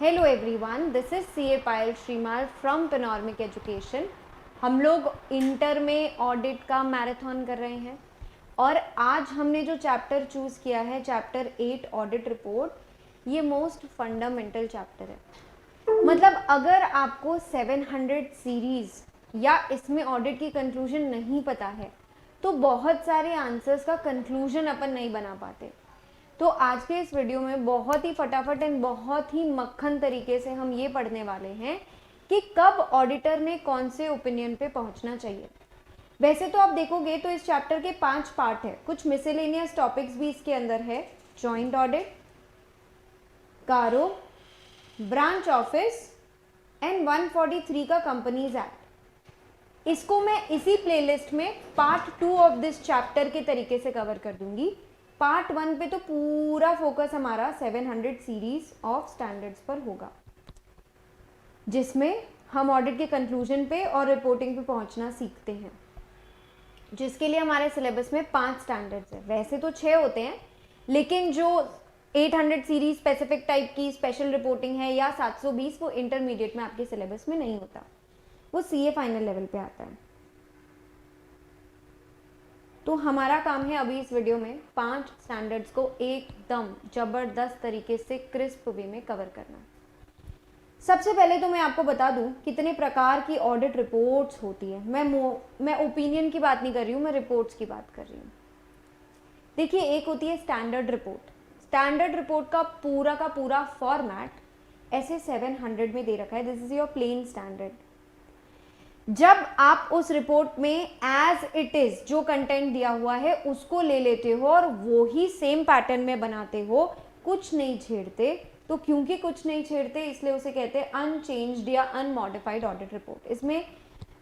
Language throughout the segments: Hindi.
Hello everyone, this is C A Payal Shrimal from panoramic education. हम लोग इंटर में ऑडिट का मैराथन कर रहे हैं और आज हमने जो चैप्टर चूज़ किया है, चैप्टर 8 ऑडिट रिपोर्ट, ये मोस्ट फंडामेंटल चैप्टर है। मतलब अगर आपको 700 सीरीज़ या इसमें ऑडिट की कंक्लूजन नहीं पता है तो बहुत सारे आंसर्स का कंक्लूजन अपन नहीं बना पाते। तो आज के इस वीडियो में बहुत ही फटाफट एंड बहुत ही मक्खन तरीके से हम ये पढ़ने वाले हैं कि कब ऑडिटर ने कौन से ओपिनियन पे पहुंचना चाहिए। वैसे तो आप देखोगे तो इस चैप्टर के 5 पार्ट है, कुछ मिसलेनियस टॉपिक्स भी इसके अंदर है। जॉइंट ऑडिट, कारो, ब्रांच ऑफिस एंड 143 का कंपनीज एक्ट। इसको मैं इसी प्लेलिस्ट में पार्ट 2 ऑफ दिस चैप्टर के तरीके से कवर कर दूंगी। पार्ट 1 पे तो पूरा फोकस हमारा 700 सीरीज ऑफ स्टैंडर्ड्स पर होगा, जिसमें हम ऑडिट के कंक्लूजन पे और रिपोर्टिंग पे पहुंचना सीखते हैं, जिसके लिए हमारे सिलेबस में 5 स्टैंडर्ड्स है। वैसे तो 6 होते हैं, लेकिन जो 800 सीरीज स्पेसिफिक टाइप की स्पेशल रिपोर्टिंग है या 720, वो इंटरमीडिएट में आपके सिलेबस में नहीं होता, वो सीए फाइनल लेवल पे आता है। तो हमारा काम है अभी इस वीडियो में 5 स्टैंडर्ड्स को एकदम जबरदस्त तरीके से क्रिस्प वे में कवर करना। सबसे पहले तो मैं आपको बता दूं कितने प्रकार की ऑडिट रिपोर्ट्स होती है। मैं ओपिनियन की बात नहीं कर रही हूँ, मैं रिपोर्ट्स की बात कर रही हूँ। देखिए, एक होती है स्टैंडर्ड रिपोर्ट। स्टैंडर्ड रिपोर्ट का पूरा फॉर्मेट ऐसे 700 में दे रखा है। This is your plain standard. जब आप उस रिपोर्ट में एज इट इज जो कंटेंट दिया हुआ है उसको ले लेते हो और वो ही सेम पैटर्न में बनाते हो, कुछ नहीं छेड़ते, तो क्योंकि कुछ नहीं छेड़ते इसलिए उसे कहते हैं अनचेंज्ड या अनमॉडिफाइड ऑडिट रिपोर्ट। इसमें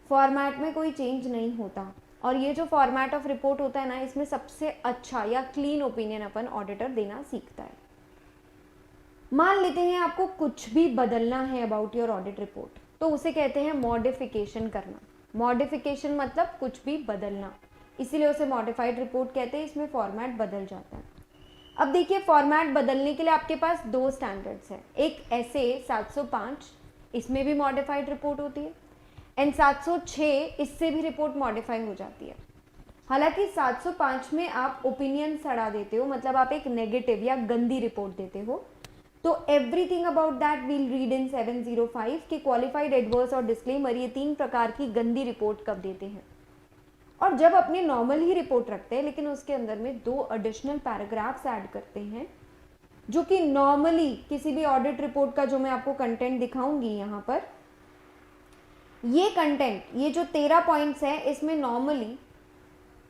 फॉर्मेट में कोई चेंज नहीं होता और ये जो फॉर्मेट ऑफ रिपोर्ट होता है ना, इसमें सबसे अच्छा या क्लीन ओपिनियन अपन ऑडिटर देना सीखता है। मान लेते हैं आपको कुछ भी बदलना है अबाउट योर ऑडिट रिपोर्ट, तो उसे कहते हैं मॉडिफिकेशन करना। मॉडिफिकेशन मतलब कुछ भी बदलना, इसीलिए उसे मॉडिफाइड रिपोर्ट कहते हैं। इसमें फॉर्मेट बदल जाता है। अब देखिए, फॉर्मेट बदलने के लिए आपके पास 2 स्टैंडर्ड्स हैं। एक ऐसे 705, इसमें भी मॉडिफाइड रिपोर्ट होती है, एंड 706, इससे भी रिपोर्ट मॉडिफाई हो जाती है। हालांकि 705 में आप ओपिनियन सड़ा देते हो, मतलब आप एक नेगेटिव या गंदी रिपोर्ट देते हो, तो everything about that will read in 705 कि क्वालिफाइड, एडवर्स और डिस्क्लेमर, ये 3 प्रकार की गंदी रिपोर्ट कब देते हैं। और जब अपने नॉर्मल ही रिपोर्ट रखते हैं लेकिन उसके अंदर में 2 एडिशनल पैराग्राफ्स ऐड करते हैं, जो कि नॉर्मली किसी भी ऑडिट रिपोर्ट का, जो मैं आपको कंटेंट दिखाऊंगी यहाँ पर, ये कंटेंट, ये जो 13 पॉइंट्स है, इसमें नॉर्मली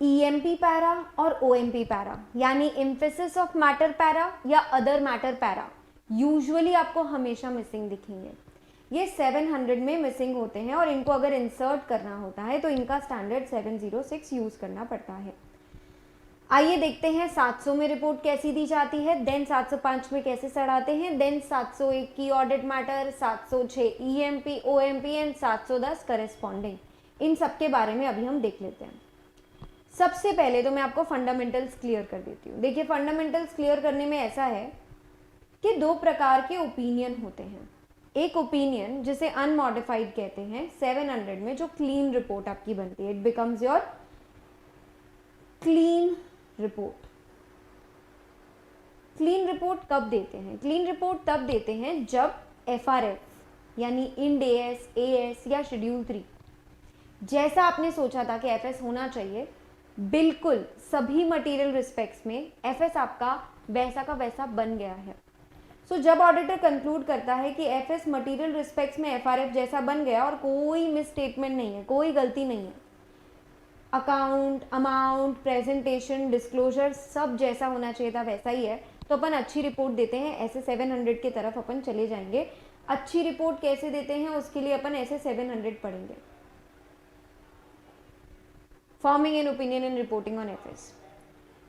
ईएमपी पैरा और ओएमपी पैरा यानी एम्फेसिस ऑफ मैटर पैरा या अदर मैटर पैरा यूजुअली आपको हमेशा मिसिंग दिखेंगे। ये 700 में मिसिंग होते हैं और इनको अगर इंसर्ट करना होता है तो इनका स्टैंडर्ड 706 यूज करना पड़ता है। आइए देखते हैं 700 में रिपोर्ट कैसी दी जाती है, देन 705 में कैसे सड़ाते हैं, देन 701 की audit matter, 706 EMP OMP and 710 corresponding. इन सब के बारे में अभी हम देख लेते हैं। सबसे पहले तो मैं आपको फंडामेंटल्स क्लियर कर देती हूँ। देखिए, फंडामेंटल्स क्लियर करने में ऐसा है कि 2 प्रकार के ओपिनियन होते हैं। एक ओपिनियन जिसे अनमॉडिफाइड कहते हैं, 700 में जो क्लीन रिपोर्ट आपकी बनती है, it becomes your clean report. Clean report कब देते हैं? क्लीन रिपोर्ट तब देते हैं जब एफआरएफ यानी इंड एएस, एएस या शेड्यूल 3 जैसा आपने सोचा था कि एफएस होना चाहिए, बिल्कुल सभी मटेरियल रिस्पेक्ट्स में एफएस आपका वैसा का वैसा बन गया है। सो जब ऑडिटर कंक्लूड करता है कि एफएस मटेरियल रिस्पेक्ट्स में एफआरएफ जैसा बन गया और कोई मिसस्टेटमेंट नहीं है, कोई गलती नहीं है, अकाउंट, अमाउंट, प्रेजेंटेशन, डिस्क्लोजर सब जैसा होना चाहिए था वैसा ही है, तो अपन अच्छी रिपोर्ट देते हैं। ऐसे 700 की तरफ अपन चले जाएंगे। अच्छी रिपोर्ट कैसे देते हैं उसके लिए अपन ऐसे 700 पढ़ेंगे। Forming an opinion and reporting on FS.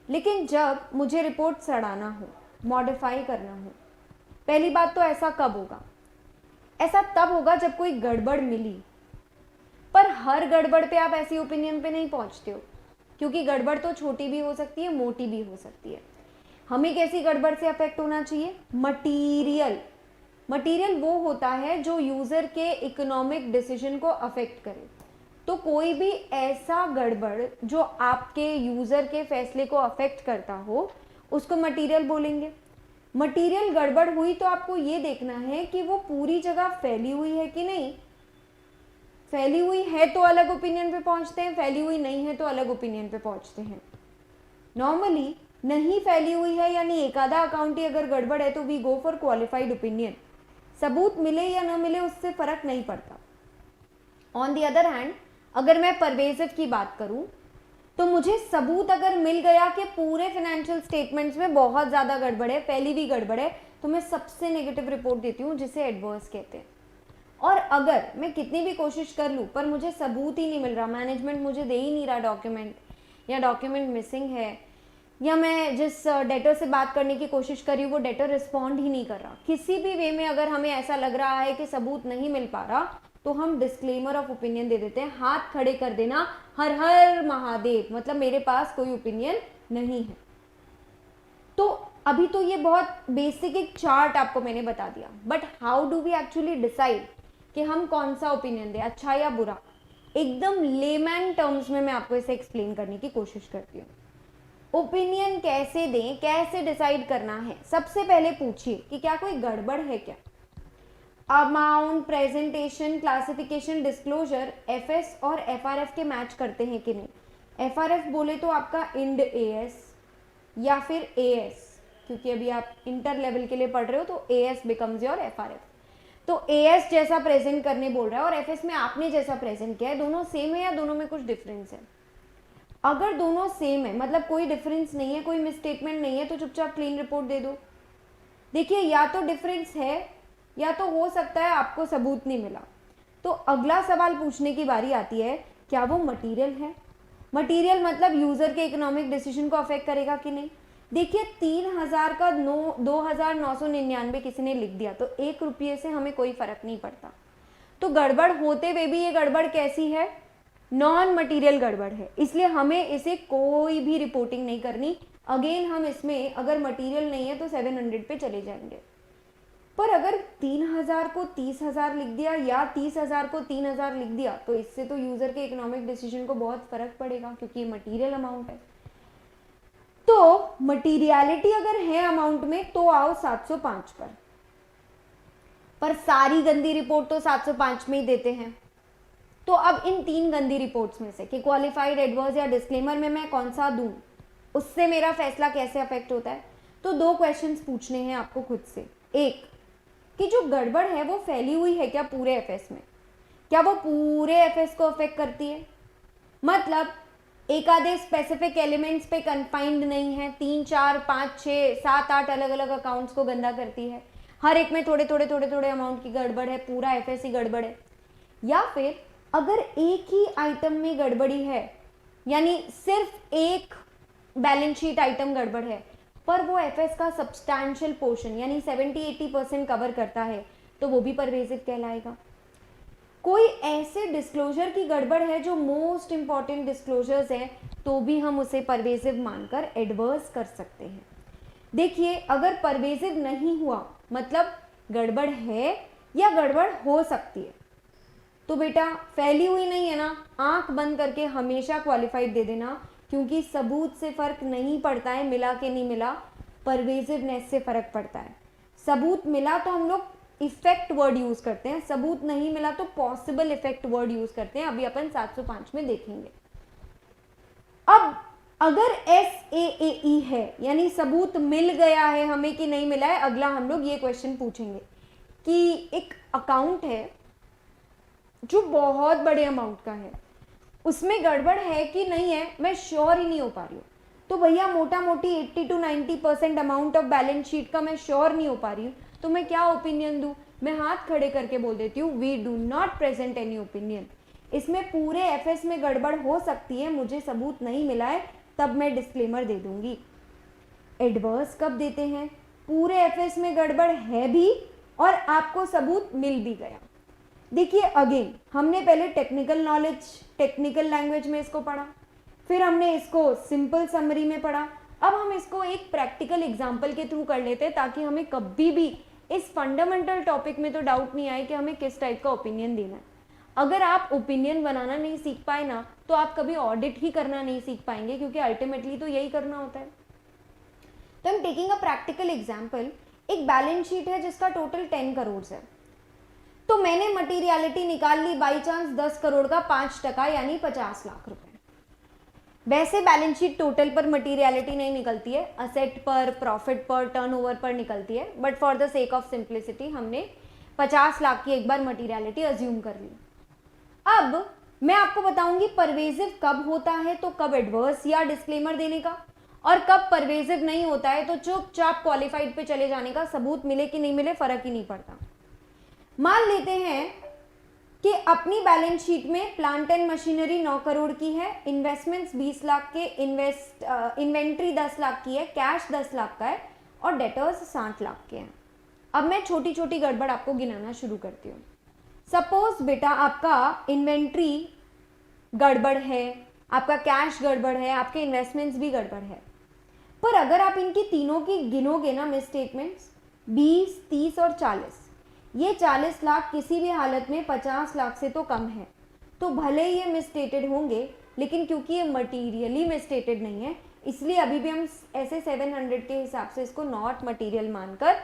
लेकिन जब मुझे रिपोर्ट सड़ाना हो, मॉडिफाई करना हो, पहली बात तो ऐसा कब होगा? ऐसा तब होगा जब कोई गड़बड़ मिली, पर हर गड़बड़ पे आप ऐसी ओपिनियन पे नहीं पहुंचते हो, क्योंकि गड़बड़ तो छोटी भी हो सकती है, मोटी भी हो सकती है। हमें कैसी गड़बड़ से अफेक्ट होना चाहिए? मटीरियल, मटेरियल वो होता है जो यूजर के इकोनॉमिक डिसीजन को अफेक्ट करे। तो कोई भी ऐसा गड़बड़ जो आपके यूजर के फैसले को अफेक्ट करता हो उसको मटेरियल बोलेंगे। मटेरियल गड़बड़ हुई तो आपको ये देखना है कि वो पूरी जगह फैली हुई है कि नहीं। फैली हुई है तो अलग ओपिनियन पे पहुंचते हैं, फैली हुई नहीं है तो अलग ओपिनियन पे पहुंचते हैं। नॉर्मली नहीं फैली हुई है यानी एक आधा अकाउंट ही अगर गड़बड़ है तो we go for qualified opinion. सबूत मिले या ना मिले उससे फर्क नहीं पड़ता। ऑन द अदर हैंड अगर मैं परवेजिव की बात करूं तो मुझे सबूत अगर मिल गया कि पूरे फाइनेंशियल स्टेटमेंट्स में बहुत ज्यादा गड़बड़ है, फैली हुई गड़बड़ है, तो मैं सबसे नेगेटिव रिपोर्ट देती हूँ जिसे एडवर्स कहते हैं। और अगर मैं कितनी भी कोशिश कर लूँ पर मुझे सबूत ही नहीं मिल रहा, मैनेजमेंट मुझे दे ही नहीं रहा डॉक्यूमेंट, या डॉक्यूमेंट मिसिंग है, या मैं जिस डेटर से बात करने की कोशिश कर रही हूँ वो डेटर रिस्पॉन्ड ही नहीं कर रहा, किसी भी वे में अगर हमें ऐसा लग रहा है कि सबूत नहीं मिल पा रहा तो हम डिस्क्लेमर ऑफ ओपिनियन दे देते हैं। हाथ खड़े कर देना, हर हर महादेव, मतलब मेरे पास कोई ओपिनियन नहीं है। तो अभी तो ये बहुत बेसिक एक चार्ट आपको मैंने बता दिया, but how do we actually decide कि हम कौन सा ओपिनियन दें, अच्छा या बुरा। एकदम लेमैन टर्म्स में मैं आपको इसे एक्सप्लेन करने की कोशिश करती हूँ। ओपिनियन कैसे दें, कैसे डिसाइड करना है। सबसे पहले पूछिए कि क्या कोई गड़बड़ है क्या। Amount, presentation, classification, disclosure FS और एफआरएफ के मैच करते हैं कि नहीं। एफआरएफ बोले तो आपका इंड एएस या फिर एएस, क्योंकि अभी आप इंटर लेवल के लिए पढ़ रहे हो तो एएस बिकम्स योर एफआरएफ। तो एएस जैसा प्रेजेंट करने बोल रहा है और एफएस में आपने जैसा प्रेजेंट किया है, दोनों सेम है या दोनों में कुछ डिफरेंस है। अगर दोनों सेम है मतलब कोई डिफरेंस नहीं है, कोई मिसस्टेटमेंट नहीं है, तो चुपचाप क्लीन रिपोर्ट दे दो। देखिए या तो डिफरेंस है या तो हो सकता है आपको सबूत नहीं मिला। तो अगला सवाल पूछने की बारी आती है, क्या वो मटेरियल है। मटेरियल मतलब यूजर के इकोनॉमिक डिसीजन को अफेक्ट करेगा कि नहीं। देखिए 3000 का 2999 किसी ने लिख दिया तो 1 रुपये से हमें कोई फर्क नहीं पड़ता। तो गड़बड़ होते हुए भी ये गड़बड़ कैसी है, नॉन मटेरियल गड़बड़ है, इसलिए हमें इसे कोई भी रिपोर्टिंग नहीं करनी। अगेन हम इसमें अगर मटेरियल नहीं है तो 700 पे चले जाएंगे। पर अगर 3000 को 30,000 लिख दिया या 30,000 को 3000 लिख दिया तो इससे तो यूजर के इकोनॉमिक डिसीजन को बहुत फर्क पड़ेगा, क्योंकि ये मटेरियल अमाउंट है। तो मटीरियलिटी अगर है अमाउंट में तो आओ 705 पर सारी गंदी रिपोर्ट तो 705 में ही देते हैं। तो अब इन 3 गंदी रिपोर्ट्स में से कि क्वालिफाइड, एडवर्स या डिस्क्लेमर में मैं कौन सा दूं, उससे मेरा फैसला कैसे अफेक्ट होता है। तो 2 क्वेश्चंस पूछने हैं आपको खुद से। एक कि जो गड़बड़ है वो फैली हुई है क्या पूरे एफएस में, क्या वो पूरे एफएस को अफेक्ट करती है, मतलब एक आधे स्पेसिफिक एलिमेंट्स पे कन्फाइंड नहीं है, 3, 4, 5, 6, 7, 8 अलग अलग अकाउंट्स को गंदा करती है, हर एक में थोड़े थोड़े अमाउंट की गड़बड़ है, पूरा एफएस ही गड़बड़ है। या फिर अगर एक ही आइटम में गड़बड़ी है, यानी सिर्फ एक बैलेंस शीट आइटम गड़बड़ है पर वो एफएस का सब्सटैंशियल पोर्शन यानी 70-80% कवर करता है, तो वो भी परवेजिव कहलाएगा। कोई ऐसे डिस्क्लोजर की गड़बड़ है जो मोस्ट इंपॉर्टेंट डिस्क्लोजर्स हैं, तो भी हम उसे परवेजिव मानकर एडवर्स कर सकते हैं। देखिए अगर परवेजिव नहीं हुआ मतलब गड़बड़ है या गड़बड़ हो सकती है, तो बेटा फैली हुई नहीं है ना, आंख बंद करके हमेशा क्वालिफाइड दे देना, क्योंकि सबूत से फर्क नहीं पड़ता है मिला कि नहीं मिला, परवेजिवनेस से फर्क पड़ता है। सबूत मिला तो हम लोग इफेक्ट वर्ड यूज करते हैं, सबूत नहीं मिला तो पॉसिबल इफेक्ट वर्ड यूज करते हैं। अभी अपन 705 में देखेंगे। अब अगर SAAE है यानी सबूत मिल गया है हमें कि नहीं मिला है, अगला हम लोग ये क्वेश्चन पूछेंगे कि एक अकाउंट है जो बहुत बड़े अमाउंट का है, उसमें गड़बड़ है कि नहीं है मैं श्योर ही नहीं हो पा रही हूँ। तो भैया मोटा मोटी 80-90% अमाउंट ऑफ बैलेंस शीट का मैं श्योर नहीं हो पा रही हूँ, तो मैं क्या ओपिनियन दूँ। मैं हाथ खड़े करके बोल देती हूँ we do not present any opinion. इसमें पूरे एफएस में गड़बड़ हो सकती है, मुझे सबूत नहीं मिला है, तब मैं डिस्क्लेमर दे दूंगी। एडवर्स कब देते हैं, पूरे एफएस में गड़बड़ है भी और आपको सबूत मिल भी गया। देखिए अगेन हमने पहले टेक्निकल नॉलेज, टेक्निकल लैंग्वेज में इसको पढ़ा, फिर हमने इसको सिंपल समरी में पढ़ा, अब हम इसको एक प्रैक्टिकल एग्जाम्पल के थ्रू कर लेते हैं ताकि हमें कभी भी इस फंडामेंटल टॉपिक में तो डाउट नहीं आए कि हमें किस टाइप का ओपिनियन देना है। अगर आप ओपिनियन बनाना नहीं सीख पाए ना, तो आप कभी ऑडिट ही करना नहीं सीख पाएंगे, क्योंकि अल्टीमेटली तो यही करना होता है। तो I am taking a practical example. एक बैलेंस शीट है जिसका टोटल 10 करोड़ है, तो मैंने मटीरियलिटी निकाल ली बाई चांस 10 करोड़ का 5% यानी 50 लाख रुपए। वैसे बैलेंस शीट टोटल पर मटीरियलिटी नहीं निकलती है, असेट पर, प्रॉफिट पर, टर्नओवर पर निकलती है, but for the sake of simplicity हमने 50 लाख की एक बार मटीरियलिटी अज्यूम कर ली। अब मैं आपको बताऊंगी परवेजिव कब होता है तो कब एडवर्स या डिस्क्लेमर देने का, और कब परवेजिव नहीं होता है तो चुपचाप क्वालिफाइड पे चले जाने का, सबूत मिले कि नहीं मिले फर्क ही नहीं पड़ता। मान लेते हैं कि अपनी बैलेंस शीट में प्लांट एंड मशीनरी 9 करोड़ की है, इन्वेस्टमेंट्स 20 लाख के, इन्वेंट्री 10 लाख की है, कैश 10 लाख का है और डेटर्स 60 लाख के हैं। अब मैं छोटी छोटी गड़बड़ आपको गिनाना शुरू करती हूँ। सपोज बेटा आपका इन्वेंट्री गड़बड़ है, आपका कैश गड़बड़ है, आपके इन्वेस्टमेंट्स भी गड़बड़ है, पर अगर आप इनकी तीनों की गिनोगे ना मिस स्टेटमेंट्स 20, 30 और 40, ये 40 लाख किसी भी हालत में 50 लाख से तो कम है, तो भले ही ये मिसस्टेटेड होंगे, लेकिन क्योंकि ये मटीरियली मिसस्टेटेड नहीं है, इसलिए अभी भी हम ऐसे 700 के हिसाब से इसको नॉट मटीरियल मानकर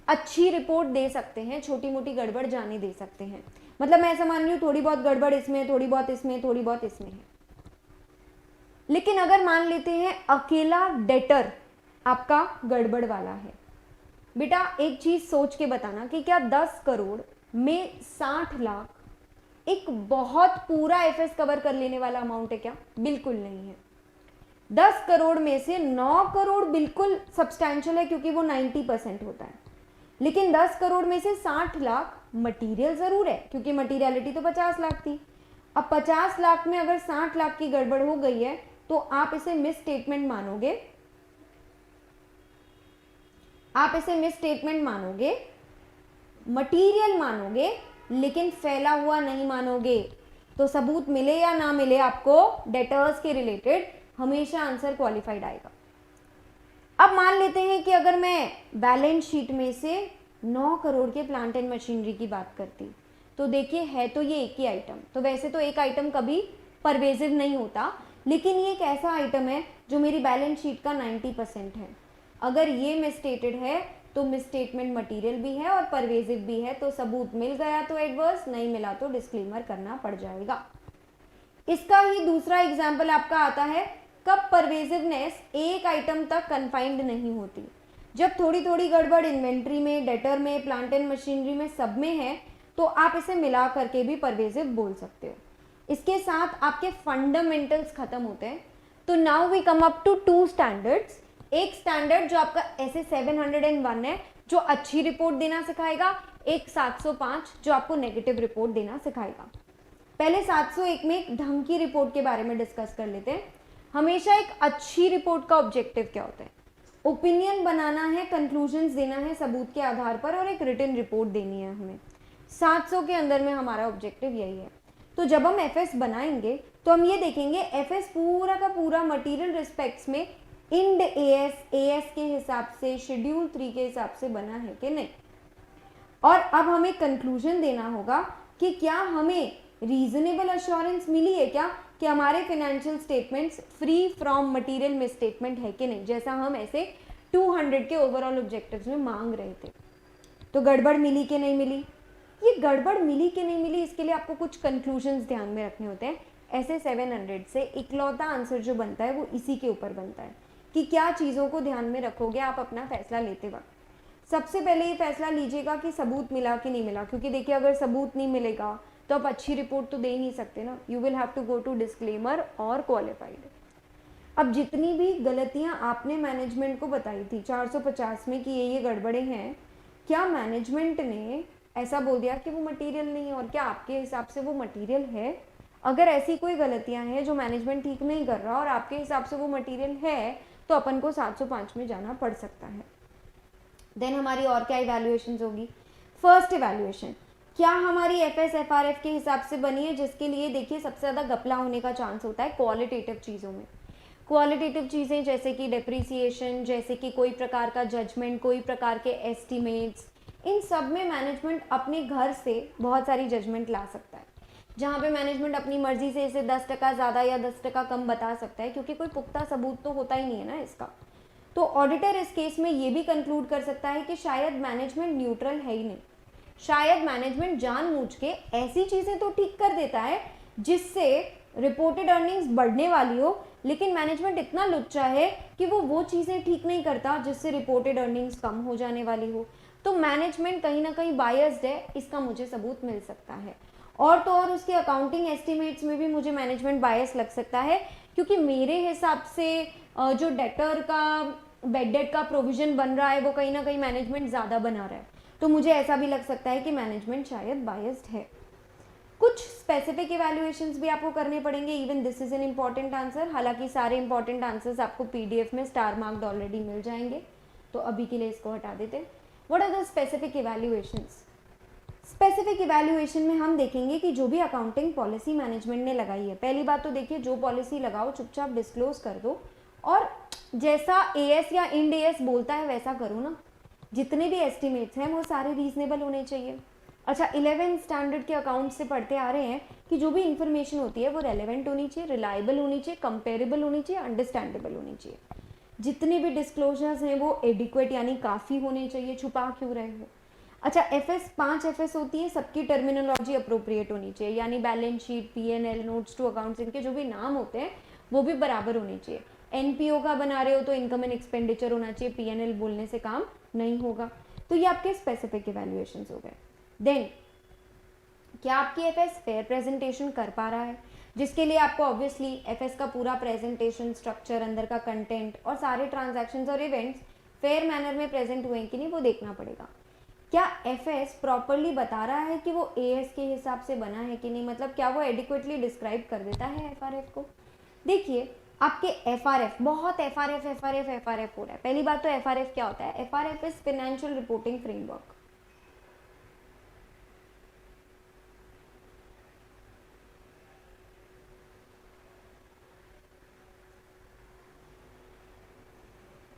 अच्छी रिपोर्ट दे सकते हैं, छोटी मोटी गड़बड़ जाने दे सकते हैं। मतलब मैं ऐसा मान रही हूँ थोड़ी बहुत गड़बड़ इसमें, थोड़ी बहुत इसमें, थोड़ी बहुत इसमें है। लेकिन अगर मान लेते हैं अकेला डेटर आपका गड़बड़ वाला है, बेटा एक चीज सोच के बताना कि क्या 10 करोड़ में 60 लाख एक बहुत पूरा एफएस कवर कर लेने वाला अमाउंट है क्या? बिल्कुल नहीं है। 10 करोड़ में से 9 करोड़ बिल्कुल सब्सटैंशियल है क्योंकि वो 90% होता है, लेकिन 10 करोड़ में से 60 लाख मटीरियल जरूर है क्योंकि मटीरियलिटी तो 50 लाख थी। अब 50 लाख में अगर 60 लाख की गड़बड़ हो गई है तो आप इसे मिस स्टेटमेंट मानोगे, आप इसे मिस स्टेटमेंट मानोगे, मटीरियल मानोगे, लेकिन फैला हुआ नहीं मानोगे। तो सबूत मिले या ना मिले आपको डेटर्स के रिलेटेड, हमेशा आंसर क्वालिफाइड आएगा। अब मान लेते हैं कि अगर मैं बैलेंस शीट में से 9 करोड़ के प्लांट एंड मशीनरी की बात करती, तो देखिए है तो ये एक ही आइटम, तो वैसे तो एक आइटम कभी परवेजिव नहीं होता, लेकिन ये एक ऐसा आइटम है जो मेरी बैलेंस शीट का 90% है। अगर ये मिसस्टेटेड है तो मिसस्टेटमेंट मटीरियल भी है और परवेजिव भी है, तो सबूत मिल गया तो एडवर्स, नहीं मिला तो डिस्क्लेमर करना पड़ जाएगा। इसका ही दूसरा एग्जाम्पल आपका आता है कब परवेजिवनेस एक आइटम तक कन्फाइंड नहीं होती, जब थोड़ी थोड़ी गड़बड़ इन्वेंट्री में, डेटर में, प्लांट एंड मशीनरी में, सब में है, तो आप इसे मिला करके भी परवेजिव बोल सकते हो। इसके साथ आपके फंडामेंटल्स खत्म होते हैं। तो now we come up to 2 standards. एक स्टैंडर्ड जो आपका ऐसे 701 है जो अच्छी रिपोर्ट देना सिखाएगा, एक 705 जो आपको नेगेटिव रिपोर्ट देना सिखाएगा। पहले 701 में एक ढंग की रिपोर्ट के बारे में डिस्कस कर लेते हैं। हमेशा एक अच्छी रिपोर्ट का ऑब्जेक्टिव क्या होता है? ओपिनियन बनाना है, कंक्लूजन्स देना है सबूत के आधार पर, और एक रिटन रिपोर्ट देनी है हमें। 700 के अंदर में हमारा ऑब्जेक्टिव यही है। तो जब हम एफएस बनाएंगे तो हम ये देखेंगे एफएस पूरा का पूरा मटेरियल रिस्पेक्ट्स में इंड एएस के हिसाब से, शेड्यूल 3 के हिसाब से बना है कि नहीं। और अब हमें कंक्लूजन देना होगा कि क्या हमें रीजनेबल अश्योरेंस मिली है क्या कि हमारे financial statements free from material misstatement है कि नहीं, जैसा हम ऐसे 200 के ओवरऑल ऑब्जेक्टिव्स में मांग रहे थे। तो गड़बड़ मिली कि नहीं मिली, ये गड़बड़ मिली कि नहीं मिली, इसके लिए आपको कुछ कंक्लूजन्स ध्यान में रखने होते हैं। ऐसे 700 से इकलौता आंसर जो बनता है वो इसी के ऊपर बनता है कि क्या चीज़ों को ध्यान में रखोगे आप अपना फैसला लेते वक्त। सबसे पहले ये फैसला लीजिएगा कि सबूत मिला कि नहीं मिला, क्योंकि देखिए अगर सबूत नहीं मिलेगा तो आप अच्छी रिपोर्ट तो दे ही नहीं सकते ना। You will have to go to disclaimer और क्वालिफाइड। अब जितनी भी गलतियां आपने मैनेजमेंट को बताई थी 450 में कि ये गड़बड़े हैं, क्या मैनेजमेंट ने ऐसा बोल दिया कि वो मटेरियल नहीं है, और क्या आपके हिसाब से वो मटेरियल है? अगर ऐसी कोई गलतियां हैं जो मैनेजमेंट ठीक नहीं कर रहा और आपके हिसाब से वो मटेरियल है, तो अपन को 705 में जाना पड़ सकता है। देन हमारी और क्या इवैल्यूएशंस होगी? फर्स्ट इवैल्यूएशन, क्या हमारी एफएस एफआरएफ के हिसाब से बनी है, जिसके लिए देखिए सबसे ज़्यादा घपला होने का चांस होता है क्वालिटेटिव चीज़ों में। क्वालिटेटिव चीज़ें जैसे कि डेप्रीसिएशन, जैसे कि कोई प्रकार का जजमेंट, कोई प्रकार के एस्टिमेट्स, इन सब में मैनेजमेंट अपने घर से बहुत सारी जजमेंट ला सकता है, जहाँ पे मैनेजमेंट अपनी मर्जी से इसे 10% ज़्यादा या 10% कम बता सकता है, क्योंकि कोई पुख्ता सबूत तो होता ही नहीं है ना इसका। तो ऑडिटर इस केस में ये भी कंक्लूड कर सकता है कि शायद मैनेजमेंट न्यूट्रल है ही नहीं, शायद मैनेजमेंट जानबूझ के ऐसी चीज़ें तो ठीक कर देता है जिससे रिपोर्टेड अर्निंग्स बढ़ने वाली हो, लेकिन मैनेजमेंट इतना लुच्चा है कि वो चीज़ें ठीक नहीं करता जिससे रिपोर्टेड अर्निंग्स कम हो जाने वाली हो। तो मैनेजमेंट कहीं ना कहीं बायस्ड है, इसका मुझे सबूत मिल सकता है। और तो और उसके अकाउंटिंग एस्टिमेट्स में भी मुझे मैनेजमेंट बायस लग सकता है, क्योंकि मेरे हिसाब से जो डेटर का बेड डेट का प्रोविजन बन रहा है वो कहीं ना कहीं मैनेजमेंट ज़्यादा बना रहा है। तो मुझे ऐसा भी लग सकता है कि मैनेजमेंट शायद बायस्ड है। कुछ स्पेसिफिक इवैल्यूएशंस भी आपको करने पड़ेंगे, even this is an important answer. हालांकि सारे इंपॉर्टेंट आंसर्स आपको पीडीएफ में स्टार मार्क्ड ऑलरेडी मिल जाएंगे, तो अभी के लिए इसको हटा देते हैं। What are the specific evaluations? Specific evaluation में हम देखेंगे कि जो भी अकाउंटिंग पॉलिसी मैनेजमेंट ने लगाई है, पहली बात तो देखिए, जो पॉलिसी लगाओ चुपचाप डिस्क्लोज कर दो, और जैसा एएस या इंड एएस बोलता है वैसा करो ना। जितने भी एस्टिमेट्स हैं वो सारे रीजनेबल होने चाहिए। अच्छा, 11th स्टैंडर्ड के अकाउंट से पढ़ते आ रहे हैं कि जो भी इंफॉर्मेशन होती है वो रेलेवेंट होनी चाहिए, रिलायबल होनी चाहिए, कंपेरेबल होनी चाहिए, अंडरस्टैंडेबल होनी चाहिए। जितनी भी डिस्क्लोजर्स हैं वो एडिक्वेट यानी काफ़ी होने चाहिए, छुपा क्यों रहे हो। अच्छा, एफएस 5 एफएस होती है, सबकी टर्मिनोलॉजी अप्रोप्रिएट होनी चाहिए, यानी balance sheet, PNL, notes to accounts, इनके जो भी नाम होते हैं वो भी बराबर होने चाहिए। एनपीओ का बना रहे हो तो इनकम एंड एक्सपेंडिचर होना चाहिए, पीएनएल बोलने से काम नहीं होगा। तो ये आपके स्पेसिफिक इवैल्यूएशंस हो गए। देन क्या आपकी एफएस फेयर प्रेजेंटेशन कर पा रहा है, जिसके लिए आपको ऑब्वियसली एफएस का पूरा प्रेजेंटेशन स्ट्रक्चर, अंदर का कंटेंट और सारे ट्रांजैक्शंस और इवेंट्स फेयर मैनर में प्रेजेंट हुए कि नहीं वो देखना पड़ेगा। क्या एफएस प्रॉपरली बता रहा है कि वो एएस के हिसाब से बना है कि नहीं, मतलब क्या वो एडिक्वेटली डिस्क्राइब कर देता है एफआरएफ को। देखिए आपके एफआरएफ, बहुत एफआरएफ एफआरएफ एफआरएफ हो रहा है। पहली बात तो एफआरएफ क्या होता है? FRF is financial reporting framework.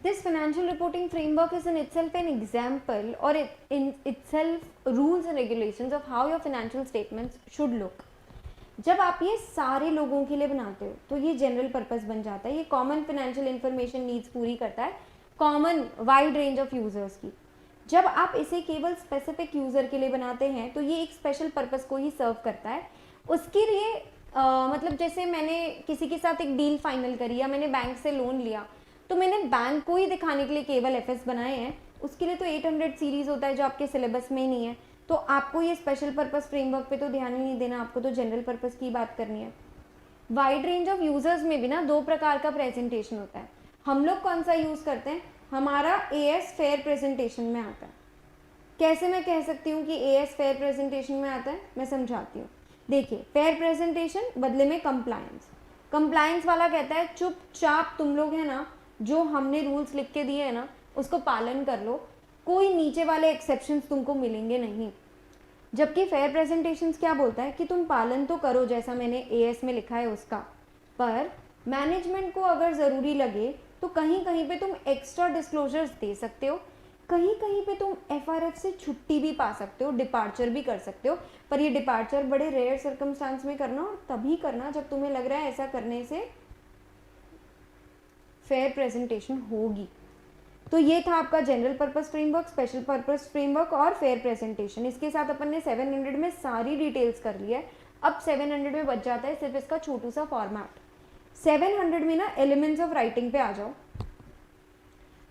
This financial reporting framework is in itself an example, or in itself rules and regulations of how your financial statements should look. जब आप ये सारे लोगों के लिए बनाते हो तो ये जनरल पर्पस बन जाता है, ये कॉमन फाइनेंशियल इंफॉर्मेशन नीड्स पूरी करता है, common wide range of users की। जब आप इसे केवल स्पेसिफिक यूजर के लिए बनाते हैं तो ये एक स्पेशल पर्पस को ही सर्व करता है। उसके लिए मतलब जैसे मैंने किसी के साथ एक डील फाइनल करी या मैंने बैंक से लोन लिया, तो मैंने बैंक को ही दिखाने के लिए केवल एफएस बनाए हैं। उसके लिए तो 800 सीरीज होता है जो आपके सिलेबस में ही नहीं है। तो आपको ये स्पेशल पर्पस फ्रेमवर्क पे तो ध्यान ही नहीं देना, आपको तो जनरल पर्पस की बात करनी है। वाइड रेंज ऑफ यूजर्स में भी ना 2 प्रकार का प्रेजेंटेशन होता है। हम लोग कौन सा यूज करते हैं? हमारा एएस फेयर प्रेजेंटेशन में आता है। कैसे मैं कह सकती हूँ कि एएस फेयर प्रेजेंटेशन में आता है? मैं समझाती हूँ। देखिए, फेयर प्रेजेंटेशन बदले में कंप्लायंस। कंप्लायंस वाला कहता है चुपचाप तुम लोग है ना, जो हमने रूल्स लिख के दिए हैं ना उसको पालन कर लो, कोई नीचे वाले एक्सेप्शंस तुमको मिलेंगे नहीं। जबकि फेयर प्रेजेंटेशंस क्या बोलता है कि तुम पालन तो करो जैसा मैंने एएस में लिखा है उसका, पर मैनेजमेंट को अगर ज़रूरी लगे तो कहीं कहीं पे तुम एक्स्ट्रा डिस्क्लोजर्स दे सकते हो, कहीं कहीं पे तुम एफआरएफ से छुट्टी भी पा सकते हो, डिपार्चर भी कर सकते हो। पर ये डिपार्चर बड़े रेयर सर्कमस्टांस में करना, और तभी करना जब तुम्हें लग रहा है ऐसा करने से फेयर प्रेजेंटेशन होगी। तो ये था आपका general purpose framework, special purpose framework और फेयर प्रेजेंटेशन। इसके साथ अपन ने 700 में सारी डिटेल्स कर ली है। अब 700 में बच जाता है सिर्फ इसका छोटू सा फॉर्मेट। 700 में ना एलिमेंट्स ऑफ राइटिंग पे आ जाओ।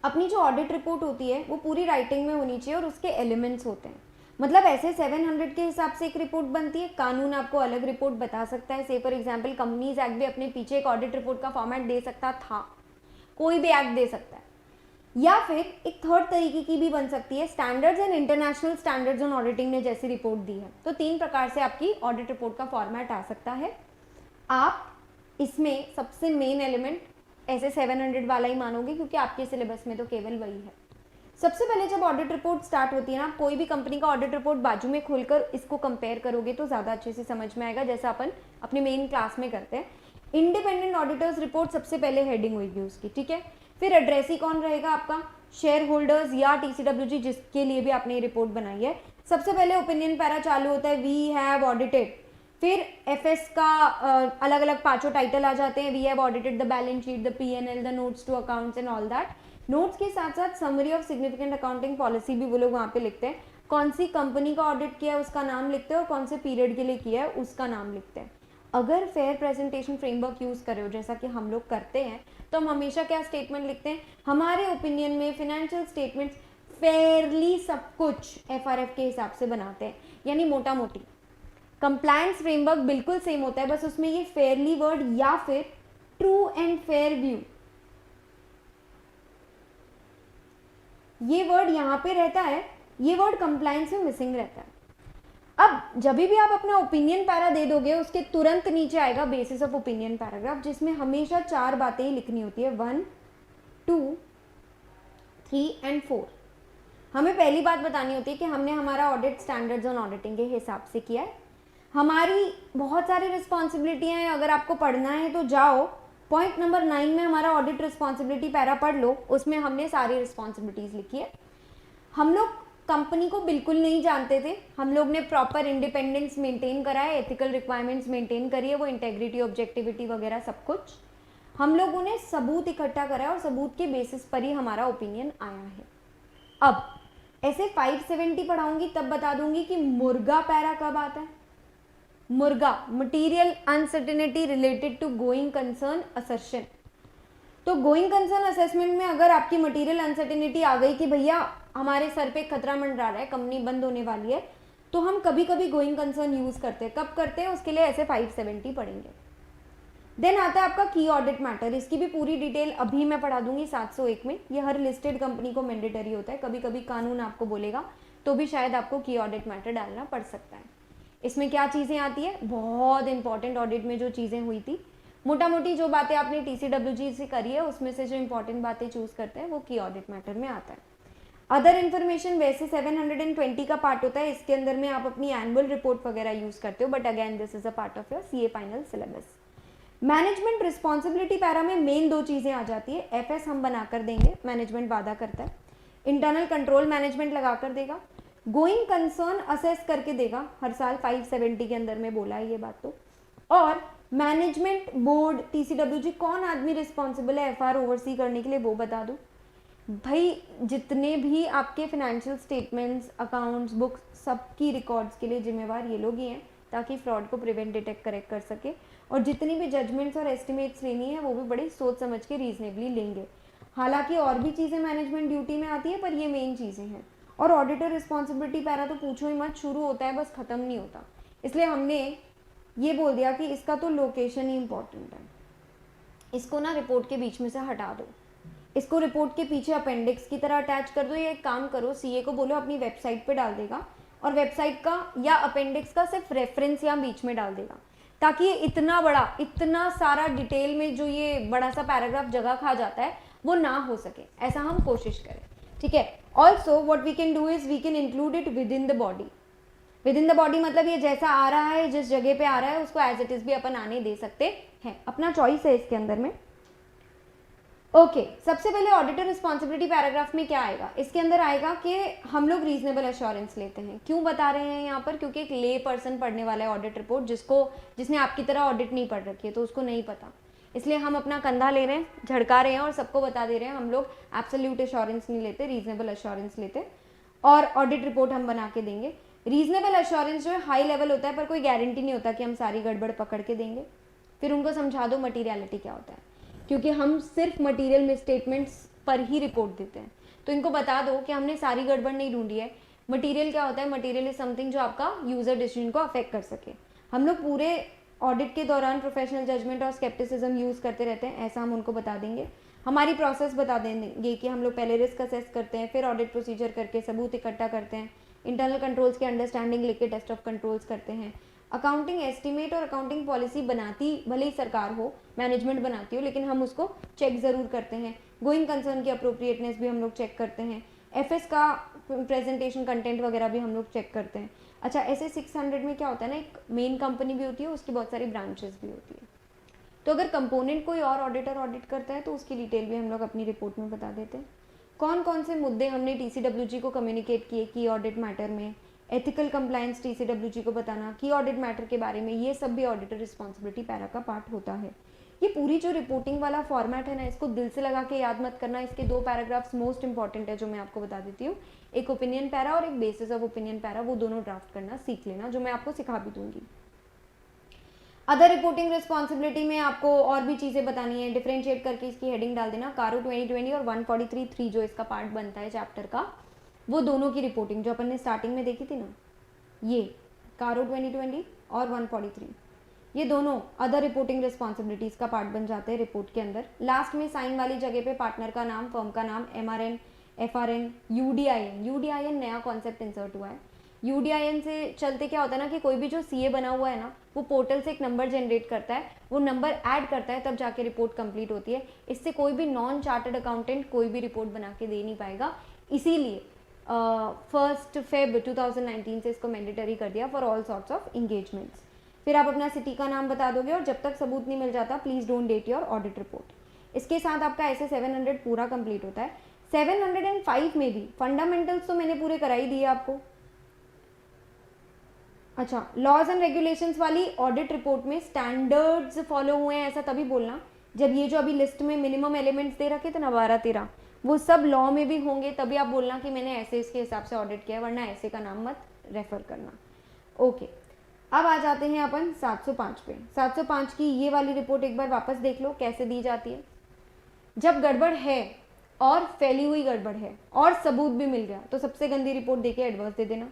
अपनी जो ऑडिट रिपोर्ट होती है वो पूरी राइटिंग में होनी चाहिए और उसके एलिमेंट्स होते हैं। मतलब ऐसे 700 के हिसाब से एक रिपोर्ट बनती है, कानून आपको अलग रिपोर्ट बता सकता है। से फॉर एग्जाम्पल कंपनीज एक्ट भी अपने पीछे एक ऑडिट रिपोर्ट का फॉर्मेट दे सकता था, कोई भी एक्ट दे सकता है। या फिर एक थर्ड तरीके की भी बन सकती है, standards and international standards on auditing ने जैसी रिपोर्ट दी है। तो 3 प्रकार से आपकी ऑडिट रिपोर्ट का फॉर्मेट आ सकता है। आप इसमें सबसे मेन एलिमेंट ऐसे 700 वाला ही मानोगे क्योंकि आपके सिलेबस में तो केवल वही है। सबसे पहले जब ऑडिट रिपोर्ट स्टार्ट होती है ना, कोई भी कंपनी का ऑडिट रिपोर्ट बाजू में खोलकर इसको कंपेयर करोगे तो ज़्यादा अच्छे से समझ में आएगा, जैसा अपन अपने मेन क्लास में करते हैं। इंडिपेंडेंट ऑडिटर्स रिपोर्ट सबसे पहले हेडिंग होगी उसकी, ठीक है। फिर एड्रेसी कौन रहेगा आपका? शेयर होल्डर्स या TCWG जिसके लिए भी आपने ये रिपोर्ट बनाई है, सबसे पहले ओपिनियन पैरा चालू होता है वी हैव ऑडिटेड, फिर एफएस का अलग अलग पांचों टाइटल आ जाते हैं, we have audited the balance sheet, the P&L, the notes to accounts and all that. Notes के साथ साथ summary of significant accounting policy भी वो लोग वहाँ पे लिखते हैं, कौन सी कंपनी का ऑडिट किया है उसका नाम लिखते हैं और कौन से पीरियड के लिए किया है उसका नाम लिखते हैं। अगर फेयर प्रेजेंटेशन फ्रेमवर्क यूज कर रहे हो जैसा कि हम लोग करते हैं, तो हम हमेशा क्या स्टेटमेंट लिखते हैं, हमारे ओपिनियन में फिनेंशियल स्टेटमेंट्स फेयरली सब कुछ FRF के हिसाब से बनाते हैं, यानी मोटा मोटी कंप्लायंस फ्रेमवर्क बिल्कुल सेम होता है, बस उसमें ये फेयरली वर्ड या फिर ट्रू एंड फेयर व्यू ये वर्ड यहां पे रहता है, ये वर्ड कंप्लायंस में मिसिंग रहता है। अब जब भी आप अपना ओपिनियन पैरा दे दोगे उसके तुरंत नीचे आएगा बेसिस ऑफ ओपिनियन पैराग्राफ, जिसमें हमेशा 4 बातें ही लिखनी होती है, 1, 2, 3 एंड 4। हमें पहली बात बतानी होती है कि हमने हमारा ऑडिट स्टैंडर्ड्स ऑन ऑडिटिंग के हिसाब से किया है, हमारी बहुत सारी रिस्पॉन्सिबिलिटियां हैं, अगर आपको पढ़ना है तो जाओ पॉइंट नंबर 9 में हमारा ऑडिट रिस्पॉन्सिबिलिटी पैरा पढ़ लो, उसमें हमने सारी रिस्पॉन्सिबिलिटीज लिखी है। हम लोग कंपनी को बिल्कुल नहीं जानते थे, हम लोग ने प्रॉपर इंडिपेंडेंस मेंटेन करा है, एथिकल रिक्वायरमेंट्स मेंटेन करी है, वो इंटेग्रिटी ऑब्जेक्टिविटी वगैरह सब कुछ हम लोगों ने सबूत इकट्ठा करा है और सबूत के बेसिस पर ही हमारा ओपिनियन आया है। अब ऐसे 570 पढ़ाऊंगी तब बता दूंगी कि मुर्गा पैरा कब आता है। मुर्गा, material uncertainty related to going concern assertion. तो गोइंग कंसर्न असेसमेंट में अगर आपकी मटीरियल अनसर्टेनिटी आ गई कि भैया हमारे सर पे खतरा मंडरा रहा है, कंपनी बंद होने वाली है, तो हम कभी कभी गोइंग कंसर्न यूज करते हैं। कब करते हैं उसके लिए ऐसे 570 पढ़ेंगे। देन आता है आपका की ऑडिट मैटर, इसकी भी पूरी डिटेल अभी मैं पढ़ा दूंगी 701 में। ये हर लिस्टेड कंपनी को मैंडेटरी होता है, कभी कभी कानून आपको बोलेगा तो भी शायद आपको की ऑडिट मैटर डालना पड़ सकता है। इसमें क्या चीज़ें आती है, बहुत इंपॉर्टेंट ऑडिट में जो चीज़ें हुई थी, मोटा मोटी जो बातें आपने TCWG से करी है उसमें से जो इंपॉर्टेंट बातें चूज करते हैं वो की ऑडिट मैटर में आता है। अदर इन्फॉर्मेशन वैसे 720 का पार्ट होता है, इसके अंदर में आप अपनी एनुअल रिपोर्ट वगैरह यूज करते हो, but again this is a part of your CA final syllabus. Management responsibility para में मेन 2 चीजें आ जाती है, FS हम बनाकर देंगे, मैनेजमेंट वादा करता है, इंटरनल कंट्रोल मैनेजमेंट लगा कर देगा, गोइंग कंसर्न असेस करके देगा हर साल, 570 के अंदर में बोला है ये बात तो। और मैनेजमेंट बोर्ड TCWG कौन आदमी रिस्पॉन्सिबल है FR ओवरसी करने के लिए वो बता दो भाई। जितने भी आपके फाइनेंशियल स्टेटमेंट्स, अकाउंट्स, बुक्स, सबकी रिकॉर्ड्स के लिए जिम्मेवार ये लोग ही हैं, ताकि फ्रॉड को प्रिवेंट, डिटेक्ट, करेक्ट कर सके। और जितनी भी जजमेंट्स और एस्टिमेट्स लेनी है वो भी बड़ी सोच समझ के रीजनेबली लेंगे। हालांकि और भी चीज़ें मैनेजमेंट ड्यूटी में आती है, पर ये मेन चीज़ें हैं। और ऑडिटर रिस्पॉन्सिबिलिटी पैरा तो पूछो ही मत, शुरू होता है बस ख़त्म नहीं होता। इसलिए हमने ये बोल दिया कि इसका तो लोकेशन ही इंपॉर्टेंट है, इसको ना रिपोर्ट के बीच में से हटा दो, इसको रिपोर्ट के पीछे अपेंडिक्स की तरह अटैच कर दो, या एक काम करो CA को बोलो अपनी वेबसाइट पे डाल देगा, और वेबसाइट का या अपेंडिक्स का सिर्फ रेफरेंस यहाँ बीच में डाल देगा, ताकि ये इतना बड़ा, इतना सारा डिटेल में जो ये बड़ा सा पैराग्राफ जगह खा जाता है वो ना हो सके, ऐसा हम कोशिश करें, ठीक है। Also what we can do is we can include it within the body. Within the body मतलब ये जैसा आ रहा है, जिस जगह पे आ रहा है उसको एज इट इज भी अपन आने दे सकते हैं, अपना चॉइस है इसके अंदर में। ओके, सबसे पहले ऑडिटर रिस्पॉन्सिबिलिटी पैराग्राफ में क्या आएगा, इसके अंदर आएगा कि हम लोग रीजनेबल एश्योरेंस लेते हैं। क्यों बता रहे हैं यहाँ पर, क्योंकि एक ले पर्सन पढ़ने वाला है ऑडिट रिपोर्ट, जिसने आपकी तरह ऑडिट नहीं पढ़ रखी है, तो उसको नहीं पता, इसलिए हम अपना कंधा ले रहे हैं, झड़का रहे हैं और सबको बता दे रहे हैं। हम लोग एब्सोल्यूट एश्योरेंस नहीं लेते, रीजनेबल एश्योरेंस लेते, और ऑडिट रिपोर्ट हम बना के देंगे। रीजनेबल एश्योरेंस जो है हाई लेवल होता है, पर कोई गारंटी नहीं होता कि हम सारी गड़बड़ पकड़ के देंगे। फिर उनको समझा दो मटीरियलिटी क्या होता है, क्योंकि हम सिर्फ मटीरियल में स्टेटमेंट्स पर ही रिपोर्ट देते हैं, तो इनको बता दो कि हमने सारी गड़बड़ नहीं ढूंढी है। मटीरियल क्या होता है, मटीरियल इज समथिंग जो आपका यूजर डिसीजन को अफेक्ट कर सके। हम लोग पूरे ऑडिट के दौरान प्रोफेशनल जजमेंट और स्केप्टिसिज्म यूज करते रहते हैं, ऐसा हम उनको बता देंगे। हमारी प्रोसेस बता देंगे कि हम लोग पहले रिस्क असेस करते हैं, फिर ऑडिट प्रोसीजर करके सबूत इकट्ठा करते हैं, इंटरनल कंट्रोल्स की अंडरस्टैंडिंग लिख के टेस्ट ऑफ कंट्रोल्स करते हैं, अकाउंटिंग एस्टिमेट और अकाउंटिंग पॉलिसी बनाती भले ही सरकार हो, मैनेजमेंट बनाती हो, लेकिन हम उसको चेक ज़रूर करते हैं। गोइंग कंसर्न की अप्रोप्रिएटनेस भी हम लोग चेक करते हैं, FS का प्रेजेंटेशन कंटेंट वगैरह भी हम लोग चेक करते हैं। अच्छा, ऐसे 600 में क्या होता है ना, एक मेन कंपनी भी होती है, उसकी बहुत सारी ब्रांचेस भी होती है, तो अगर कंपोनेंट कोई और ऑडिटर ऑडिट करता है तो उसकी डिटेल भी हम लोग अपनी रिपोर्ट में बता देते हैं। कौन कौन से मुद्दे हमने TCWG को कम्युनिकेट किए की ऑडिट मैटर में, एथिकल कंप्लायंस TCWG को बताना, की ऑडिट मैटर के बारे में, ये सब भी ऑडिटर रिस्पॉन्सिबिलिटी पैरा का पार्ट होता है। ये पूरी जो रिपोर्टिंग वाला फॉर्मेट है ना, इसको दिल से लगा के याद मत करना। इसके 2 पैराग्राफ्स मोस्ट इंपॉर्टेंट है जो मैं आपको बता देती हूँ, एक ओपिनियन पैरा और एक बेसिस ऑफ ओपिनियन पैरा, वो दोनों ड्राफ्ट करना सीख लेना, जो मैं आपको सिखा भी दूंगी। अदर रिपोर्टिंग रिस्पॉन्सिबिलिटी में आपको और भी चीज़ें बतानी है, डिफरेंशिएट करके इसकी हेडिंग डाल देना, कारो 2020 और 143.3 जो इसका पार्ट बनता है चैप्टर का, वो दोनों की रिपोर्टिंग जो अपन ने स्टार्टिंग में देखी थी ना, ये कारो 2020 और 143, ये दोनों अदर रिपोर्टिंग रिस्पॉन्सिबिलिटीज का पार्ट बन जाते हैं रिपोर्ट के अंदर। लास्ट में साइन वाली जगह पे पार्टनर का नाम, फर्म का नाम, MRN, FRN, UDIN नया कॉन्सेप्ट इंसर्ट हुआ है। UDIN से चलते क्या होता है ना कि कोई भी जो CA बना हुआ है ना, वो पोर्टल से एक नंबर जनरेट करता है, वो नंबर ऐड करता है, तब जाके रिपोर्ट कंप्लीट होती है। इससे कोई भी नॉन चार्टर्ड अकाउंटेंट कोई भी रिपोर्ट बना के दे नहीं पाएगा, इसीलिए 1 Feb 2019 से इसको मैंडेटरी कर दिया for all sorts of engagements. फिर आप अपना सिटी का नाम बता दोगे, और जब तक सबूत नहीं मिल जाता please don't date your audit report. इसके साथ आपका ऐसे 700 पूरा कंप्लीट होता है। 705 में भी फंडामेंटल्स तो मैंने पूरे करा ही दिए आपको। अच्छा, लॉज एंड रेगुलेशंस वाली ऑडिट रिपोर्ट में स्टैंडर्ड्स फॉलो हुए हैं ऐसा तभी बोलना जब ये जो अभी लिस्ट में मिनिमम एलिमेंट्स दे रखे थे ना 12-13, वो सब लॉ में भी होंगे, तभी आप बोलना कि मैंने ऐसे इसके हिसाब से ऑडिट किया, वरना ऐसे का नाम मत रेफर करना। ओके, अब आ जाते हैं अपन 705 पे। 705 की ये वाली रिपोर्ट एक बार वापस देख लो कैसे दी जाती है। जब गड़बड़ है और फैली हुई गड़बड़ है और सबूत भी मिल गया तो सबसे गंदी रिपोर्ट देके एडवर्स दे देना।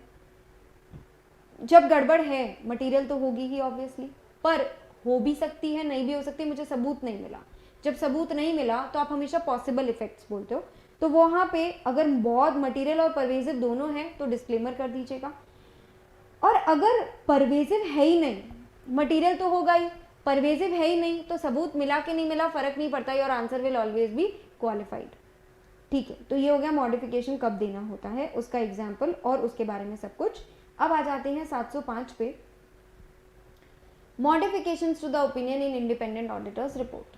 जब गड़बड़ है, मटेरियल तो होगी ही ऑब्वियसली, पर हो भी सकती है, नहीं भी हो सकती, मुझे सबूत नहीं मिला। जब सबूत नहीं मिला तो आप हमेशा पॉसिबल इफेक्ट्स बोलते हो, तो वहां पे अगर बहुत मटेरियल और परवेजिव दोनों है तो डिस्क्लेमर कर दीजिएगा। और अगर परवेजिव है ही नहीं, मटेरियल तो होगा ही, परवेजिव है ही नहीं, तो सबूत मिला कि नहीं मिला फर्क नहीं पड़ता, your answer will always be qualified. ठीक है, तो ये हो गया मॉडिफिकेशन कब देना होता है उसका एग्जाम्पल और उसके बारे में सब कुछ। अब आ जाते हैं 705 पे, modifications to the opinion in independent auditors report.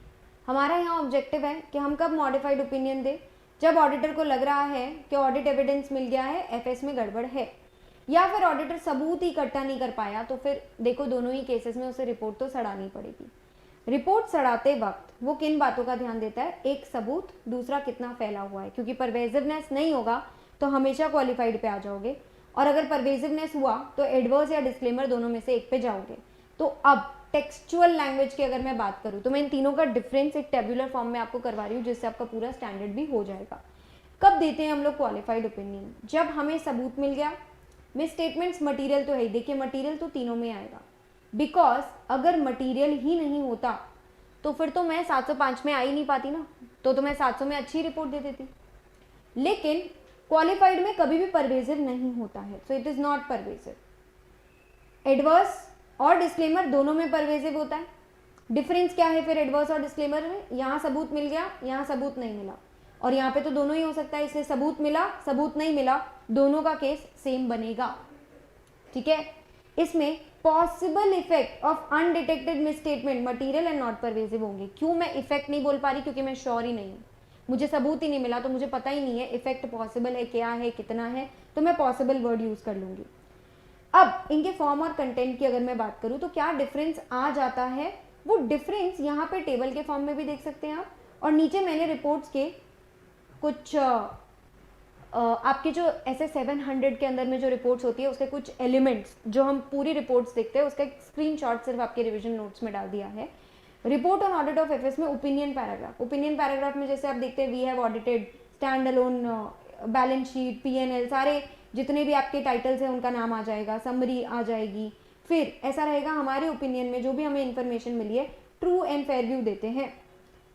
हमारा यहाँ ऑब्जेक्टिव है कि हम कब मॉडिफाइड ओपिनियन दें, जब ऑडिटर को लग रहा है कि ऑडिट एविडेंस मिल गया है, एफएस में गड़बड़ है, या फिर ऑडिटर सबूत ही इकट्ठा नहीं कर पाया, तो फिर देखो दोनों ही केसेस में उसे रिपोर्ट तो सड़ानी पड़ेगी। रिपोर्ट सड़ाते वक्त वो किन बातों का ध्यान देता है, एक सबूत, दूसरा कितना फैला हुआ है, क्योंकि परवेजिवनेस नहीं होगा तो हमेशा क्वालिफाइड पे आ जाओगे, और अगर परवेजिवनेस हुआ तो एडवर्स या डिस्क्लेमर दोनों में से एक पे जाओगे। तो अब टेक्सचुअल लैंग्वेज की अगर मैं बात करूँ तो मैं इन तीनों का डिफरेंस एक टेबुलर फॉर्म में आपको करवा रही हूँ, जिससे आपका पूरा स्टैंडर्ड भी हो जाएगा। कब देते हैं हम लोग क्वालिफाइड ओपिनियन, जब हमें सबूत मिल गया, मिस स्टेटमेंट्स, मटीरियल तो है ही, देखिए मटीरियल तो तीनों में आएगा, बिकॉज अगर मटीरियल ही नहीं होता तो फिर तो मैं 705 में आ ही नहीं पाती ना, तो मैं 700 में अच्छी रिपोर्ट दे देती। लेकिन क्वालिफाइड में कभी भी परवेजिव नहीं होता है, so it is not pervasive. Adverse और डिस्क्लेमर दोनों में परवेजिव होता है। डिफरेंस क्या है फिर एडवर्स और डिस्क्लेमर में, यहाँ सबूत मिल गया, यहाँ सबूत नहीं मिला, और यहाँ पे तो दोनों ही हो सकता है, इसलिए सबूत मिला, सबूत नहीं मिला, दोनों का केस सेम बनेगा। ठीक है, इसमें possible effect of undetected misstatement material and not pervasive होंगे। क्यों मैं इफेक्ट नहीं बोल पा रही, क्योंकि मैं श्योर ही नहीं हूँ, मुझे सबूत ही नहीं मिला, तो मुझे पता ही नहीं है इफेक्ट पॉसिबल है, क्या है, कितना है, तो मैं पॉसिबल वर्ड यूज कर लूंगी। अब इनके फॉर्म और कंटेंट की अगर मैं बात करूं तो क्या डिफरेंस आ जाता है, वो डिफरेंस यहाँ पे टेबल के फॉर्म में भी देख सकते हैं आप, और नीचे मैंने रिपोर्ट्स के कुछ आपके जो ऐसे 700 के अंदर में जो रिपोर्ट्स होती है उसके कुछ एलिमेंट्स जो हम पूरी रिपोर्ट्स देखते हैं उसका एक स्क्रीनशॉट सिर्फ आपके रिवीजन नोट्स में डाल दिया है। Report on audit of FS में ओपिनियन पैराग्राफ, ओपिनियन पैराग्राफ में जैसे आप देखते हैं we have audited, standalone, balance sheet, PNL, सारे जितने भी आपके टाइटल्स हैं उनका नाम आ जाएगा, समरी आ जाएगी। फिर ऐसा रहेगा हमारे ओपिनियन में जो भी हमें इन्फॉर्मेशन मिली है ट्रू एंड फेयर व्यू देते हैं।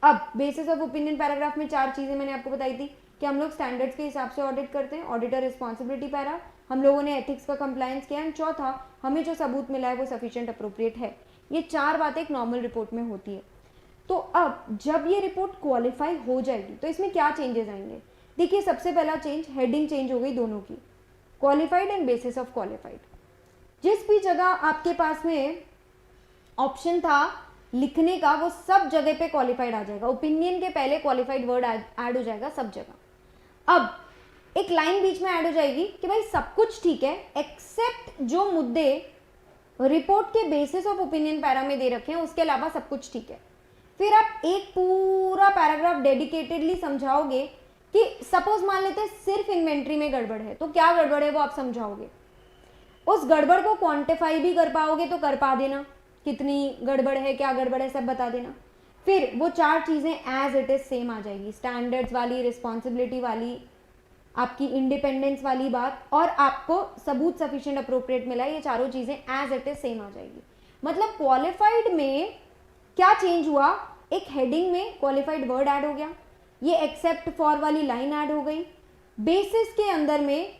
अब बेसिस ऑफ ओपिनियन पैराग्राफ में 4 चीजें मैंने आपको बताई थी कि हम लोग स्टैंडर्ड्स के हिसाब से ऑडिट करते हैं, ऑडिटर रिस्पॉन्सिबिलिटी पैरा, हम लोगों ने एथिक्स का कंप्लायंस किया, एंड चौथा हमें जो सबूत मिला है वो सफिशिएंट अप्रोप्रिएट है। ये 4 बातें एक नॉर्मल रिपोर्ट में होती है। तो अब जब ये रिपोर्ट क्वालिफाई हो जाएगी तो इसमें क्या चेंजेस आएंगे, देखिए सबसे पहला चेंज, हेडिंग चेंज हो गई दोनों की, qualified and bases of qualified. जिस भी जगह आपके पास में ऑप्शन था लिखने का वो सब जगह पे क्वालिफाइड आ जाएगा, ओपिनियन के पहले क्वालिफाइड वर्ड ऐड हो जाएगा सब जगह। अब एक लाइन बीच में ऐड हो जाएगी कि भाई सब कुछ ठीक है एक्सेप्ट जो मुद्दे रिपोर्ट के बेसिस ऑफ ओपिनियन पैरा में दे रखे हैं उसके अलावा सब कुछ ठीक है। फिर आप एक पूरा पैराग्राफ डेडिकेटेडली समझाओगे कि सपोज मान लेते हैं सिर्फ इन्वेंट्री में गड़बड़ है, तो क्या गड़बड़ है वो आप समझाओगे, उस गड़बड़ को क्वांटिफाई भी कर पाओगे तो कर पा देना, कितनी गड़बड़ है क्या गड़बड़ है सब बता देना। फिर वो 4 चीजें एज इट इज सेम आ जाएगी, स्टैंडर्ड्स वाली, रिस्पॉन्सिबिलिटी वाली, आपकी इंडिपेंडेंस वाली बात, और आपको सबूत सफिशिएंट अप्रोप्रिएट मिला, ये चारों चीजें एज इट इज सेम आ जाएगी। मतलब क्वालिफाइड में क्या चेंज हुआ, एक हेडिंग में क्वालिफाइड वर्ड ऐड हो गया, ये एक्सेप्ट फॉर वाली लाइन ऐड हो गई, बेसिस के अंदर में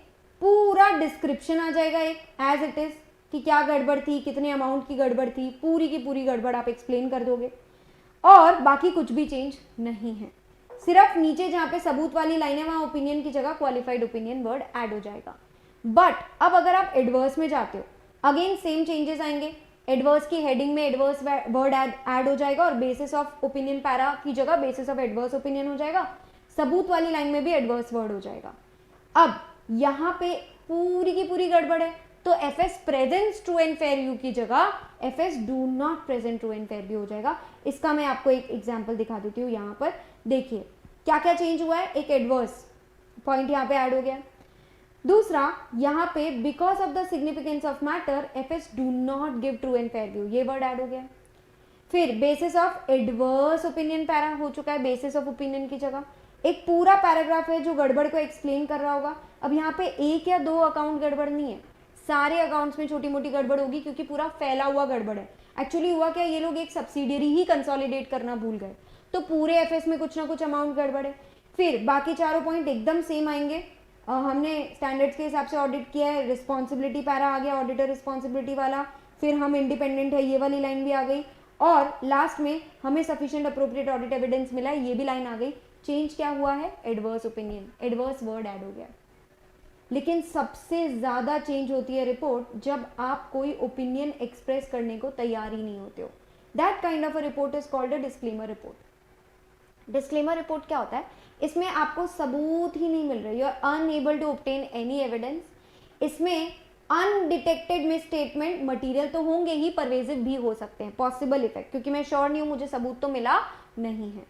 पूरा डिस्क्रिप्शन आ जाएगा एक एज इट इज कि क्या गड़बड़ थी, कितने अमाउंट की गड़बड़ थी, पूरी की पूरी गड़बड़ आप एक्सप्लेन कर दोगे, और बाकी कुछ भी चेंज नहीं है। सिर्फ नीचे जहां पे सबूत वाली लाइन है वहां ओपिनियन की जगह क्वालिफाइड ओपिनियन वर्ड ऐड हो जाएगा। बट अब अगर आप एडवर्स में जाते हो अगेन सेम चेंजेस आएंगे, एडवर्स की हेडिंग में एडवर्स वर्ड ऐड हो जाएगा और बेसिस ऑफ ओपिनियन पैरा की जगह बेसिस ऑफ एडवर्स ओपिनियन हो जाएगा, सबूत वाली लाइन में भी एडवर्स वर्ड हो जाएगा। अब यहाँ पे पूरी की पूरी गड़बड़ है तो F S present true and fair view की जगह F S do not present true and fair view हो जाएगा। इसका मैं आपको एक एग्जाम्पल दिखा देती हूँ। यहाँ पर देखिए क्या क्या चेंज हुआ है, एक एडवर्स पॉइंट यहाँ पे ऐड हो गया, दूसरा यहाँ पे because of the significance of matter F S do not give true and fair view, ये वर्ड ऐड हो गया। फिर basis of adverse opinion para हो चुका है, बेसिस ऑफ ओपिनियन की जगह एक पूरा पैराग्राफ है जो गड़बड़ को एक्सप्लेन कर रहा होगा। अब यहाँ पे 1 या 2 अकाउंट गड़बड़ नहीं है, सारे अकाउंट्स में छोटी मोटी गड़बड़ होगी क्योंकि पूरा फैला हुआ गड़बड़ है। एक्चुअली हुआ क्या, ये लोग एक सब्सिडियरी ही कंसोलिडेट करना भूल गए तो पूरे एफएस में कुछ ना कुछ अमाउंट गड़बड़ है। फिर बाकी चारों पॉइंट एकदम सेम आएंगे। हमने स्टैंडर्ड्स के हिसाब से ऑडिट किया है, रिस्पॉन्सिबिलिटी पैरा आ गया ऑडिटर रिस्पॉन्सिबिलिटी वाला, फिर हम इंडिपेंडेंट है ये वाली लाइन भी आ गई, और लास्ट में हमें सफिशिएंट अप्रोप्रिएट ऑडिट एविडेंस मिला है ये भी लाइन आ गई। चेंज क्या हुआ है, adverse opinion, adverse word add हो गया। लेकिन सबसे ज़्यादा चेंज होती है रिपोर्ट जब आप कोई ओपिनियन एक्सप्रेस करने को तैयार ही नहीं होते हो। That kind of a report is called a disclaimer report. Disclaimer report क्या होता है, इसमें आपको सबूत ही नहीं मिल रही, you are unable to obtain any evidence. इसमें अनडिटेक्टेड मिस स्टेटमेंट मटीरियल तो होंगे ही, परवेजिव भी हो सकते हैं, पॉसिबल इफेक्ट, क्योंकि मैं श्योर नहीं हूँ, मुझे सबूत तो मिला नहीं है।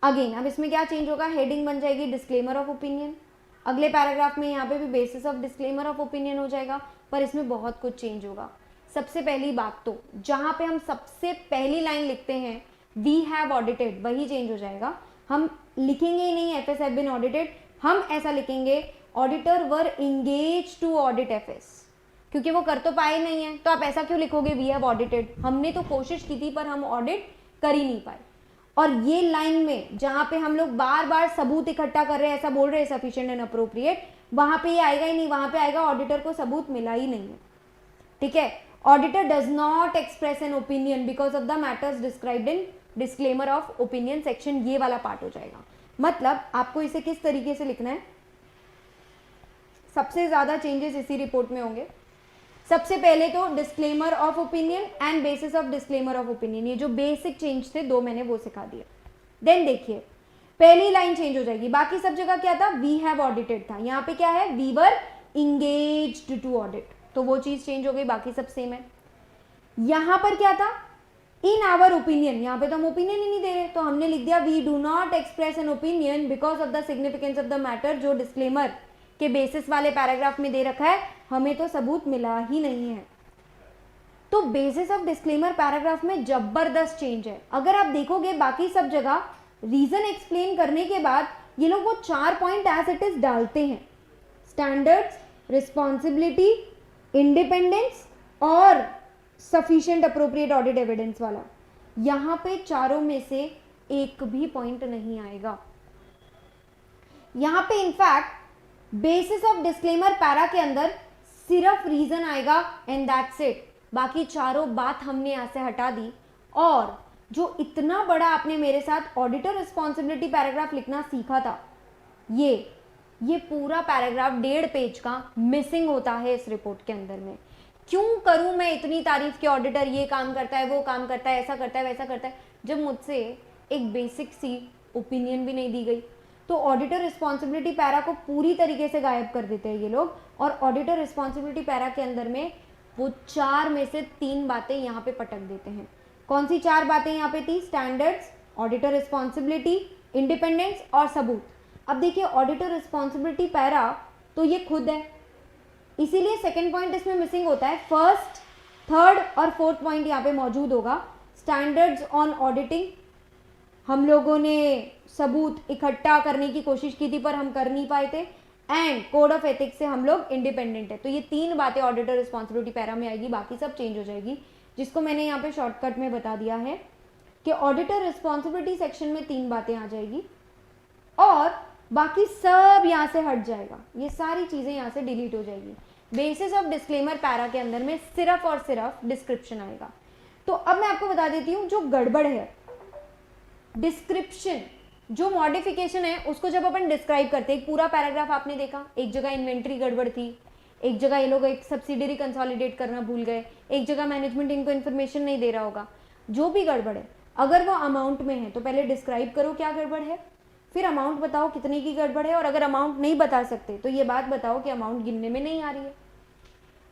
अगेन अब इसमें क्या चेंज होगा, हेडिंग बन जाएगी डिस्क्लेमर ऑफ ओपिनियन, अगले पैराग्राफ में यहाँ पे भी basis of disclaimer of opinion हो जाएगा, पर इसमें बहुत कुछ चेंज होगा। सबसे पहली बात तो जहाँ पे हम सबसे पहली लाइन लिखते हैं वी हैव ऑडिटेड, वही चेंज हो जाएगा। हम लिखेंगे ही नहीं F S have been audited, हम ऐसा लिखेंगे auditor were engage to audit F S, क्योंकि वो कर तो पाए नहीं है तो आप ऐसा क्यों लिखोगे वी हैव ऑडिटेड, हमने तो कोशिश की थी पर हम ऑडिट कर ही नहीं पाए। और ये लाइन में जहां पे हम लोग बार बार सबूत इकट्ठा कर रहे हैं, ऐसा बोल रहे हैं सफिशिएंट एंड अप्रोप्रिएट, वहां पे ये आएगा ही नहीं, वहां पे आएगा ऑडिटर को सबूत मिला ही नहीं है। ठीक है, auditor does not express an opinion because of the matters described in disclaimer of opinion section, ये वाला पार्ट हो जाएगा। मतलब आपको इसे किस तरीके से लिखना है, सबसे ज्यादा चेंजेस इसी रिपोर्ट में होंगे। सबसे पहले तो disclaimer of opinion and bases of disclaimer of opinion, ये जो बेसिक चेंज थे 2 मैंने वो सिखा दिया। देन देखिए पहली लाइन चेंज हो जाएगी, बाकी सब जगह क्या था वी हैव ऑडिटेड था, यहाँ पे क्या है we were engaged to audit, तो वो चीज चेंज हो गई, बाकी सब सेम है। यहाँ पर क्या था इन आवर ओपिनियन, यहाँ पे तो हम ओपिनियन ही नहीं दे रहे तो हमने लिख दिया we do not express an opinion because of the significance of the matter, जो डिस्क्लेमर के बेसिस वाले पैराग्राफ में दे रखा है, हमें तो सबूत मिला ही नहीं है। तो बेसिस ऑफ डिस्क्लेमर पैराग्राफ में जबरदस्त चेंज है। अगर आप देखोगे बाकी सब जगह रीजन एक्सप्लेन करने के बाद ये लोग वो 4 पॉइंट एज इट इज डालते हैं, स्टैंडर्ड्स, रिस्पॉन्सिबिलिटी, इंडिपेंडेंस और सफिशिएंट अप्रोप्रिएट ऑडिट एविडेंस वाला। यहां पे चारों में से एक भी पॉइंट नहीं आएगा। यहां पे in fact basis of disclaimer para के अंदर सिर्फ रीजन आएगा एंड दैट्स इट, बाकी चारों बात हमने यहां से हटा दी। और जो इतना बड़ा आपने मेरे साथ ऑडिटर रिस्पॉन्सिबिलिटी पैराग्राफ लिखना सीखा था, ये पूरा पैराग्राफ 1.5 पेज का मिसिंग होता है इस रिपोर्ट के अंदर में। क्यों करूं मैं इतनी तारीफ कि ऑडिटर ये काम करता है, वो काम करता है, ऐसा करता है, वैसा करता है, जब मुझसे एक बेसिक सी ओपिनियन भी नहीं दी गई, तो ऑडिटर रिस्पॉन्सिबिलिटी पैरा को पूरी तरीके से गायब कर देते हैं ये लोग, और ऑडिटर रिस्पॉन्सिबिलिटी पैरा के अंदर में वो 4 में से 3 बातें यहाँ पे पटक देते हैं। कौन सी 4 बातें यहाँ पे थी? स्टैंडर्ड्स, ऑडिटर रिस्पॉन्सिबिलिटी, इंडिपेंडेंस और सबूत। अब देखिए ऑडिटर रिस्पॉन्सिबिलिटी पैरा तो ये खुद है, इसीलिए सेकंड पॉइंट इसमें मिसिंग होता है। फर्स्ट, थर्ड और फोर्थ पॉइंट यहाँ पे मौजूद होगा। स्टैंडर्ड्स ऑन ऑडिटिंग, हम लोगों ने सबूत इकट्ठा करने की कोशिश की थी पर हम कर नहीं पाए थे, एंड कोड ऑफ एथिक्स से हम लोग इंडिपेंडेंट है। तो ये 3 बातें ऑडिटर रिस्पॉन्सिबिलिटी पैरा में आएगी, बाकी सब चेंज हो जाएगी, जिसको मैंने यहाँ पे शॉर्टकट में बता दिया है कि ऑडिटर रिस्पॉन्सिबिलिटी सेक्शन में 3 बातें आ जाएगी और बाकी सब यहाँ से हट जाएगा, ये सारी चीजें यहाँ से डिलीट हो जाएगी। बेसिस ऑफ डिस्क्लेमर पैरा के अंदर में सिर्फ और सिर्फ डिस्क्रिप्शन आएगा। तो अब मैं आपको बता देती हूँ जो गड़बड़ है, डिस्क्रिप्शन जो मॉडिफिकेशन है उसको जब अपन डिस्क्राइब करते हैं, एक पूरा पैराग्राफ आपने देखा, एक जगह इन्वेंट्री गड़बड़ थी, एक जगह ये लोग एक सब्सिडरी कंसोलिडेट करना भूल गए, एक जगह मैनेजमेंट इनको इन्फॉर्मेशन नहीं दे रहा होगा, जो भी गड़बड़ है अगर वो अमाउंट में है तो पहले डिस्क्राइब करो क्या गड़बड़ है, फिर अमाउंट बताओ कितने की गड़बड़ है, और अगर अमाउंट नहीं बता सकते तो ये बात बताओ कि अमाउंट गिनने में नहीं आ रही है।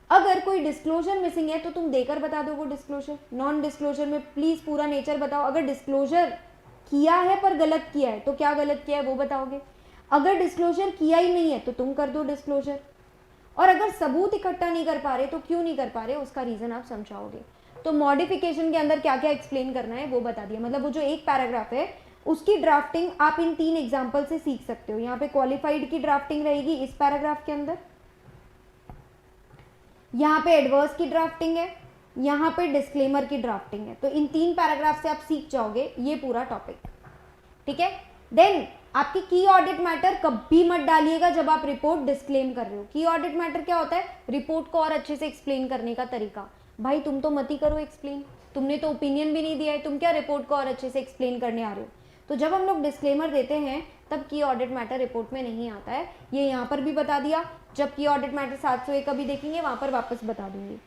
अगर कोई डिस्क्लोजर मिसिंग है तो तुम देकर बता दो वो डिस्क्लोजर। नॉन डिस्क्लोजर में प्लीज पूरा नेचर बताओ। अगर डिस्क्लोजर किया है पर गलत किया है तो क्या गलत किया है वो बताओगे। अगर डिस्क्लोजर किया ही नहीं है तो तुम कर दो डिस्क्लोजर, और अगर सबूत इकट्ठा नहीं कर पा रहे तो क्यों नहीं कर पा रहे उसका रीजन आप समझाओगे। तो मॉडिफिकेशन के अंदर क्या क्या एक्सप्लेन करना है वो बता दिया। मतलब वो जो एक पैराग्राफ है उसकी ड्राफ्टिंग आप इन 3 एग्जाम्पल से सीख सकते हो। यहाँ पे क्वालिफाइड की ड्राफ्टिंग रहेगी इस पैराग्राफ के अंदर, यहाँ पे एडवर्स की ड्राफ्टिंग है, यहाँ पे डिस्क्लेमर की ड्राफ्टिंग है। तो इन 3 पैराग्राफ से आप सीख जाओगे ये पूरा टॉपिक, ठीक है। देन आपकी की ऑडिट मैटर कभी मत डालिएगा जब आप रिपोर्ट डिस्क्लेम कर रहे हो। की ऑडिट मैटर क्या होता है? रिपोर्ट को और अच्छे से एक्सप्लेन करने का तरीका। भाई तुम तो मत ही करो एक्सप्लेन, तुमने तो ओपिनियन भी नहीं दिया है, तुम क्या रिपोर्ट को और अच्छे से एक्सप्लेन करने आ रहे हो। तो जब हम लोग डिस्क्लेमर देते हैं तब की ऑडिट मैटर रिपोर्ट में नहीं आता है, ये यहाँ पर भी बता दिया। जब की ऑडिट मैटर 701 का भी देखेंगे वहां पर वापस बता दूंगी।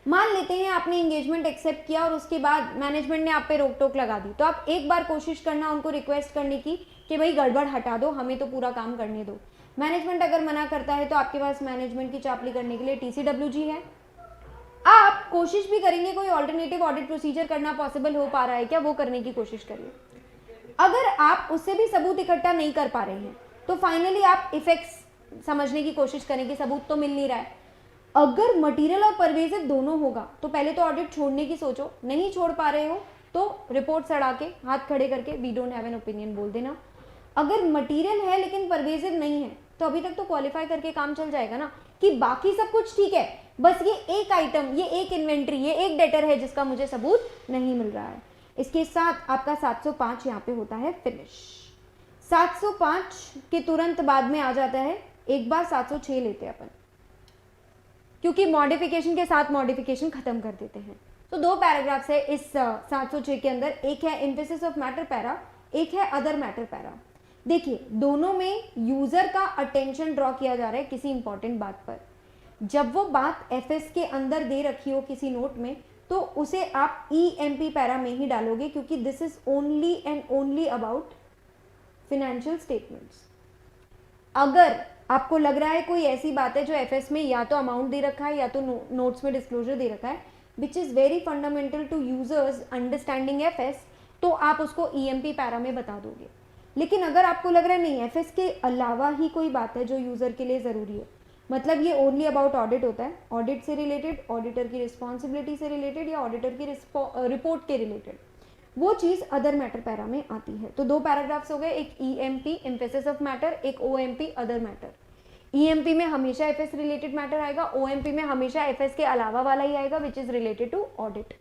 मान लेते हैं आपने एंगेजमेंट एक्सेप्ट किया और उसके बाद मैनेजमेंट ने आप पे रोक टोक लगा दी, तो आप एक बार कोशिश करना उनको रिक्वेस्ट करने की कि भाई गड़बड़ हटा दो, हमें तो पूरा काम करने दो। मैनेजमेंट अगर मना करता है तो आपके पास मैनेजमेंट की चापली करने के लिए TCWG है। आप कोशिश भी करेंगे कोई ऑल्टरनेटिव ऑडिट प्रोसीजर करना पॉसिबल हो पा रहा है क्या, वो करने की कोशिश करिए। अगर आप उससे भी सबूत इकट्ठा नहीं कर पा रहे हैं तो फाइनली आप इफेक्ट्स समझने की कोशिश करें कि सबूत तो मिल नहीं रहा है। अगर मटेरियल और परवेजिव दोनों होगा तो पहले तो ऑडिट छोड़ने की सोचो, नहीं छोड़ पा रहे हो तो रिपोर्ट सड़ा के हाथ खड़े करके we don't have an opinion बोल देना। अगर मटेरियल है लेकिन परवेजिव नहीं है तो अभी तक तो क्वालिफाई करके काम चल जाएगा ना, कि बाकी सब कुछ ठीक है, बस ये एक आइटम, ये एक इन्वेंट्री, ये एक डेटर है जिसका मुझे सबूत नहीं मिल रहा है। इसके साथ आपका 705 यहाँ पे होता है फिनिश। 705 के तुरंत बाद में आ जाता है एक बार 706 लेते हैं अपन, क्योंकि मॉडिफिकेशन के साथ मॉडिफिकेशन खत्म कर देते हैं। तो 2 पैराग्राफ्स है इस 706 के अंदर, एक है एम्फेसिस ऑफ मैटर पैरा, एक है अदर मैटर पैरा। देखिए दोनों में यूजर का अटेंशन ड्रॉ किया जा रहा है किसी इंपॉर्टेंट बात पर। जब वो बात एफएस के अंदर दे रखी हो किसी नोट में तो उसे आप EMP पैरा में ही डालोगे, क्योंकि this is only and only about financial statements. अगर आपको लग रहा है कोई ऐसी बात है जो एफएस में या तो अमाउंट दे रखा है या तो नोट्स में डिस्क्लोजर दे रखा है, which is very fundamental to users understanding FS, तो आप उसको EMP पैरा में बता दोगे। लेकिन अगर आपको लग रहा है नहीं एफएस के अलावा ही कोई बात है जो यूजर के लिए जरूरी है, मतलब ये ओनली अबाउट ऑडिट होता है, ऑडिट से रिलेटेड, ऑडिटर की रिस्पॉन्सिबिलिटी से रिलेटेड या ऑडिटर की रिपोर्ट के रिलेटेड, वो चीज अदर मैटर पैरा में आती है। तो 2 पैराग्राफ्स हो गए, एक EMP एम्फेसिस ऑफ मैटर, एक OMP अदर मैटर। EMP में हमेशा एफएस रिलेटेड मैटर आएगा, OMP में हमेशा एफएस के अलावा वाला ही आएगा which is related to audit.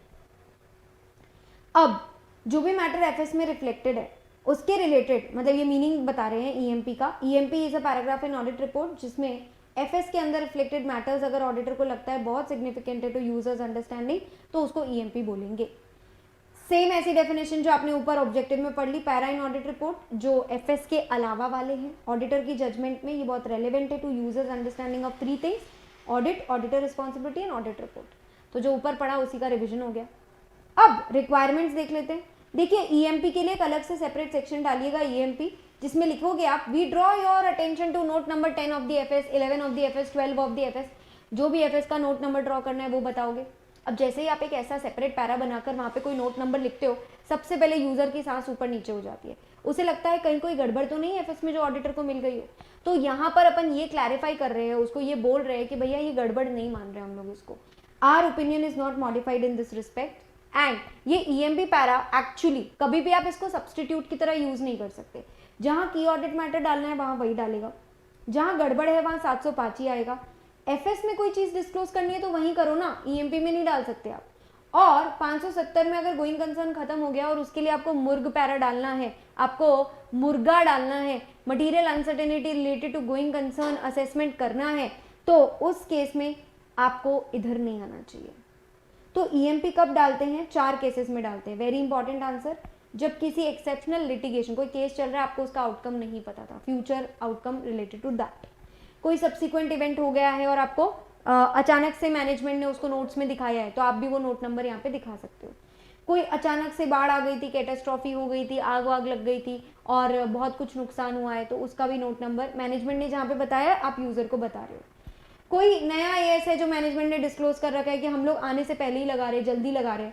अब जो भी मैटर एफएस में रिफ्लेक्टेड है उसके रिलेटेड, मतलब ये मीनिंग बता रहे हैं EMP का। EMP is a paragraph in audit report जिसमें एफएस के अंदर रिफ्लेक्टेड मैटर्स अगर ऑडिटर को लगता है बहुत सिग्निफिकेंट है टू यूजर्स अंडरस्टैंडिंग तो उसको EMP बोलेंगे। सेम ऐसी डेफिनेशन जो आपने ऊपर ऑब्जेक्टिव में पढ़ ली, पैरा इन ऑडिट रिपोर्ट, जो एफएस के अलावा वाले हैं ऑडिटर की जजमेंट में, ये बहुत रेलेवेंट है to users understanding of 3 things, audit, auditor responsibility and audit report. तो जो ऊपर पढ़ा उसी का रिविजन हो गया। अब रिक्वायरमेंट्स देख लेते हैं। देखिए EMP के लिए एक अलग से सेपरेट सेक्शन डालिएगा EMP, जिसमें लिखोगे आप we draw your attention to note number 10 of the FS, 11 of the FS, 12 of the FS, जो भी एफएस का नोट नंबर ड्रॉ करना है वो बताओगे। अब जैसे ही आप एक ऐसा सेपरेट पैरा बनाकर वहाँ पे कोई नोट नंबर लिखते हो, सबसे पहले यूजर की सांस ऊपर नीचे हो जाती है, उसे लगता है कहीं कोई गड़बड़ तो नहीं है एफएस में जो ऑडिटर को मिल गई हो। तो यहाँ पर अपन ये क्लैरिफाई कर रहे हैं, उसको ये बोल रहे हैं कि भैया ये गड़बड़ नहीं मान रहे हम लोग इसको, our opinion is not modified in this respect. And ये ईएमपी पैरा एक्चुअली कभी भी आप इसको सब्सटीट्यूट की तरह यूज नहीं कर सकते। जहां की ऑडिट मैटर डालना है वहां वही डालेगा, जहां गड़बड़ है वहां 705 ही आएगा। एफएस में कोई चीज डिस्क्लोज करनी है तो वहीं करो ना, ईएमपी में नहीं डाल सकते आप। और 570 में अगर गोइंग कंसर्न खत्म हो गया और उसके लिए आपको मुर्ग पैरा डालना है, आपको मुर्गा डालना है, material uncertainty related to going concern assessment करना है, तो उस केस में आपको इधर नहीं आना चाहिए। तो ईएमपी कब डालते हैं? 4 केसेस में डालते हैं। वेरी इंपॉर्टेंट आंसर, जब किसी एक्सेप्शनल लिटिगेशन, कोई केस चल रहा है, आपको उसका आउटकम नहीं पता था, future outcome related to that, कोई सब्सिक्वेंट इवेंट हो गया है और आपको अचानक से मैनेजमेंट ने उसको नोट्स में दिखाया है, तो आप भी वो नोट नंबर यहाँ पे दिखा सकते हो। कोई अचानक से बाढ़ आ गई थी, कैटास्ट्रॉफी हो गई थी, आग वाग लग गई थी और बहुत कुछ नुकसान हुआ है, तो उसका भी नोट नंबर मैनेजमेंट ने जहाँ पे बताया आप यूजर को बता रहे हो। कोई नया एएस है जो मैनेजमेंट ने डिस्क्लोज कर रखा है कि हम लोग आने से पहले ही लगा रहे, जल्दी लगा रहे,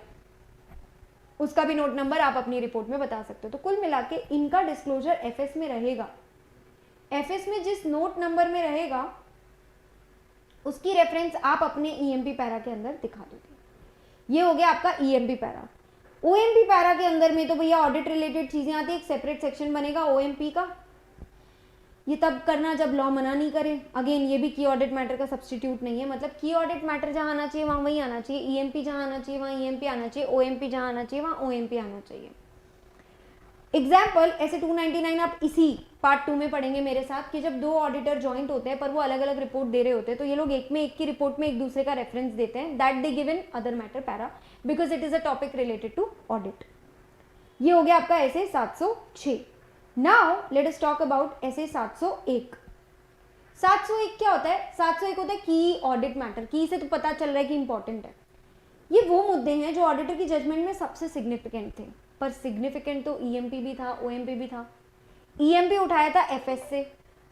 उसका भी नोट नंबर आप अपनी रिपोर्ट में बता सकते हो। तो कुल मिला के इनका डिस्क्लोजर एफएस में रहेगा। एफएस में जिस नोट नंबर में रहेगा उसकी रेफरेंस आप अपने ईएमपी पैरा के अंदर दिखा दोगे। ये हो गया आपका ईएमपी पैरा। ओएमपी पैरा के अंदर में तो भैया ऑडिट रिलेटेड चीजें आती है, एक सेपरेट सेक्शन बनेगा ओएमपी का। ये तब करना जब लॉ मना नहीं करे। अगेन ये भी की ऑडिट मैटर का सब्सटीट्यूट नहीं है, मतलब की ऑडिट मैटर जहां आना चाहिए वहां वही आना चाहिए, ईएमपी जहां आना चाहिए वहां ईएमपी आना चाहिए, ओएमपी जहां आना चाहिए वहां ओएमपी आना चाहिए। एग्जाम्पल ऐसे 299 आप इसी पार्ट 2 में पढ़ेंगे मेरे साथ कि जब 2 ऑडिटर ज्वाइंट होते हैं पर वो अलग अलग रिपोर्ट दे रहे होते हैं, तो ये लोग एक में एक की रिपोर्ट में एक दूसरे का रेफरेंस देते हैं, that they give in other matter para because it is a topic related to audit. ये हो गया आपका SA 706। Now let us talk about SA 701। 701 क्या होता है? 701 होता है की ऑडिट मैटर। की से तो पता चल रहा है कि इंपॉर्टेंट है। ये वो मुद्दे हैं जो ऑडिटर की जजमेंट में सबसे सिग्निफिकेंट थे, पर सिग्निफिकेंट तो ईएमपी भी था, ओएमपी भी था। ईएमपी उठाया था एफएस से,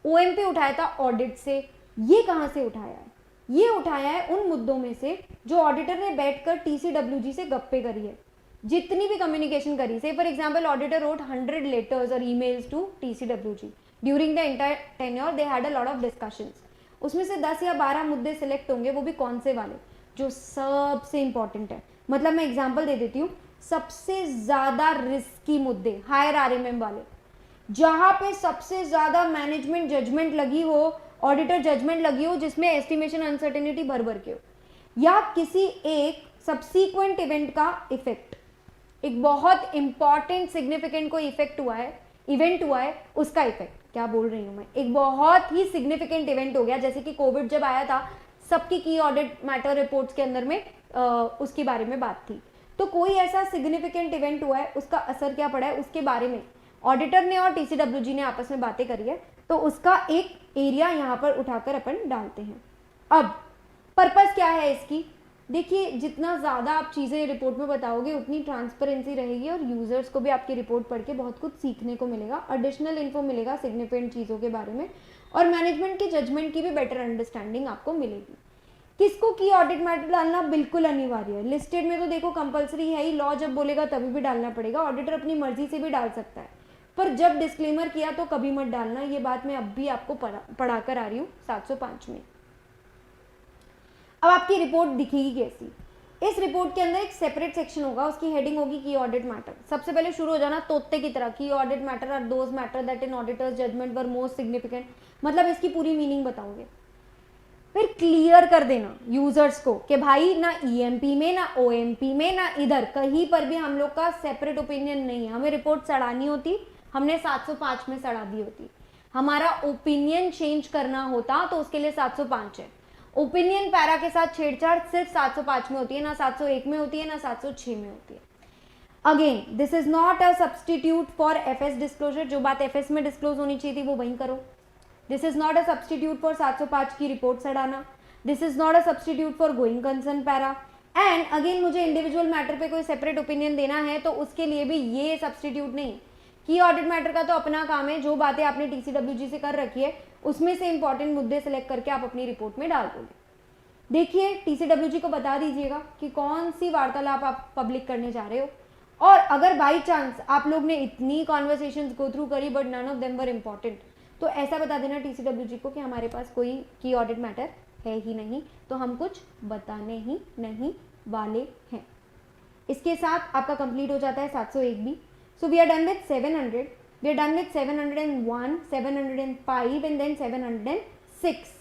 ओएमपी उठाया था ऑडिट से। ये कहां से उठाया है? ये उठाया है उन मुद्दों में से जो ऑडिटर ने बैठकर टीसीडब्ल्यूजी से गप्पे करी है, जितनी भी कम्युनिकेशन करी। Say for example auditor wrote 100 letters और emails to TCWG during the entire tenure, they had a lot of discussions. उसमें से 10 या 12 मुद्दे सिलेक्ट होंगे, वो भी कौन से वाले जो सबसे इंपॉर्टेंट है। मतलब मैं एग्जांपल दे देती हूँ, सबसे ज्यादा रिस्की मुद्दे, हायर आरएमएम वाले, जहां पे सबसे ज्यादा मैनेजमेंट जजमेंट लगी हो, ऑडिटर जजमेंट लगी हो, जिसमें एस्टिमेशन अनसर्टेनिटी भर भर के हो, या किसी एक सब्सीक्वेंट इवेंट का इफेक्ट, एक बहुत इंपॉर्टेंट सिग्निफिकेंट कोई इफेक्ट हुआ है, इवेंट हुआ है, उसका इफेक्ट, क्या बोल रही हूं मैं, एक बहुत ही सिग्निफिकेंट इवेंट हो गया, जैसे कि कोविड जब आया था, सबकी की ऑडिट मैटर रिपोर्ट्स के अंदर में उसके बारे में बात थी। तो कोई ऐसा सिग्निफिकेंट इवेंट हुआ है, उसका असर क्या पड़ा है, उसके बारे में ऑडिटर ने और टीसीडब्ल्यूजी ने आपस में बातें करी है, तो उसका एक एरिया यहाँ पर उठाकर अपन डालते हैं। अब पर्पस क्या है इसकी? देखिए, जितना ज़्यादा आप चीज़ें रिपोर्ट में बताओगे उतनी ट्रांसपेरेंसी रहेगी और यूजर्स को भी आपकी रिपोर्ट पढ़ के बहुत कुछ सीखने को मिलेगा, एडिशनल इन्फो मिलेगा सिग्निफिकेंट चीज़ों के बारे में, और मैनेजमेंट की जजमेंट की भी बेटर अंडरस्टैंडिंग आपको मिलेगी। किसको की ऑडिट मैटर डालना बिल्कुल अनिवार्य है। लिस्टेड में तो देखो कंपलसरी है ही, लॉ जब बोलेगा तभी भी डालना पड़ेगा, ऑडिटर अपनी मर्जी से भी डाल सकता है, पर जब डिस्क्लेमर किया तो कभी मत डालना। ये बात मैं अब भी आपको पढ़ाकर आ रही हूँ 705 में। अब आपकी रिपोर्ट दिखेगी कैसी? इस रिपोर्ट के अंदर एक सेपरेट सेक्शन होगा, उसकी हेडिंग होगी की ऑडिट मैटर। सबसे पहले शुरू हो जाना तोते की तरह, key audit matter are those matter that in auditors judgement were most significant, मतलब इसकी पूरी मीनिंग बताओगे। फिर क्लियर कर देना यूजर्स को कि भाई ना ईएमपी में, ना ओएमपी में, ना इधर कहीं पर भी हम लोग का सेपरेट ओपिनियन नहीं है। हमें रिपोर्ट सड़ानी होती, हमने 705 में सड़ा दी होती। हमारा ओपिनियन चेंज करना होता तो उसके लिए 705 है। ओपिनियन पैरा के साथ छेड़छाड़ सिर्फ 705 में होती है, ना 701 में होती है, ना 706 में होती है। Again this is not a substitute for FS disclosure. जो बात एफएस में डिस्क्लोज होनी चाहिए थी वो वहीं करो। This is not a substitute for 705 की रिपोर्ट सड़ाना। This is not a substitute for going concern para. And again मुझे इंडिविजुअल मैटर पे कोई सेपरेट ओपिनियन देना है तो उसके लिए भी ये सब्सटीट्यूट नहीं, की ऑडिट मैटर का तो अपना काम है, जो बातें आपने TCWG से कर रखी है उसमें से इंपॉर्टेंट मुद्दे सेलेक्ट करके आप अपनी रिपोर्ट में डाल दोगे। देखिए TCWG को बता दीजिएगा कि कौन सी वार्तालाप आप पब्लिक करने जा रहे हो, और अगर बाई चांस आप लोग ने इतनी कॉन्वर्सेशंस गो थ्रू करी but none of them were important, तो ऐसा बता देना TCWG को कि हमारे पास कोई की ऑडिट मैटर है ही नहीं, तो हम कुछ बताने ही नहीं वाले हैं। इसके साथ आपका कंप्लीट हो जाता है 701 भी। So we are done with 700, we are done with 701, 705 and then 706।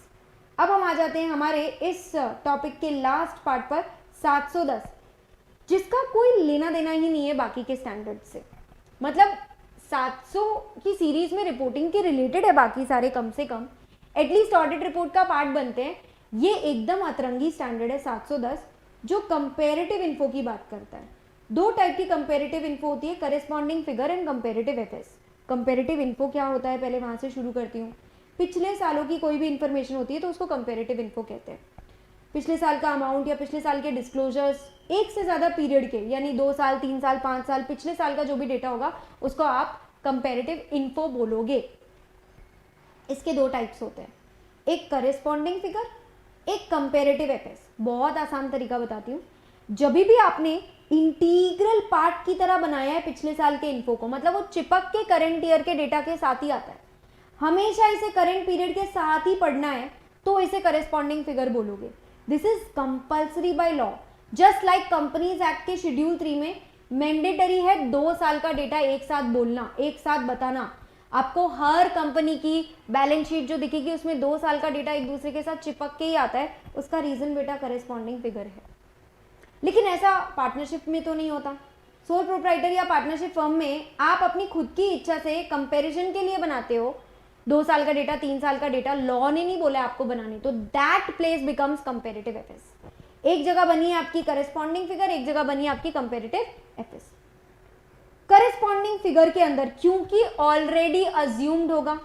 अब हम आ जाते हैं हमारे इस टॉपिक के लास्ट पार्ट पर 710, जिसका कोई लेना देना ही नहीं है बाकी के स्टैंडर्ड से। मतलब 700 की सीरीज में रिपोर्टिंग के रिलेटेड है बाकी सारे, कम से कम एटलीस्ट ऑडिट रिपोर्ट का पार्ट बनते हैं। ये एकदम अतरंगी स्टैंडर्ड है 710, जो कंपेरेटिव इन्फो की बात करता है। दो टाइप की कंपेरेटिव इन्फो होती है, corresponding figure and comparative FS. Comparative info क्या होता है, पहले वहां से शुरू करती हूँ। पिछले सालों की कोई भी इंफॉर्मेशन होती है तो उसको कंपेरेटिव इन्फो कहते हैं। पिछले साल का अमाउंट या पिछले साल के डिस्क्लोजर्स, एक से ज़्यादा पीरियड के, यानी 2 साल, 3 साल, 5 साल, पिछले साल का जो भी डेटा होगा उसको आप कंपेरेटिव इन्फो बोलोगे। इसके दो टाइप्स होते हैं, एक करेस्पॉन्डिंग फिगर, एक कंपेरेटिव एफएस। बहुत आसान तरीका बताती हूँ। जब भी आपने इंटीग्रल पार्ट की तरह बनाया है पिछले साल के इन्फो को, मतलब वो चिपक के करंट ईयर के डेटा के साथ ही आता है, हमेशा इसे करंट पीरियड के साथ ही पढ़ना है, तो इसे करेस्पॉन्डिंग फिगर बोलोगे। This is compulsory by law. Just like companies act के शेड्यूल 3 में मैंडेटरी है 2 साल का डेटा एक साथ बोलना, एक साथ बताना। आपको हर कंपनी की बैलेंस शीट जो दिखेगी उसमें 2 साल का डेटा एक दूसरे के साथ चिपक के ही आता है। उसका रीजन बेटा करेस्पॉन्डिंग फिगर है। लेकिन ऐसा पार्टनरशिप में तो नहीं होता। सोल प्रोप्राइटर या पार्टनरशिप फर्म में आप अपनी खुद की इच्छा से कंपैरिजन के लिए बनाते हो 2 साल का डेटा, 3 साल का डेटा, लॉ ने नहीं बोला आपको बनाने, तो that place becomes comparative FS. एक जगह बनी है आपकी करेस्पॉन्डिंग फिगर, एक जगह बनी है आपकी कंपेरेटिव एफएस। करेस्पॉन्डिंग फिगर के अंदर क्योंकि ऑलरेडी अज्यूम्ड होगा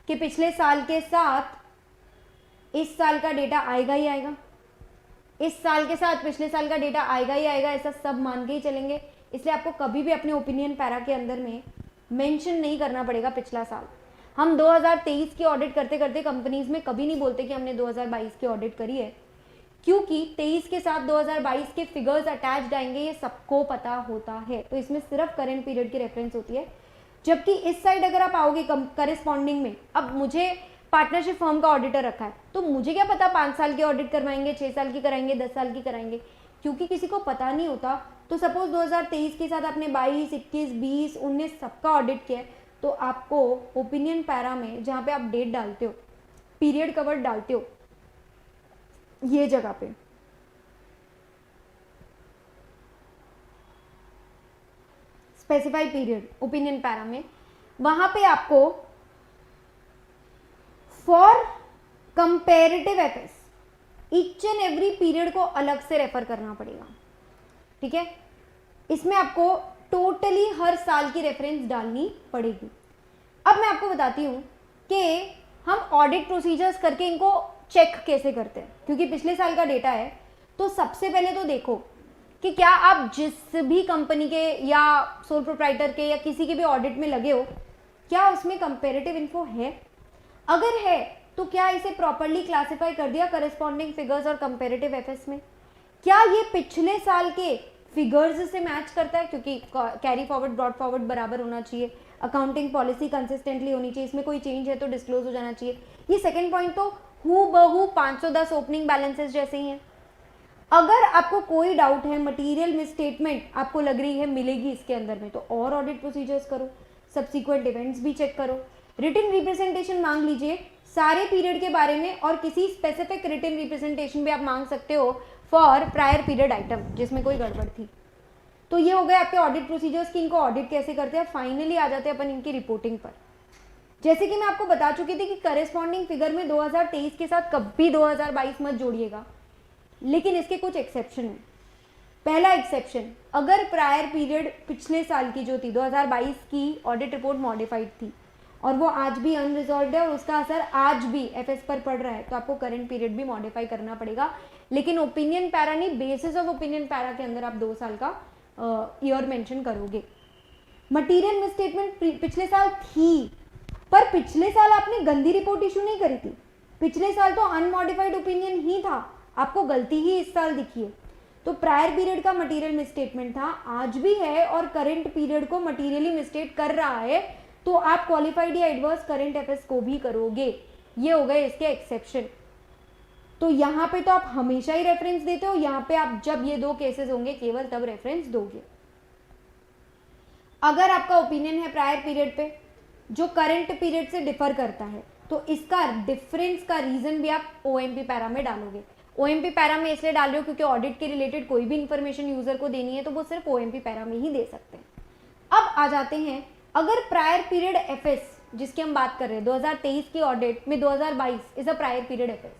कि पिछले साल के साथ इस साल का डेटा आएगा ही आएगा, इस साल के साथ पिछले साल का डेटा आएगा ही आएगा, ऐसा सब मान के ही चलेंगे। इसलिए आपको कभी भी अपने ओपिनियन पैरा के अंदर में मेंशन नहीं करना पड़ेगा पिछला साल। हम 2023 की ऑडिट करते करते कंपनीज में कभी नहीं बोलते कि हमने 2022 की ऑडिट करी है, क्योंकि 23 के साथ 2022 के फिगर्स अटैच्ड आएंगे, ये सबको पता होता है। तो इसमें सिर्फ करंट पीरियड की रेफरेंस होती है। जबकि इस साइड अगर आप आओगे करेस्पॉन्डिंग में, अब मुझे पार्टनरशिप फर्म का ऑडिटर रखा है, तो मुझे क्या पता 5 साल की ऑडिट करवाएंगे, 6 साल की कराएंगे, 10 साल की कराएंगे, क्योंकि किसी को पता नहीं होता। तो सपोज 2023 के साथ आपने 22, 21, 20, 19 सबका ऑडिट किया है, तो आपको ओपिनियन पैरा में जहाँ पे आप डेट डालते हो, पीरियड कवर डालते हो, ये जगह पे स्पेसिफाई पीरियड ओपिनियन पैरा में, वहां पे आपको for comparative FS each and every period को अलग से रेफर करना पड़ेगा। ठीक है, इसमें आपको टोटली हर साल की रेफरेंस डालनी पड़ेगी। अब मैं आपको बताती हूं कि हम ऑडिट प्रोसीजर्स करके इनको चेक कैसे करते हैं, क्योंकि पिछले साल का डेटा है। तो सबसे पहले तो देखो कि क्या आप जिस भी कंपनी के या सोल प्रोप्राइटर के या किसी के भी ऑडिट में लगे हो, क्या उसमें कंपेरेटिव इन्फो है। अगर है तो क्या इसे प्रॉपरली क्लासिफाई कर दिया करेस्पॉन्डिंग फिगर्स और कंपेरेटिव एफएस में। क्या ये पिछले साल के फिगर्स से मैच करता है, क्योंकि कैरी फॉरवर्ड ब्रॉड फॉरवर्ड बराबर होना चाहिए, अकाउंटिंग पॉलिसी कंसिस्टेंटली होनी चाहिए, इसमें कोई चेंज है तो डिस्क्लोज हो जाना चाहिए। ये सेकेंड पॉइंट तो हु बहू 510 ओपनिंग बैलेंसेस जैसे ही हैं। अगर आपको कोई डाउट है, मटेरियल मिसस्टेटमेंट आपको लग रही है मिलेगी इसके अंदर में, तो और ऑडिट प्रोसीजर्स करो, सब्सिक्वेंट इवेंट्स भी चेक करो, रिटन रिप्रेजेंटेशन मांग लीजिए सारे पीरियड के बारे में, और किसी स्पेसिफिक रिटन रिप्रेजेंटेशन भी आप मांग सकते हो फॉर प्रायर पीरियड आइटम जिसमें कोई गड़बड़ थी। तो ये हो गए आपके ऑडिट प्रोसीजर्स कि इनको ऑडिट कैसे करते हैं। फाइनली आ जाते हैं अपन इनकी रिपोर्टिंग पर। जैसे कि मैं आपको बता चुकी थी कि करेस्पॉन्डिंग फिगर में 2023 के साथ कभी 2022 मत जोड़िएगा, लेकिन इसके कुछ एक्सेप्शन है। पहला एक्सेप्शन, अगर प्रायर पीरियड पिछले साल की जो थी 2022 की ऑडिट रिपोर्ट मॉडिफाइड थी और वो आज भी अनरिजॉल्व्ड है और उसका असर आज भी एफएस पर पड़ रहा है, तो आपको करंट पीरियड भी मॉडिफाई करना पड़ेगा। लेकिन ओपिनियन पैरा नहीं, बेसिस ऑफ ओपिनियन पैरा के अंदर आप 2 साल का ईयर मेंशन करोगे। मटेरियल मिसस्टेटमेंट पिछले साल थी, पर पिछले साल आपने गंदी रिपोर्ट इशू नहीं करी थी। पिछले साल तो अनमॉडिफाइड ओपिनियन ही था, आपको गलती ही इस साल दिखी है। तो प्रायर पीरियड का मटेरियल मिसस्टेटमेंट था, आज भी है, और करंट पीरियड को मटेरियली मिसस्टेट कर रहा है, तो आप क्वालिफाइड या एडवर्स करंट अफेयर्स को भी करोगे। ये हो गए इसके एक्सेप्शन। तो यहाँ पे तो आप हमेशा ही रेफरेंस देते हो, यहाँ पे आप जब ये 2 केसेस होंगे केवल तब रेफरेंस दोगे। अगर आपका ओपिनियन है प्रायर पीरियड पे जो करंट पीरियड से डिफर करता है, तो इसका डिफरेंस का रीजन भी आप ओएमपी पैरा में डालोगे। ओएमपी पैरा में इसलिए डाल रहे हो क्योंकि ऑडिट के रिलेटेड कोई भी इंफॉर्मेशन यूजर को देनी है तो वो सिर्फ ओएमपी पैरा में ही दे सकते हैं। अब आ जाते हैं, अगर प्रायर पीरियड एफएस जिसकी हम बात कर रहे हैं 2023 की ऑडिट में 2022 is a prior period FS,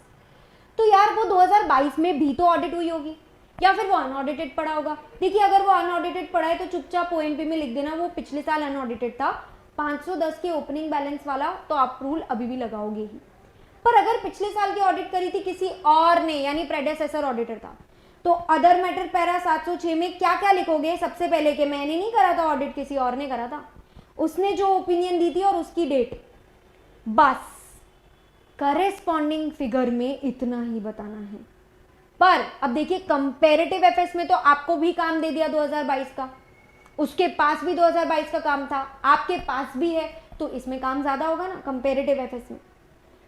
तो यार वो 2022 में भी तो ऑडिट हुई होगी या फिर वो अनऑडिटेड पड़ा होगा। देखिए अगर वो अनऑडिटेड पड़ा है तो चुपचाप ओएमपी में लिख देना वो पिछले साल अनऑडिटेड था, 510 के ओपनिंग बैलेंस वाला, तो आप रूल अभी भी लगाओगे ही। पर अगर पिछले साल की ऑडिट करी थी किसी और ने, यानी प्रेडेसेसर ऑडिटर था, तो अदर मैटर पैरा 706 में क्या क्या लिखोगे? सबसे पहले कि मैंने नहीं करा था ऑडिट, किसी और ने करा था, उसने जो ओपिनियन दी थी और उसकी डेट, बस करेस्पॉन्डिंग फिगर में इतना ही बताना है। पर अब देखिए कंपैरेटिव एफएस में तो आपको भी काम दे दिया 2022 का, उसके पास भी 2022 का काम था, आपके पास भी है, तो इसमें काम ज्यादा होगा ना कंपैरेटिव एफएस में।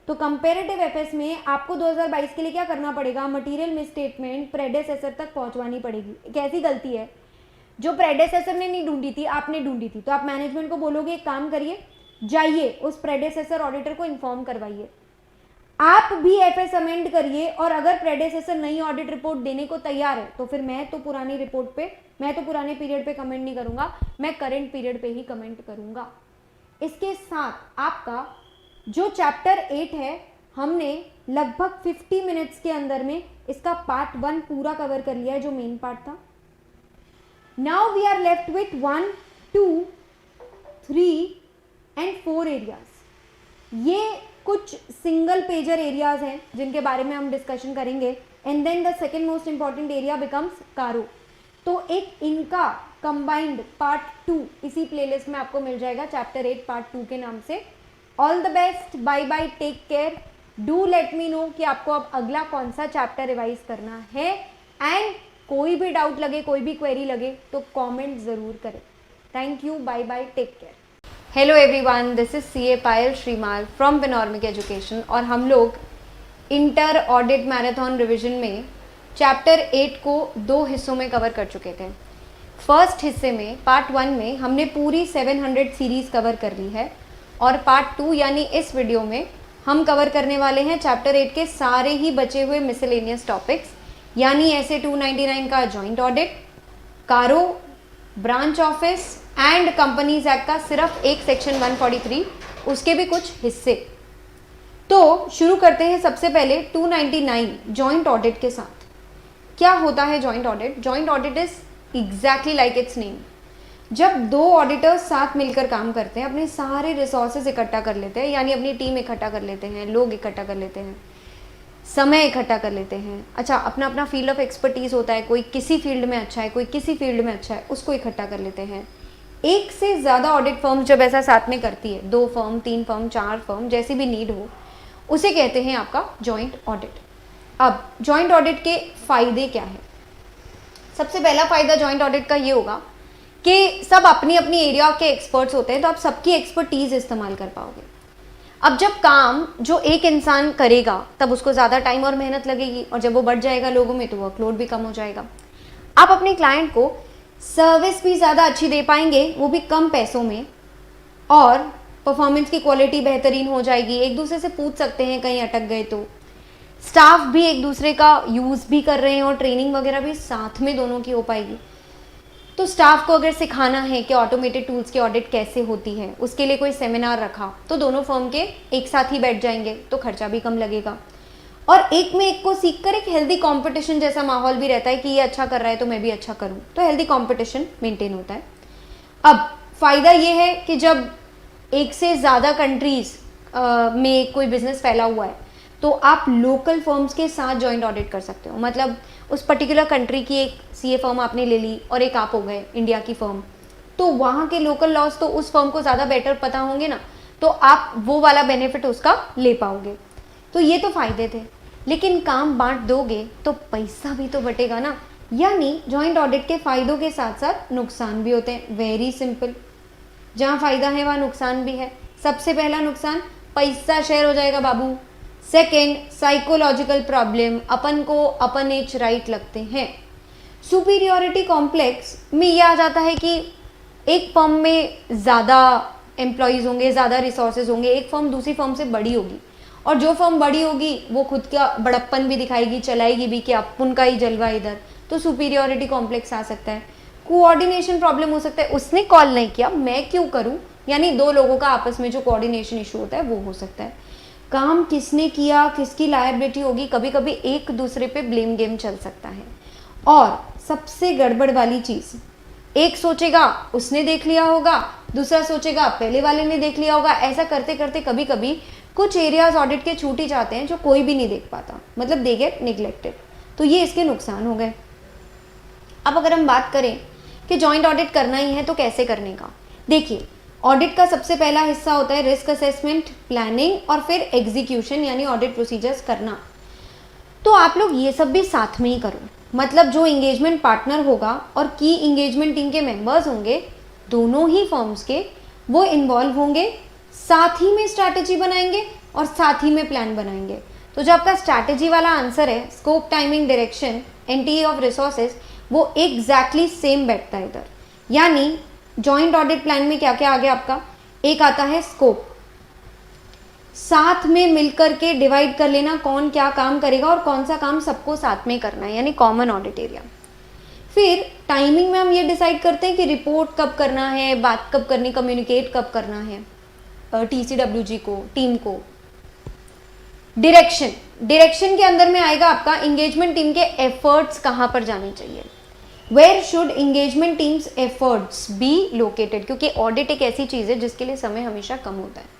तो कंपैरेटिव एफएस में आपको 2022 के लिए क्या करना पड़ेगा? मटेरियल मिसस्टेटमेंट प्रेडेसेसर तक पहुंचवानी पड़ेगी। कैसी गलती है जो प्रेडेसेसर ने नहीं ढूंढी थी, आपने ढूंढी थी, तो आप मैनेजमेंट को बोलोगे एक काम करिए, जाइए उस प्रेडेसेसर ऑडिटर को इन्फॉर्म करवाइए, आप भी एफएस अमेंड करिए, और अगर प्रेडेसेसर नई ऑडिट रिपोर्ट देने को तैयार है तो फिर मैं तो पुरानी रिपोर्ट पे, मैं तो पुराने पीरियड पे कमेंट नहीं करूंगा, मैं करंट पीरियड पे ही कमेंट करूंगा। इसके साथ आपका जो चैप्टर 8 है, हमने लगभग 50 मिनट्स के अंदर में इसका पार्ट 1 पूरा कवर कर लिया है जो मेन पार्ट था। Now we are left with 1, 2, 3 and 4 areas. ये कुछ सिंगल पेजर एरियाज हैं जिनके बारे में हम डिस्कशन करेंगे, and then the second most important area becomes CARO. तो एक इनका कंबाइंड पार्ट 2 इसी प्लेलिस्ट में आपको मिल जाएगा, चैप्टर 8 पार्ट 2 के नाम से। All the best, bye bye, take care, do let me know कि आपको अब अगला कौन सा चैप्टर रिवाइज करना है, एंड कोई भी डाउट लगे, कोई भी क्वेरी लगे तो कमेंट जरूर करें। Thank you, bye bye, take care. Hello everyone, this is CA Payal Shrimal from विनॉर्मिक एजुकेशन, और हम लोग इंटर ऑडिट मैराथन रिवीजन में चैप्टर 8 को 2 हिस्सों में कवर कर चुके थे। फर्स्ट हिस्से में पार्ट 1 में हमने पूरी 700 सीरीज कवर कर ली है, और पार्ट 2 यानी इस वीडियो में हम कवर करने वाले हैं चैप्टर 8 के सारे ही बचे हुए मिसलेनियस टॉपिक्स, यानी ऐसे 299 का जॉइंट ऑडिट, कारो, branch office and companies act का सिर्फ एक सेक्शन 143, उसके भी कुछ हिस्से। तो शुरू करते हैं सबसे पहले 299 जॉइंट ऑडिट के साथ। क्या होता है joint audit? Joint audit is exactly like it's name. जब 2 ऑडिटर्स साथ मिलकर काम करते हैं, अपने सारे रिसोर्सेज इकट्ठा कर लेते हैं, यानी अपनी टीम इकट्ठा कर लेते हैं, लोग इकट्ठा कर लेते हैं, समय इकट्ठा कर लेते हैं। अच्छा, अपना अपना फील्ड ऑफ एक्सपर्टीज होता है, कोई किसी फील्ड में अच्छा है, कोई किसी फील्ड में अच्छा है, उसको इकट्ठा कर लेते हैं। एक से ज़्यादा ऑडिट फर्म जब ऐसा साथ में करती है, 2 फर्म, 3 फर्म, 4 फर्म, जैसी भी नीड हो, उसे कहते हैं आपका जॉइंट ऑडिट। अब जॉइंट ऑडिट के फायदे क्या है? सबसे पहला फायदा जॉइंट ऑडिट का ये होगा कि सब अपनी अपनी एरिया के एक्सपर्ट्स होते हैं, तो आप सबकी एक्सपर्टीज इस्तेमाल कर पाओगे। अब जब काम जो एक इंसान करेगा तब उसको ज़्यादा टाइम और मेहनत लगेगी, और जब वो बढ़ जाएगा लोगों में तो वर्कलोड भी कम हो जाएगा। आप अपने क्लाइंट को सर्विस भी ज़्यादा अच्छी दे पाएंगे, वो भी कम पैसों में, और परफॉर्मेंस की क्वालिटी बेहतरीन हो जाएगी। एक दूसरे से पूछ सकते हैं कहीं अटक गए तो, स्टाफ भी एक दूसरे का यूज़ भी कर रहे हैं, और ट्रेनिंग वगैरह भी साथ में दोनों की हो पाएगी। तो स्टाफ को अगर सिखाना है कि ऑटोमेटेड टूल्स की ऑडिट कैसे होती है, उसके लिए कोई सेमिनार रखा, तो दोनों फर्म के एक साथ ही बैठ जाएंगे, तो खर्चा भी कम लगेगा, और एक में एक को सीखकर एक हेल्दी कंपटीशन जैसा माहौल भी रहता है कि ये अच्छा कर रहा है तो मैं भी अच्छा करूं, तो हेल्दी कंपटीशन मेंटेन होता है। अब फायदा ये है कि जब एक से ज़्यादा कंट्रीज में कोई बिजनेस फैला हुआ है, तो आप लोकल फर्म्स के साथ जॉइंट ऑडिट कर सकते हो। मतलब उस पर्टिकुलर कंट्री की एक सीए फर्म आपने ले ली और एक आप हो गए इंडिया की फर्म, तो वहाँ के लोकल लॉज तो उस फर्म को ज़्यादा बेटर पता होंगे ना, तो आप वो वाला बेनिफिट उसका ले पाओगे। तो ये तो फ़ायदे थे, लेकिन काम बांट दोगे तो पैसा भी तो बटेगा ना। यानी जॉइंट ऑडिट के फ़ायदों के साथ साथ नुकसान भी होते हैं। वेरी सिंपल, जहाँ फ़ायदा है वहाँ नुकसान भी है। सबसे पहला नुकसान, पैसा शेयर हो जाएगा बाबू। सेकेंड, साइकोलॉजिकल प्रॉब्लम, अपन को अपन एज राइट लगते हैं। सुपीरियोरिटी कॉम्प्लेक्स में ये आ जाता है कि एक फर्म में ज़्यादा एम्प्लॉयज़ होंगे, ज़्यादा रिसोर्सेज होंगे, एक फर्म दूसरी फर्म से बड़ी होगी, और जो फर्म बड़ी होगी वो खुद का बड़प्पन भी दिखाएगी, चलाएगी भी कि अपन का ही जलवा इधर, तो सुपीरियोरिटी कॉम्प्लेक्स आ सकता है। कोऑर्डिनेशन प्रॉब्लम हो सकता है, उसने कॉल नहीं किया मैं क्यों करूं, यानी दो लोगों का आपस में जो कोऑर्डिनेशन इशू होता है वो हो सकता है। काम किसने किया, किसकी लायबिलिटी होगी, कभी कभी एक दूसरे पे ब्लेम गेम चल सकता है। और सबसे गड़बड़ वाली चीज़, एक सोचेगा उसने देख लिया होगा, दूसरा सोचेगा पहले वाले ने देख लिया होगा। ऐसा करते करते कभी कभी कुछ एरियाज ऑडिट के छूट ही जाते हैं जो कोई भी नहीं देख पाता, मतलब दे गेट निगलेक्टेड। तो ये इसके नुकसान हो गए। अब अगर हम बात करें कि जॉइंट ऑडिट करना ही है तो कैसे करने का, देखिए ऑडिट का सबसे पहला हिस्सा होता है रिस्क असेसमेंट, प्लानिंग और फिर एग्जीक्यूशन यानी ऑडिट प्रोसीजर्स करना। तो आप लोग ये सब भी साथ में ही करो, मतलब जो इंगेजमेंट पार्टनर होगा और की इंगेजमेंट टीम के मेंबर्स होंगे, दोनों ही फर्म्स के, वो इन्वॉल्व होंगे, साथ ही में स्ट्रैटेजी बनाएंगे और साथ ही में प्लान बनाएंगे। तो जो आपका स्ट्रैटेजी वाला आंसर है, scope, timing, direction, NTA of resources, वो एग्जैक्टली सेम बैठता है इधर। यानी जॉइंट ऑडिट प्लान में क्या क्या आ गया आपका, एक आता है स्कोप, साथ में मिलकर के डिवाइड कर लेना कौन क्या काम करेगा और कौन सा काम सबको साथ में करना है, यानी कॉमन ऑडिट एरिया। फिर टाइमिंग में हम ये डिसाइड करते हैं कि रिपोर्ट कब करना है, बात कब करनी, कम्युनिकेट कब करना है टीसीडब्ल्यूजी को, टीम को। डायरेक्शन, डायरेक्शन के अंदर में आएगा आपका इंगेजमेंट टीम के एफर्ट्स कहाँ पर जाने चाहिए, where should engagement teams efforts be located, क्योंकि ऑडिट एक ऐसी चीज़ है जिसके लिए समय हमेशा कम होता है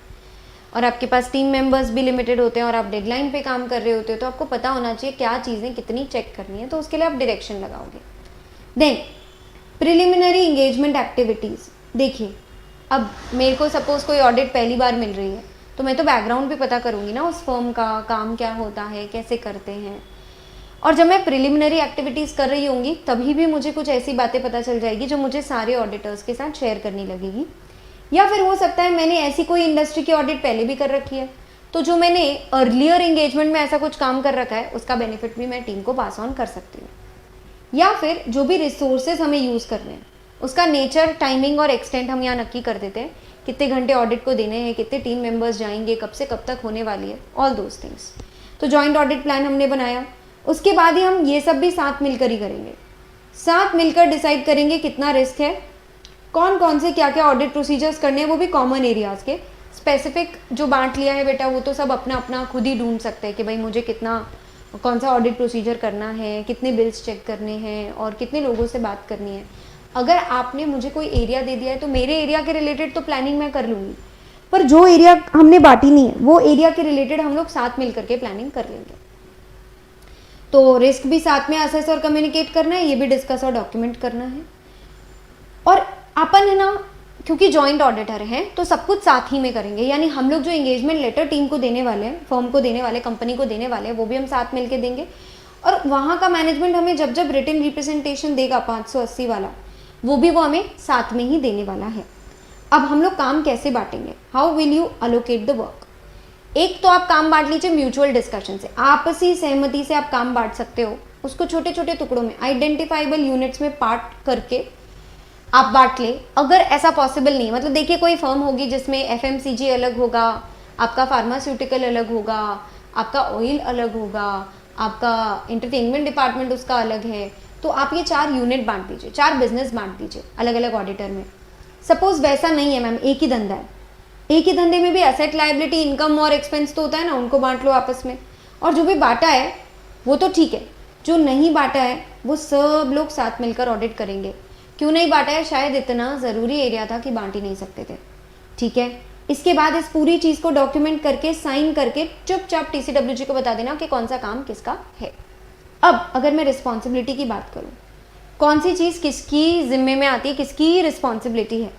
और आपके पास टीम मेंबर्स भी लिमिटेड होते हैं और आप डेडलाइन पे काम कर रहे होते हो, तो आपको पता होना चाहिए क्या चीज़ें कितनी चेक करनी है, तो उसके लिए आप डायरेक्शन लगाओगे। देन प्रिलिमिनरी इंगेजमेंट एक्टिविटीज़, देखिए अब मेरे को सपोज कोई ऑडिट पहली बार मिल रही है तो मैं तो बैकग्राउंड भी पता करूँगी ना उस फर्म का, काम क्या होता है, कैसे करते हैं। और जब मैं प्रिलिमिनरी एक्टिविटीज़ कर रही होंगी तभी भी मुझे कुछ ऐसी बातें पता चल जाएगी जो मुझे सारे ऑडिटर्स के साथ शेयर करनी लगेगी। या फिर हो सकता है मैंने ऐसी कोई इंडस्ट्री की ऑडिट पहले भी कर रखी है, तो जो मैंने अर्लियर एंगेजमेंट में ऐसा कुछ काम कर रखा है उसका बेनिफिट भी मैं टीम को पास ऑन कर सकती हूँ। या फिर जो भी रिसोर्सेज हमें यूज़ करने हैं उसका नेचर, टाइमिंग और एक्सटेंट हम यहाँ नक्की कर देते हैं, कितने घंटे ऑडिट को देने हैं, कितने टीम मेंबर्स जाएंगे, कब से कब तक होने वाली है, ऑल दोज थिंग्स। तो जॉइंट ऑडिट प्लान हमने बनाया, उसके बाद ही हम ये सब भी साथ मिलकर ही करेंगे, साथ मिलकर डिसाइड करेंगे कितना रिस्क है, कौन कौन से क्या क्या ऑडिट प्रोसीजर्स करने हैं, वो भी कॉमन एरियाज़ के। स्पेसिफिक जो बांट लिया है बेटा वो तो सब अपना अपना खुद ही ढूंढ सकते हैं कि भाई मुझे कितना, कौन सा ऑडिट प्रोसीजर करना है, कितने बिल्स चेक करने हैं और कितने लोगों से बात करनी है। अगर आपने मुझे कोई एरिया दे दिया है तो मेरे एरिया के रिलेटेड तो प्लानिंग मैं कर लूँगी, पर जो एरिया हमने बांटी नहीं है वो एरिया के रिलेटेड हम लोग साथ मिल करके प्लानिंग कर लेंगे। तो रिस्क भी साथ में असेस और कम्युनिकेट करना है, ये भी डिस्कस और डॉक्यूमेंट करना है। और अपन है ना, क्योंकि जॉइंट ऑडिटर हैं तो सब कुछ साथ ही में करेंगे, यानी हम लोग जो एंगेजमेंट लेटर टीम को देने वाले हैं, फर्म को देने वाले, कंपनी को देने वाले हैं, वो भी हम साथ मिलके देंगे। और वहाँ का मैनेजमेंट हमें जब जब रिटन रिप्रेजेंटेशन देगा 580 वाला, वो भी वो हमें साथ में ही देने वाला है। अब हम लोग काम कैसे बांटेंगे, how will you allocate the work. एक तो आप काम बांट लीजिए म्यूचुअल डिस्कशन से, आपसी सहमति से आप काम बांट सकते हो, उसको छोटे छोटे टुकड़ों में आइडेंटिफाइबल यूनिट्स में पार्ट करके आप बांट ले। अगर ऐसा पॉसिबल नहीं, मतलब देखिए कोई फर्म होगी जिसमें एफएमसीजी अलग होगा, आपका फार्मास्यूटिकल अलग होगा, आपका ऑयल अलग होगा, आपका एंटरटेनमेंट डिपार्टमेंट उसका अलग है, तो आप ये 4 यूनिट बांट दीजिए, 4 बिजनेस बांट दीजिए अलग अलग ऑडिटर में। सपोज वैसा नहीं है मैम, एक ही धंधा है, एक ही धंधे में भी एसेट, लायबिलिटी, इनकम और एक्सपेंस तो होता है ना, उनको बांट लो आपस में। और जो भी बांटा है वो तो ठीक है, जो नहीं बांटा है वो सब लोग साथ मिलकर ऑडिट करेंगे। क्यों नहीं बांटा है, शायद इतना ज़रूरी एरिया था कि बांट ही नहीं सकते थे, ठीक है। इसके बाद इस पूरी चीज़ को डॉक्यूमेंट करके, साइन करके चुपचाप टीसीडब्ल्यूजी को बता देना कि कौन सा काम किसका है। अब अगर मैं रिस्पॉन्सिबिलिटी की बात करूँ, कौन सी चीज किसकी जिम्मे में आती है, किसकी रिस्पॉन्सिबिलिटी है।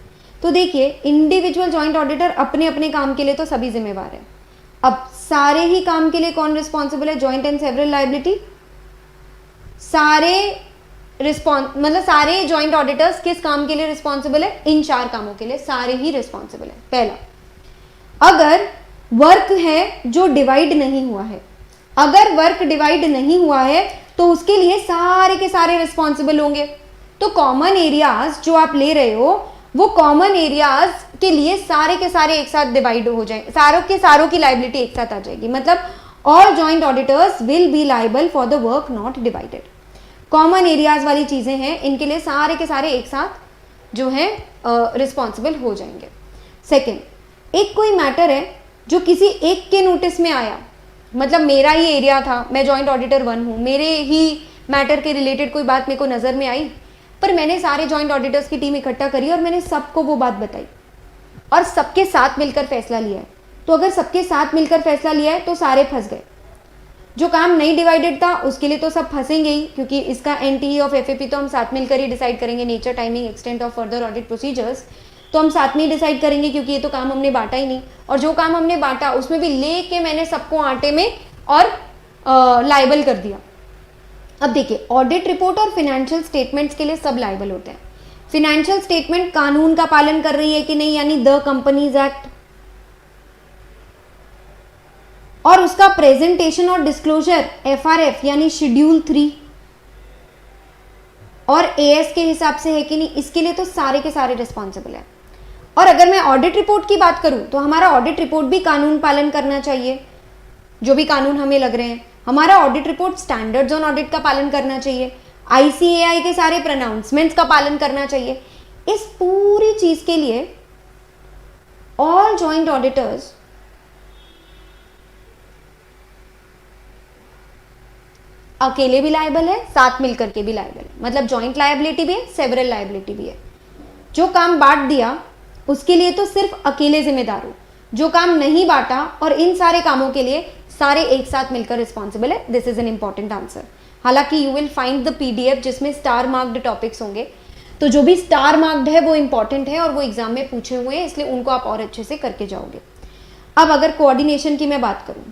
तो देखिए इंडिविजुअल जॉइंट ऑडिटर अपने अपने काम के लिए तो सभी जिम्मेवार है। अब सारे ही काम के लिए कौन रिस्पॉन्सिबल है, जॉइंट एंड सेवरल लायबिलिटी। सारे मतलब सारे जॉइंट ऑडिटर्स किस काम के लिए रिस्पॉन्सिबल है, इन 4 कामों के लिए सारे ही रिस्पॉन्सिबल है। पहला, अगर वर्क है जो डिवाइड नहीं हुआ है, अगर वर्क डिवाइड नहीं हुआ है तो उसके लिए सारे के सारे रिस्पॉन्सिबल होंगे। तो कॉमन एरियाज जो आप ले रहे हो वो कॉमन एरियाज के लिए सारे के सारे एक साथ डिवाइड हो जाएंगे, सारों के सारों की लायबिलिटी एक साथ आ जाएगी। मतलब all joint auditors will be liable for the work not divided. Common areas वाली चीजें हैं, इनके लिए सारे के सारे एक साथ जो है रिस्पॉन्सिबल हो जाएंगे। सेकेंड, एक कोई मैटर है जो किसी एक के नोटिस में आया, मतलब मेरा ही एरिया था, मैं जॉइंट ऑडिटर 1 हूँ, मेरे ही मैटर के रिलेटेड कोई बात मेरे को नज़र में आई, पर मैंने सारे जॉइंट ऑडिटर्स की टीम इकट्ठा करी और मैंने सबको वो बात बताई और सबके साथ मिलकर फैसला लिया है। तो अगर सबके साथ मिलकर फैसला लिया है तो सारे फंस गए। जो काम नहीं डिवाइडेड था उसके लिए तो सब फंसेंगे ही, क्योंकि इसका एनटीई ऑफ एफएपी तो हम साथ मिलकर ही डिसाइड करेंगे, nature, timing, extent of further audit procedures तो हम साथ में ही डिसाइड करेंगे, क्योंकि ये तो काम हमने बांटा ही नहीं। और जो काम हमने बांटा उसमें भी लेके मैंने सबको आटे में और लाइबल कर दिया। अब देखिए ऑडिट रिपोर्ट और फाइनेंशियल स्टेटमेंट्स के लिए सब लाइबल होते हैं। फाइनेंशियल स्टेटमेंट कानून का पालन कर रही है कि नहीं, यानी द कंपनीज एक्ट, और उसका प्रेजेंटेशन और डिस्क्लोजर एफआरएफ यानी शेड्यूल 3 और एएस के हिसाब से है कि नहीं, इसके लिए तो सारे के सारे रिस्पॉन्सिबल है। और अगर मैं ऑडिट रिपोर्ट की बात करूं तो हमारा ऑडिट रिपोर्ट भी कानून पालन करना चाहिए, जो भी कानून हमें लग रहे हैं। हमारा audit report standards on audit का पालन करना चाहिए, आईसीएआई के सारे प्रोनाउंसमेंट्स का पालन करना चाहिए। इस पूरी चीज के लिए ऑल जॉइंट ऑडिटर्स अकेले भी लायबल है, साथ मिलकर के भी लायबल है। मतलब जॉइंट लायबिलिटी भी है, सेवरल लायबिलिटी भी है। जो काम बांट दिया उसके लिए तो सिर्फ अकेले जिम्मेदार हो, जो काम नहीं बांटा और इन सारे कामों के लिए सारे एक साथ मिलकर रिस्पॉन्सिबल है। This is an important answer. हालांकि you will find the PDF जिसमें स्टार मार्क्ड टॉपिक्स होंगे, तो जो भी स्टार मार्क्ड है वो इंपॉर्टेंट है और वो एग्जाम में पूछे हुए हैं, इसलिए उनको आप और अच्छे से करके जाओगे। अब अगर कोऑर्डिनेशन की मैं बात करूं,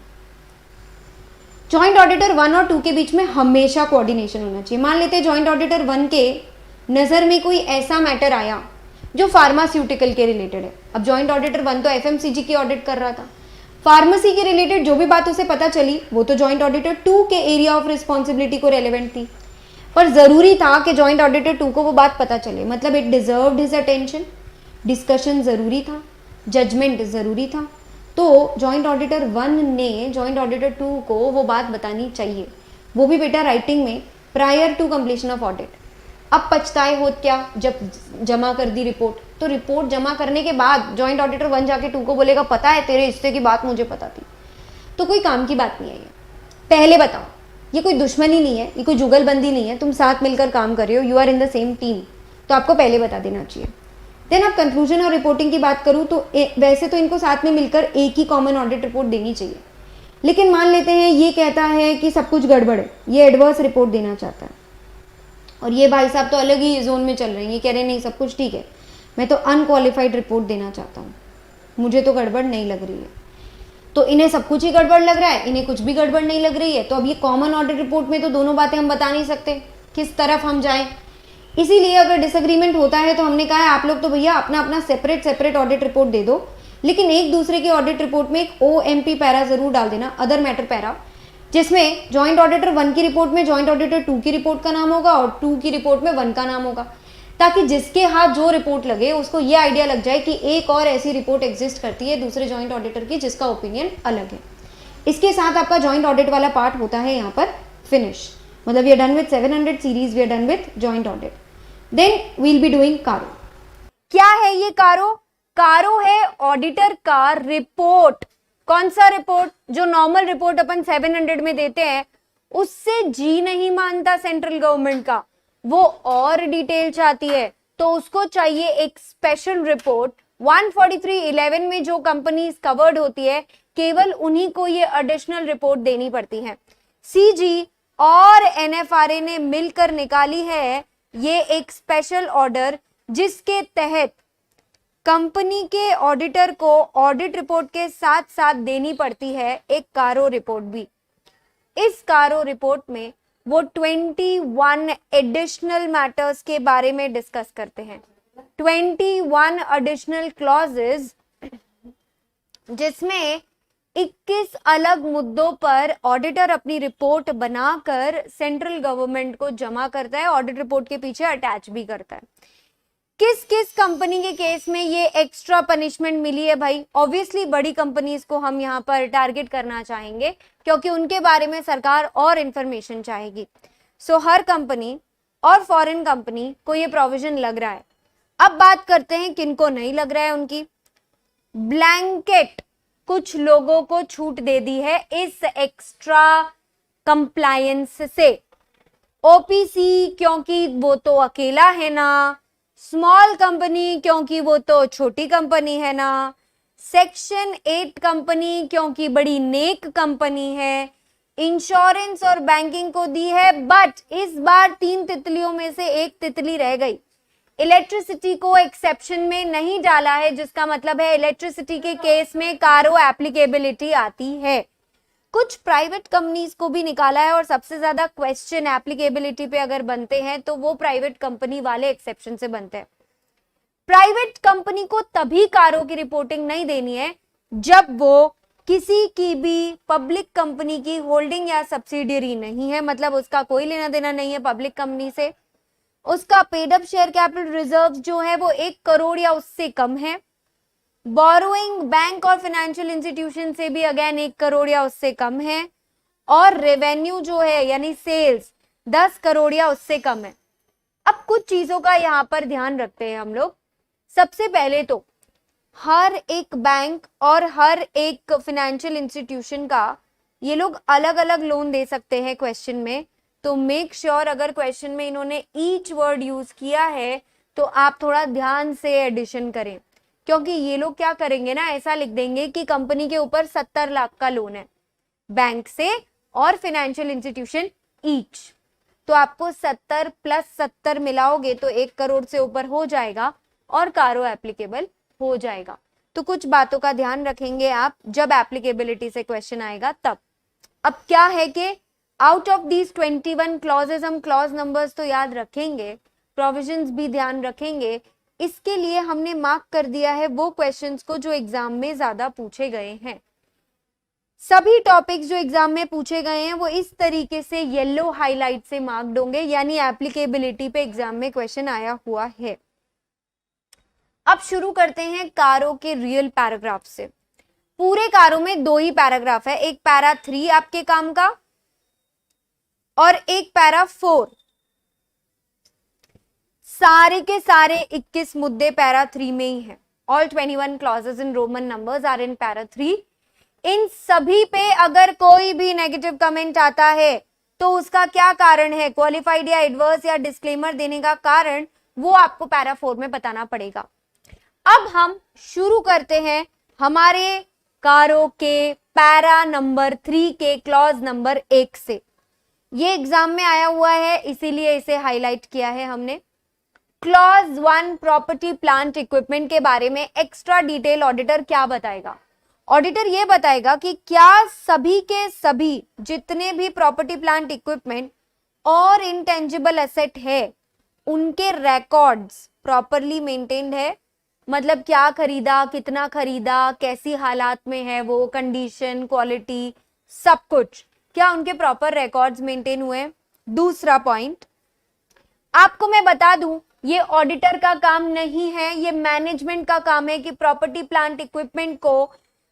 जॉइंट ऑडिटर 1 और 2 के बीच में हमेशा कोऑर्डिनेशन होना चाहिए। मान लेते हैं जॉइंट ऑडिटर 1 के नज़र में कोई ऐसा मैटर आया जो फार्मास्यूटिकल के रिलेटेड है। अब जॉइंट ऑडिटर 1 तो एफएमसीजी की ऑडिट कर रहा था, फार्मेसी के रिलेटेड जो भी बात उसे पता चली वो तो जॉइंट ऑडिटर 2 के एरिया ऑफ रिस्पॉन्सिबिलिटी को रेलेवेंट थी, पर जरूरी था कि जॉइंट ऑडिटर 2 को वो बात पता चले, मतलब it deserved his attention. Discussion जरूरी था, जजमेंट जरूरी था, तो जॉइंट ऑडिटर 1 ने जॉइंट ऑडिटर 2 को वो बात बतानी चाहिए, वो भी बेटा राइटिंग में, prior to completion of audit. अब पछताए हो क्या, जब जमा कर दी रिपोर्ट, तो रिपोर्ट जमा करने के बाद जॉइंट ऑडिटर 1 जाके 2 को बोलेगा पता है तेरे हिस्से की बात मुझे पता थी, तो कोई काम की बात नहीं है ये। पहले बताओ, ये कोई दुश्मनी नहीं है, ये कोई जुगलबंदी नहीं है, तुम साथ मिलकर काम कर रहे हो, you are in the same team, तो आपको पहले बता देना चाहिए। देन आप कंक्लूजन और रिपोर्टिंग की बात करूँ तो वैसे तो इनको साथ में मिलकर एक ही कॉमन ऑडिट रिपोर्ट देनी चाहिए, लेकिन मान लेते हैं ये कहता है कि सब कुछ गड़बड़ है, ये एडवर्स रिपोर्ट देना चाहता है, और ये भाई साहब तो अलग ही जोन में चल रहे हैं, ये कह रहे हैं नहीं सब कुछ ठीक है, मैं तो अनक्वालिफाइड रिपोर्ट देना चाहता हूँ, मुझे तो गड़बड़ नहीं लग रही है। तो इन्हें सब कुछ ही गड़बड़ लग रहा है, इन्हें कुछ भी गड़बड़ नहीं लग रही है, तो अब ये कॉमन ऑडिट रिपोर्ट में तो दोनों बातें हम बता नहीं सकते, किस तरफ हम जाएं। इसीलिए अगर डिसएग्रीमेंट होता है तो हमने कहा है आप लोग तो भैया अपना अपना सेपरेट ऑडिट रिपोर्ट दे दो, लेकिन एक दूसरे की ऑडिट रिपोर्ट में एक ओएमपी पैरा जरूर डाल देना, अदर मैटर पैरा, जिसमें जॉइंट ऑडिटर 1 की रिपोर्ट में जॉइंट ऑडिटर 2 की रिपोर्ट का नाम होगा और 2 की रिपोर्ट में 1 का नाम होगा, ताकि जिसके हाथ जो रिपोर्ट लगे उसको ये आइडिया लग जाए कि एक और ऐसी रिपोर्ट एग्जिस्ट करती है दूसरे जॉइंट ऑडिटर की जिसका ओपिनियन अलग है। इसके साथ आपका जॉइंट ऑडिट वाला पार्ट होता है यहाँ पर फिनिश, मतलब we are done with 700 series, we are done with joint audit. Then we'll be doing CARO. क्या है ये कारो? कारो है ऑडिटर का रिपोर्ट। कौन सा रिपोर्ट? जो नॉर्मल रिपोर्ट अपन 700 में देते हैं उससे जी नहीं मानता सेंट्रल गवर्नमेंट का, वो और डिटेल चाहती है, तो उसको चाहिए एक स्पेशल रिपोर्ट। 143(11) में जो कंपनीज कवर्ड होती है केवल उन्हीं को ये एडिशनल रिपोर्ट देनी पड़ती है। सीजी और एनएफआरए ने मिलकर निकाली है ये एक स्पेशल ऑर्डर जिसके तहत कंपनी के ऑडिटर को ऑडिट रिपोर्ट के साथ साथ देनी पड़ती है एक कारो रिपोर्ट भी। इस कारो रिपोर्ट में वो 21 एडिशनल मैटर्स के बारे में डिस्कस करते हैं। 21 एडिशनल क्लॉजेस, जिसमें 21 अलग मुद्दों पर ऑडिटर अपनी रिपोर्ट बनाकर सेंट्रल गवर्नमेंट को जमा करता है, ऑडिट रिपोर्ट के पीछे अटैच भी करता है। किस किस कंपनी के केस में ये एक्स्ट्रा पनिशमेंट मिली है भाई? ऑब्वियसली बड़ी कंपनीज को हम यहाँ पर टारगेट करना चाहेंगे क्योंकि उनके बारे में सरकार और इंफॉर्मेशन चाहेगी। सो हर कंपनी और फॉरेन कंपनी को ये प्रोविजन लग रहा है। अब बात करते हैं किनको नहीं लग रहा है उनकी। ब्लैंकेट कुछ लोगों को छूट दे दी है इस एक्स्ट्रा कंप्लायंस से। ओपीसी क्योंकि वो तो अकेला है ना, स्मॉल कंपनी क्योंकि वो तो छोटी कंपनी है ना, सेक्शन 8 कंपनी क्योंकि बड़ी नेक कंपनी है, इंश्योरेंस और बैंकिंग को दी है। बट इस बार 3 तितलियों में से एक तितली रह गई। इलेक्ट्रिसिटी को एक्सेप्शन में नहीं डाला है, जिसका मतलब है इलेक्ट्रिसिटी के केस में कारो एप्लीकेबिलिटी आती है। कुछ प्राइवेट कंपनीज को भी निकाला है और सबसे ज्यादा क्वेश्चन एप्लीकेबिलिटी पे अगर बनते हैं तो वो प्राइवेट कंपनी वाले एक्सेप्शन से बनते हैं। प्राइवेट कंपनी को तभी कारो की रिपोर्टिंग नहीं देनी है जब वो किसी की भी पब्लिक कंपनी की होल्डिंग या सब्सिडियरी नहीं है, मतलब उसका कोई लेना देना नहीं है पब्लिक कंपनी से। उसका paid up share capital reserve जो है वो 1 करोड़ या उससे कम है। बोरोइंग बैंक और फाइनेंशियल इंस्टीट्यूशन से भी अगेन 1 करोड़ या उससे कम है। और रेवेन्यू जो है यानी सेल्स 10 करोड़ या उससे कम है। अब कुछ चीजों का यहाँ पर ध्यान रखते हैं हम लोग। सबसे पहले तो हर एक बैंक और हर एक फाइनेंशियल इंस्टीट्यूशन का ये लोग अलग अलग लोन दे सकते हैं क्वेश्चन में। तो मेक श्योर अगर क्वेश्चन में इन्होंने ईच वर्ड यूज किया है तो आप थोड़ा ध्यान से एडिशन करें, क्योंकि ये लोग क्या करेंगे ना, ऐसा लिख देंगे कि कंपनी के ऊपर 70 लाख का लोन है बैंक से और फाइनेंशियल इंस्टीट्यूशन ईच। तो आपको 70 + 70 मिलाओगे तो 1 करोड़ से ऊपर हो जाएगा और कारो एप्लीकेबल हो जाएगा। तो कुछ बातों का ध्यान रखेंगे आप जब एप्लीकेबिलिटी से क्वेश्चन आएगा तब। अब क्या है कि आउट ऑफ दीज 21 क्लॉजेस हम क्लॉज नंबर्स तो याद रखेंगे, प्रोविजंस भी ध्यान रखेंगे। इसके लिए हमने मार्क कर दिया है वो क्वेश्चंस को जो एग्जाम में ज्यादा पूछे गए हैं। सभी टॉपिक्स जो एग्जाम में पूछे गए हैं वो इस तरीके से येलो हाईलाइट से मार्क्ड होंगे, यानी एप्लीकेबिलिटी पे एग्जाम में क्वेश्चन आया हुआ है। अब शुरू करते हैं कारो के रियल पैराग्राफ से। पूरे कारो में 2 ही पैराग्राफ है, एक पैरा 3 आपके काम का और एक पैरा 4। सारे के सारे 21 मुद्दे पैरा 3 में ही है। All 21 clauses in Roman numbers are in para 3। इन सभी पे अगर कोई भी नेगेटिव कमेंट आता है तो उसका क्या कारण है, क्वालिफाइड या एडवर्स या डिस्क्लेमर देने का कारण, वो आपको पैरा 4 में बताना पड़ेगा। अब हम शुरू करते हैं हमारे कारो के पैरा नंबर 3 के क्लॉज नंबर 1 से। ये एग्जाम में आया हुआ है इसीलिए इसे हाईलाइट किया है हमने। क्लॉज 1 प्रॉपर्टी प्लांट इक्विपमेंट के बारे में एक्स्ट्रा डिटेल ऑडिटर क्या बताएगा? ऑडिटर ये बताएगा कि क्या सभी के सभी जितने भी प्रॉपर्टी प्लांट इक्विपमेंट और इंटेंजिबल एसेट है उनके रिकॉर्ड्स प्रॉपरली मेंटेन्ड है, मतलब क्या खरीदा, कितना खरीदा, कैसी हालात में है वो, कंडीशन, क्वालिटी, सब कुछ, क्या उनके प्रॉपर रिकॉर्ड्स मेंटेन हुए। दूसरा पॉइंट आपको मैं बता दूं, ये ऑडिटर का काम नहीं है, ये मैनेजमेंट का काम है कि प्रॉपर्टी प्लांट इक्विपमेंट को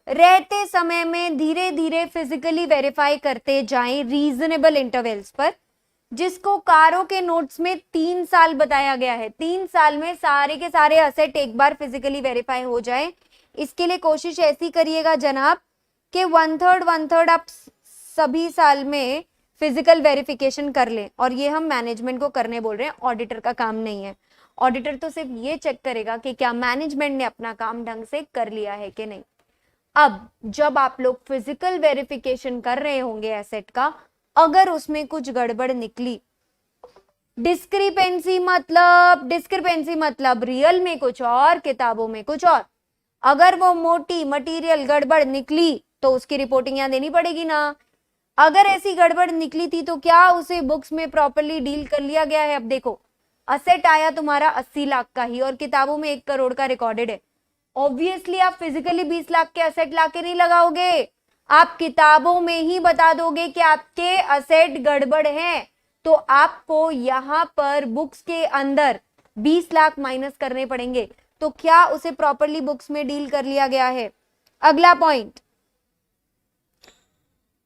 रहते समय में धीरे धीरे फिजिकली वेरीफाई करते जाएं रीजनेबल इंटरवल्स पर, जिसको कारो के नोट्स में 3 साल बताया गया है। 3 साल में सारे के सारे असेट एक बार फिजिकली वेरीफाई हो जाए। इसके लिए कोशिश ऐसी करिएगा जनाब कि 1/3 आप सभी साल में फिजिकल वेरिफिकेशन कर लें, और ये हम मैनेजमेंट को करने बोल रहे हैं, ऑडिटर का काम नहीं है। ऑडिटर तो सिर्फ ये चेक करेगा कि क्या मैनेजमेंट ने अपना काम ढंग से कर लिया है कि नहीं। अब जब आप लोग फिजिकल वेरिफिकेशन कर रहे होंगे एसेट का, अगर उसमें कुछ गड़बड़ निकली डिस्क्रिपेंसी मतलब रियल में कुछ और, किताबों में कुछ और। अगर वो मोटी मटेरियल गड़बड़ निकली तो उसकी रिपोर्टिंग यहाँ देनी पड़ेगी ना। अगर ऐसी गड़बड़ निकली थी तो क्या उसे बुक्स में प्रॉपर्ली डील कर लिया गया है? अब देखो, असेट आया तुम्हारा 80 लाख का ही और किताबों में 1 करोड़ का रिकॉर्डेड है। ऑब्वियसली आप फिजिकली 20 लाख के असेट लाके नहीं लगाओगे, आप किताबों में ही बता दोगे कि आपके असेट गड़बड़ हैं। तो आपको यहां पर बुक्स के अंदर 20 लाख माइनस करने पड़ेंगे। तो क्या उसे प्रॉपर्ली बुक्स में डील कर लिया गया है? अगला पॉइंट,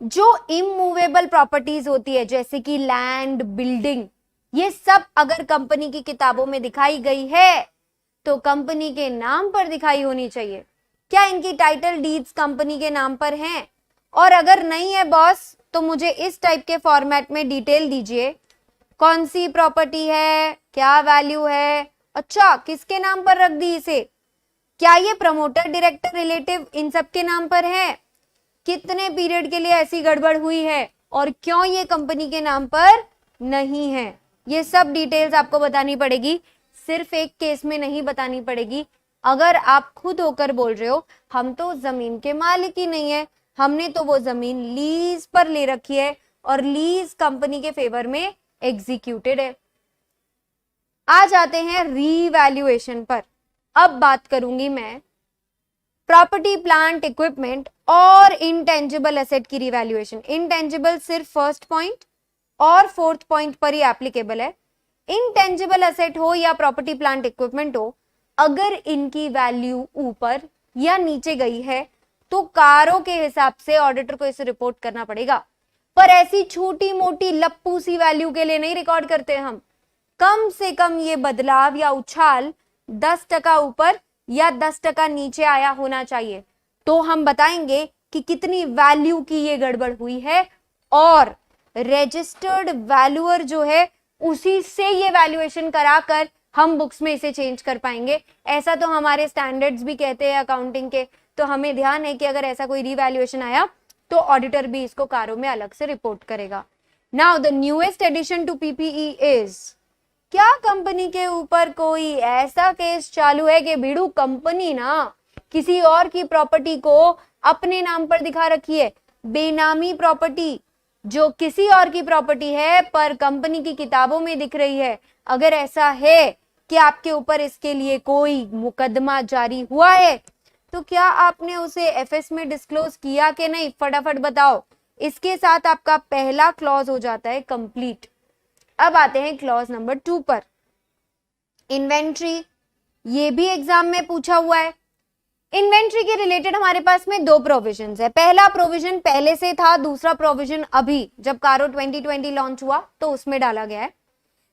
जो इमूवेबल प्रॉपर्टीज होती है जैसे कि लैंड, बिल्डिंग, ये सब अगर कंपनी की किताबों में दिखाई गई है तो कंपनी के नाम पर दिखाई होनी चाहिए। क्या इनकी टाइटल डीड्स कंपनी के नाम पर हैं? और अगर नहीं है बॉस तो मुझे इस टाइप के फॉर्मेट में डिटेल दीजिए, कौन सी प्रॉपर्टी है, क्या वैल्यू है, अच्छा किसके नाम पर रख दी इसे, क्या ये प्रमोटर, डायरेक्टर, रिलेटिव इन सब के नाम पर है, कितने पीरियड के लिए ऐसी गड़बड़ हुई है और क्यों ये कंपनी के नाम पर नहीं है। ये सब डिटेल्स आपको बतानी पड़ेगी, सिर्फ एक केस में नहीं बतानी पड़ेगी। अगर आप खुद होकर बोल रहे हो हम तो जमीन के मालिक ही नहीं है, हमने तो वो जमीन लीज पर ले रखी है और लीज कंपनी के फेवर में एग्जीक्यूटेड है। आ जाते हैं रीवैल्यूएशन पर। अब बात करूंगी मैं प्रॉपर्टी, प्लांट, इक्विपमेंट और इंटेंजिबल एसेट की रीवैल्यूएशन। इंटेंजिबल सिर्फ फर्स्ट पॉइंट और फोर्थ पॉइंट पर ही एप्लीकेबल है। इंटेंजिबल एसेट हो या प्रॉपर्टी, प्लांट, इक्विपमेंट हो, अगर इनकी वैल्यू ऊपर या नीचे गई है तो कारों के हिसाब से ऑडिटर को इसे रिपोर्ट करना पड़ेगा। पर ऐसी छोटी मोटी लप्पू सी वैल्यू के लिए नहीं रिकॉर्ड करते हम। कम से कम ये बदलाव या उछाल 10% ऊपर या 10% नीचे आया होना चाहिए, तो हम बताएंगे कि कितनी वैल्यू की ये गड़बड़ हुई है और रजिस्टर्ड वैल्यूअर जो है उसी से ये वैल्यूएशन कराकर हम बुक्स में इसे चेंज कर पाएंगे। ऐसा तो हमारे स्टैंडर्ड्स भी कहते हैं अकाउंटिंग के। तो हमें ध्यान है कि अगर ऐसा कोई रीवैल्यूएशन आया तो ऑडिटर भी इसको कारों में अलग से रिपोर्ट करेगा। Now the newest addition to PPE is, क्या कंपनी के ऊपर कोई ऐसा केस चालू है कि बीड़ू कंपनी ना किसी और की प्रॉपर्टी को अपने नाम पर दिखा रखी है? बेनामी प्रॉपर्टी जो किसी और की प्रॉपर्टी है पर कंपनी की किताबों में दिख रही है। अगर ऐसा है कि आपके ऊपर इसके लिए कोई मुकदमा जारी हुआ है तो क्या आपने उसे एफएस में डिस्क्लोज किया कि नहीं? फटाफट बताओ। इसके साथ आपका पहला क्लॉज हो जाता है कंप्लीट। अब आते हैं क्लॉज नंबर 2 पर, इन्वेंट्री। ये भी एग्जाम में पूछा हुआ है। इन्वेंट्री के रिलेटेड हमारे पास में 2 प्रोविजंस है। पहला प्रोविजन पहले से था, दूसरा प्रोविजन अभी जब कारो 2020 लॉन्च हुआ तो उसमें डाला गया है।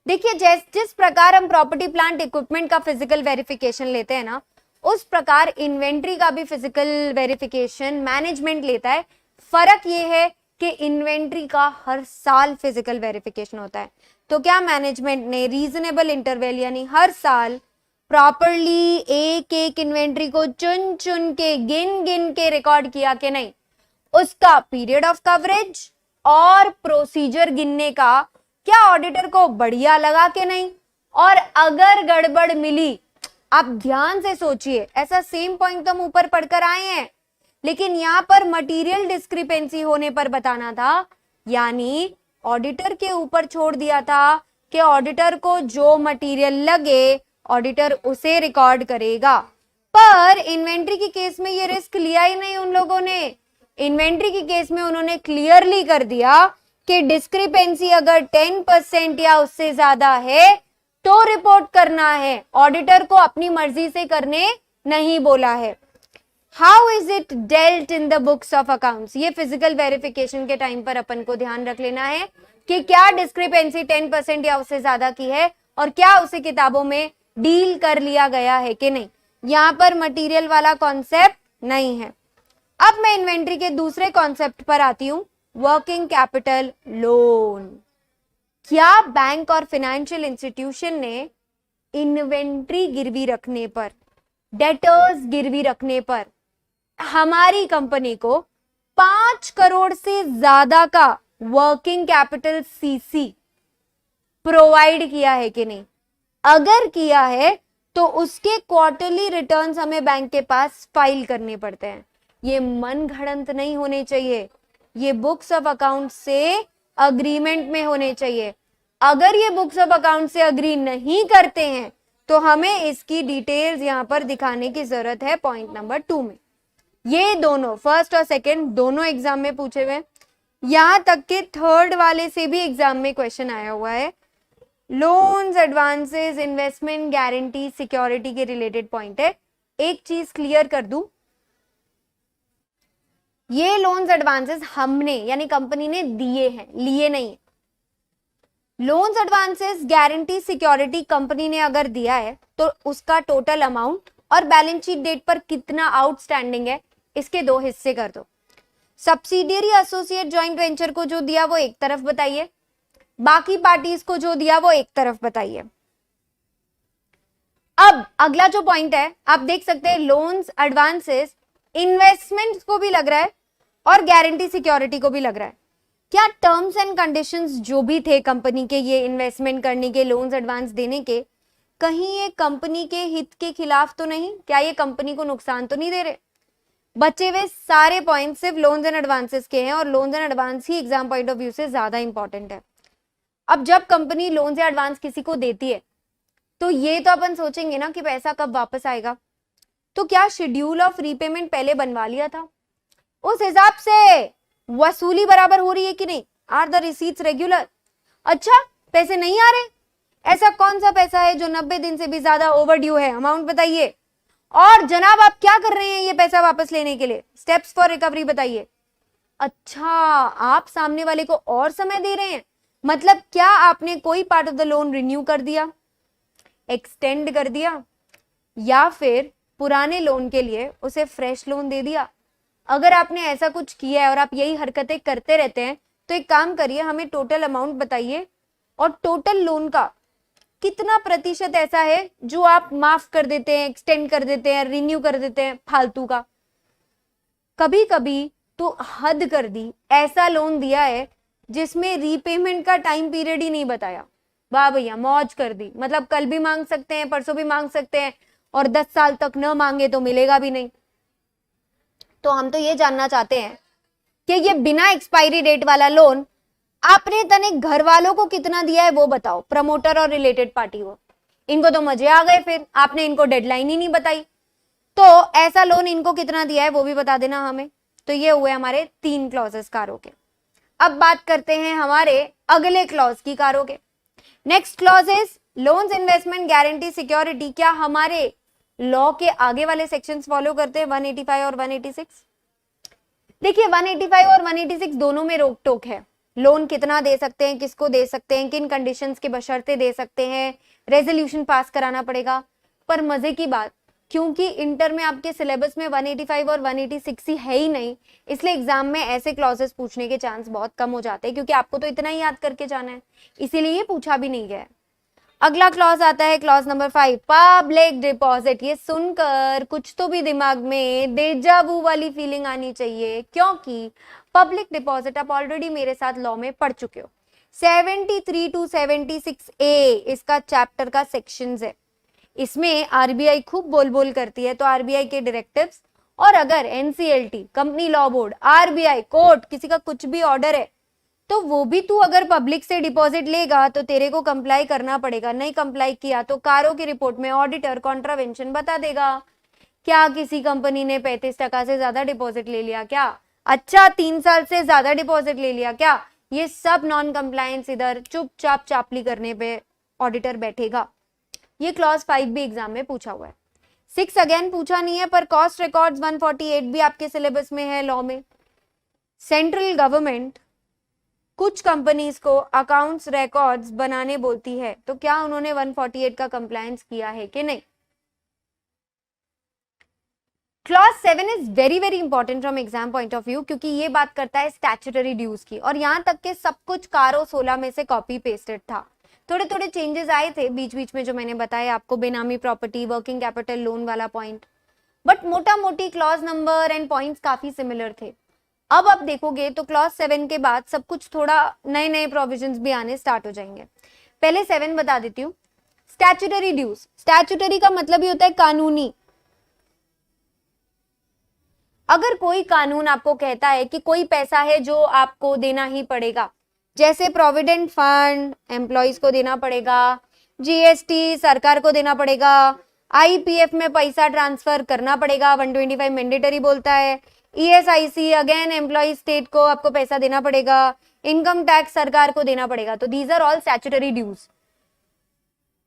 देखिए, जिस प्रकार हम प्रॉपर्टी, प्लांट, इक्विपमेंट का फिजिकल वेरिफिकेशन लेते हैं ना, उस प्रकार इन्वेंट्री का भी फिजिकल वेरिफिकेशन मैनेजमेंट लेता है। फर्क ये है कि इन्वेंट्री का हर साल फिजिकल वेरिफिकेशन होता है। तो क्या मैनेजमेंट ने रीजनेबल इंटरवल यानी हर साल प्रॉपरली एक एक इन्वेंट्री को चुन चुन के गिन गिन के रिकॉर्ड किया कि नहीं? उसका पीरियड ऑफ कवरेज और प्रोसीजर गिनने का क्या ऑडिटर को बढ़िया लगा कि नहीं? और अगर गड़बड़ मिली, आप ध्यान से सोचिए, ऐसा सेम पॉइंट तो हम ऊपर पढ़कर आए हैं, लेकिन यहां पर मटेरियल डिस्क्रिपेंसी होने पर बताना था, यानी ऑडिटर के ऊपर छोड़ दिया था कि ऑडिटर को जो मटेरियल लगे ऑडिटर उसे रिकॉर्ड करेगा। पर इन्वेंट्री की केस में ये रिस्क लिया ही नहीं उन लोगों ने। इन्वेंट्री की केस में उन्होंने क्लियरली कर दिया कि डिस्क्रिपेंसी अगर 10% या उससे ज्यादा है तो रिपोर्ट करना है, ऑडिटर को अपनी मर्जी से करने नहीं बोला है। How is it dealt in the books of accounts? ये फिजिकल वेरिफिकेशन के टाइम पर अपन को ध्यान रख लेना है कि क्या डिस्क्रिपेंसी 10% या उससे ज्यादा की है और क्या उसे किताबों में डील कर लिया गया है कि नहीं। यहां पर मटेरियल वाला कॉन्सेप्ट नहीं है। अब मैं इन्वेंट्री के दूसरे कॉन्सेप्ट पर आती हूं, वर्किंग कैपिटल लोन। क्या बैंक और फाइनेंशियल इंस्टीट्यूशन ने इन्वेंट्री गिरवी रखने पर, डेटर्स गिरवी रखने पर हमारी कंपनी को 5 करोड़ से ज्यादा का वर्किंग कैपिटल सीसी प्रोवाइड किया है कि नहीं। अगर किया है तो उसके क्वार्टरली रिटर्न्स हमें बैंक के पास फाइल करने पड़ते हैं। ये मन घड़ंत नहीं होने चाहिए, ये बुक्स ऑफ अकाउंट से अग्रीमेंट में होने चाहिए। अगर ये बुक्स ऑफ अकाउंट से अग्री नहीं करते हैं तो हमें इसकी डिटेल्स यहां पर दिखाने की जरूरत है पॉइंट नंबर 2 में। ये दोनों फर्स्ट और सेकंड दोनों एग्जाम में पूछे हुए, यहां तक कि थर्ड वाले से भी एग्जाम में क्वेश्चन आया हुआ है। Loans, advances, investment, guarantee, security के रिलेटेड पॉइंट है। एक चीज क्लियर कर दूं, ये लोन्स एडवांसेस हमने यानी कंपनी ने दिए हैं, लिए नहीं। Loans advances, guarantee, security company ने अगर दिया है तो उसका टोटल अमाउंट और बैलेंस शीट डेट पर कितना आउटस्टैंडिंग है इसके दो हिस्से कर दो। सब्सिडियरी, एसोसिएट, जॉइंट वेंचर को जो दिया वो एक तरफ बताइए, बाकी पार्टीज को जो दिया वो एक तरफ बताइए। अब अगला जो पॉइंट है आप देख सकते हैं, लोन्स एडवांसेस इन्वेस्टमेंट्स को भी लग रहा है और गारंटी सिक्योरिटी को भी लग रहा है। क्या टर्म्स एंड कंडीशंस जो भी थे कंपनी के ये इन्वेस्टमेंट करने के, लोन्स एडवांस देने के, कहीं ये कंपनी के हित के खिलाफ तो नहीं? क्या ये कंपनी को नुकसान तो नहीं दे रहे? बचे हुए सारे पॉइंट सिर्फ लोन्स एंड एडवांसेस के हैं और loans and advance he exam point of view से ज्यादा इंपॉर्टेंट है। अब जब कंपनी लोन्स या एडवांस किसी को देती है तो ये तो अपन सोचेंगे ना कि पैसा कब वापस आएगा, तो क्या शेड्यूल ऑफ रीपेमेंट पहले बनवा लिया था? उस हिसाब से वसूली बराबर हो रही है कि नहीं? Are the receipts regular? अच्छा, पैसे नहीं आ रहे, ऐसा कौन सा पैसा है जो 90 दिन से भी ज्यादा ओवरड्यू है? अमाउंट बताइए। और जनाब आप क्या कर रहे हैं ये पैसा वापस लेने के लिए? स्टेप्स फॉर रिकवरी बताइए। अच्छा, आप सामने वाले को और समय दे रहे हैं, मतलब क्या आपने कोई part of the loan renew कर दिया, एक्सटेंड कर दिया, या फिर पुराने लोन के लिए उसे फ्रेश लोन दे दिया? अगर आपने ऐसा कुछ किया है और आप यही हरकतें करते रहते हैं तो एक काम करिए, हमें टोटल अमाउंट बताइए और टोटल लोन का कितना प्रतिशत ऐसा है जो आप माफ कर देते हैं, एक्सटेंड कर देते हैं, रिन्यू कर देते हैं फालतू का। कभी कभी तो हद कर दी, ऐसा लोन दिया है जिसमें रीपेमेंट का टाइम पीरियड ही नहीं बताया। वाह भैया, मौज कर दी, मतलब कल भी मांग सकते हैं, परसों भी मांग सकते हैं और 10 साल तक न मांगे तो मिलेगा भी नहीं। तो हम तो ये जानना चाहते हैं कि ये बिना एक्सपायरी डेट वाला लोन आपने तने घर वालों को कितना दिया है वो बताओ, प्रमोटर और रिलेटेड पार्टी को। इनको तो मजे आ गए, फिर आपने इनको डेडलाइन ही नहीं बताई, तो ऐसा लोन इनको कितना दिया है वो भी बता देना हमें। तो ये हुए हमारे 3 क्लॉजेस कारों के। अब बात करते हैं हमारे अगले क्लॉज की कारों के। Next clause is loans, investment, guarantee, security. क्या हमारे लॉ के आगे वाले सेक्शंस फॉलो करते हैं 185 और 186? देखिए 185 और 186 दोनों में रोक टोक है। लोन कितना दे सकते हैं, किसको दे सकते हैं, किन कंडीशंस के बशर्ते दे सकते हैं, रेजोल्यूशन पास कराना पड़ेगा। पर मजे की बात, क्योंकि इंटर में आपके सिलेबस में 185 और 186 ही है ही नहीं, इसलिए एग्जाम में ऐसे क्लॉजेस पूछने के चांस बहुत कम हो जाते हैं, क्योंकि आपको तो इतना ही याद करके जाना है, इसीलिए ये पूछा भी नहीं गया है। अगला क्लॉज आता है क्लॉज नंबर 5, पब्लिक डिपॉजिट। ये सुनकर कुछ तो भी दिमाग में डेजावू वाली फीलिंग आनी चाहिए, क्योंकि पब्लिक डिपॉजिट आप ऑलरेडी मेरे साथ लॉ में पढ़ चुके हो। 73 टू 76A इसका चैप्टर का सेक्शंस है। इसमें आरबीआई खूब बोल बोल करती है, तो आरबीआई के डायरेक्टिव्स, और अगर NCLT, company law board, RBI, court, किसी का कुछ भी ऑर्डर है तो वो भी तू अगर पब्लिक से डिपॉजिट लेगा तो तेरे को कंप्लाई करना पड़ेगा। नहीं कंप्लाई किया तो कारों की रिपोर्ट में ऑडिटर कॉन्ट्रावेंशन बता देगा। क्या किसी कंपनी ने 35% से ज्यादा डिपॉजिट ले लिया क्या? अच्छा, 3 साल से ज्यादा डिपॉजिट ले लिया क्या? ये सब नॉन कंप्लायंस इधर चुपचाप चापली करने पे ऑडिटर बैठेगा। ये क्लॉज 5 भी एग्जाम में पूछा हुआ है। 6 अगेन पूछा नहीं है, पर कॉस्ट रिकॉर्ड्स 148 भी आपके सिलेबस में है लॉ में। सेंट्रल गवर्नमेंट कुछ कंपनीज को अकाउंट्स रिकॉर्ड्स बनाने बोलती है, तो क्या उन्होंने 148 का कंप्लायंस किया है कि नहीं? Clause 7 is very very important from exam point of view, क्योंकि ये बात करता है स्टैट्यूटरी ड्यूज की, और यहां तक के सब कुछ कारो 16 में से कॉपी पेस्टेड था। थोड़े थोड़े चेंजेस आए थे बीच बीच में जो मैंने बताया आपको, बेनामी प्रॉपर्टी, वर्किंग कैपिटल लोन वाला पॉइंट, बट मोटा मोटी क्लॉज नंबर एंड पॉइंट्स काफी सिमिलर थे। अब आप देखोगे तो क्लॉज 7 के बाद सब कुछ थोड़ा नए नए प्रोविजंस भी आने स्टार्ट हो जाएंगे। पहले 7 बता देती हूँ। स्टैट्यूटरी ड्यूज, स्टैट्यूटरी का मतलब ही होता है कानूनी। अगर कोई कानून आपको कहता है कि कोई पैसा है जो आपको देना ही पड़ेगा, जैसे प्रोविडेंट फंड एम्प्लॉइज को देना पड़ेगा, जीएसटी सरकार को देना पड़ेगा, आईपीएफ में पैसा ट्रांसफर करना पड़ेगा, 125 मैंडेटरी बोलता है, ईएसआईसी अगेन एम्प्लॉय स्टेट को आपको पैसा देना पड़ेगा, इनकम टैक्स सरकार को देना पड़ेगा। तो these are all statutory dues.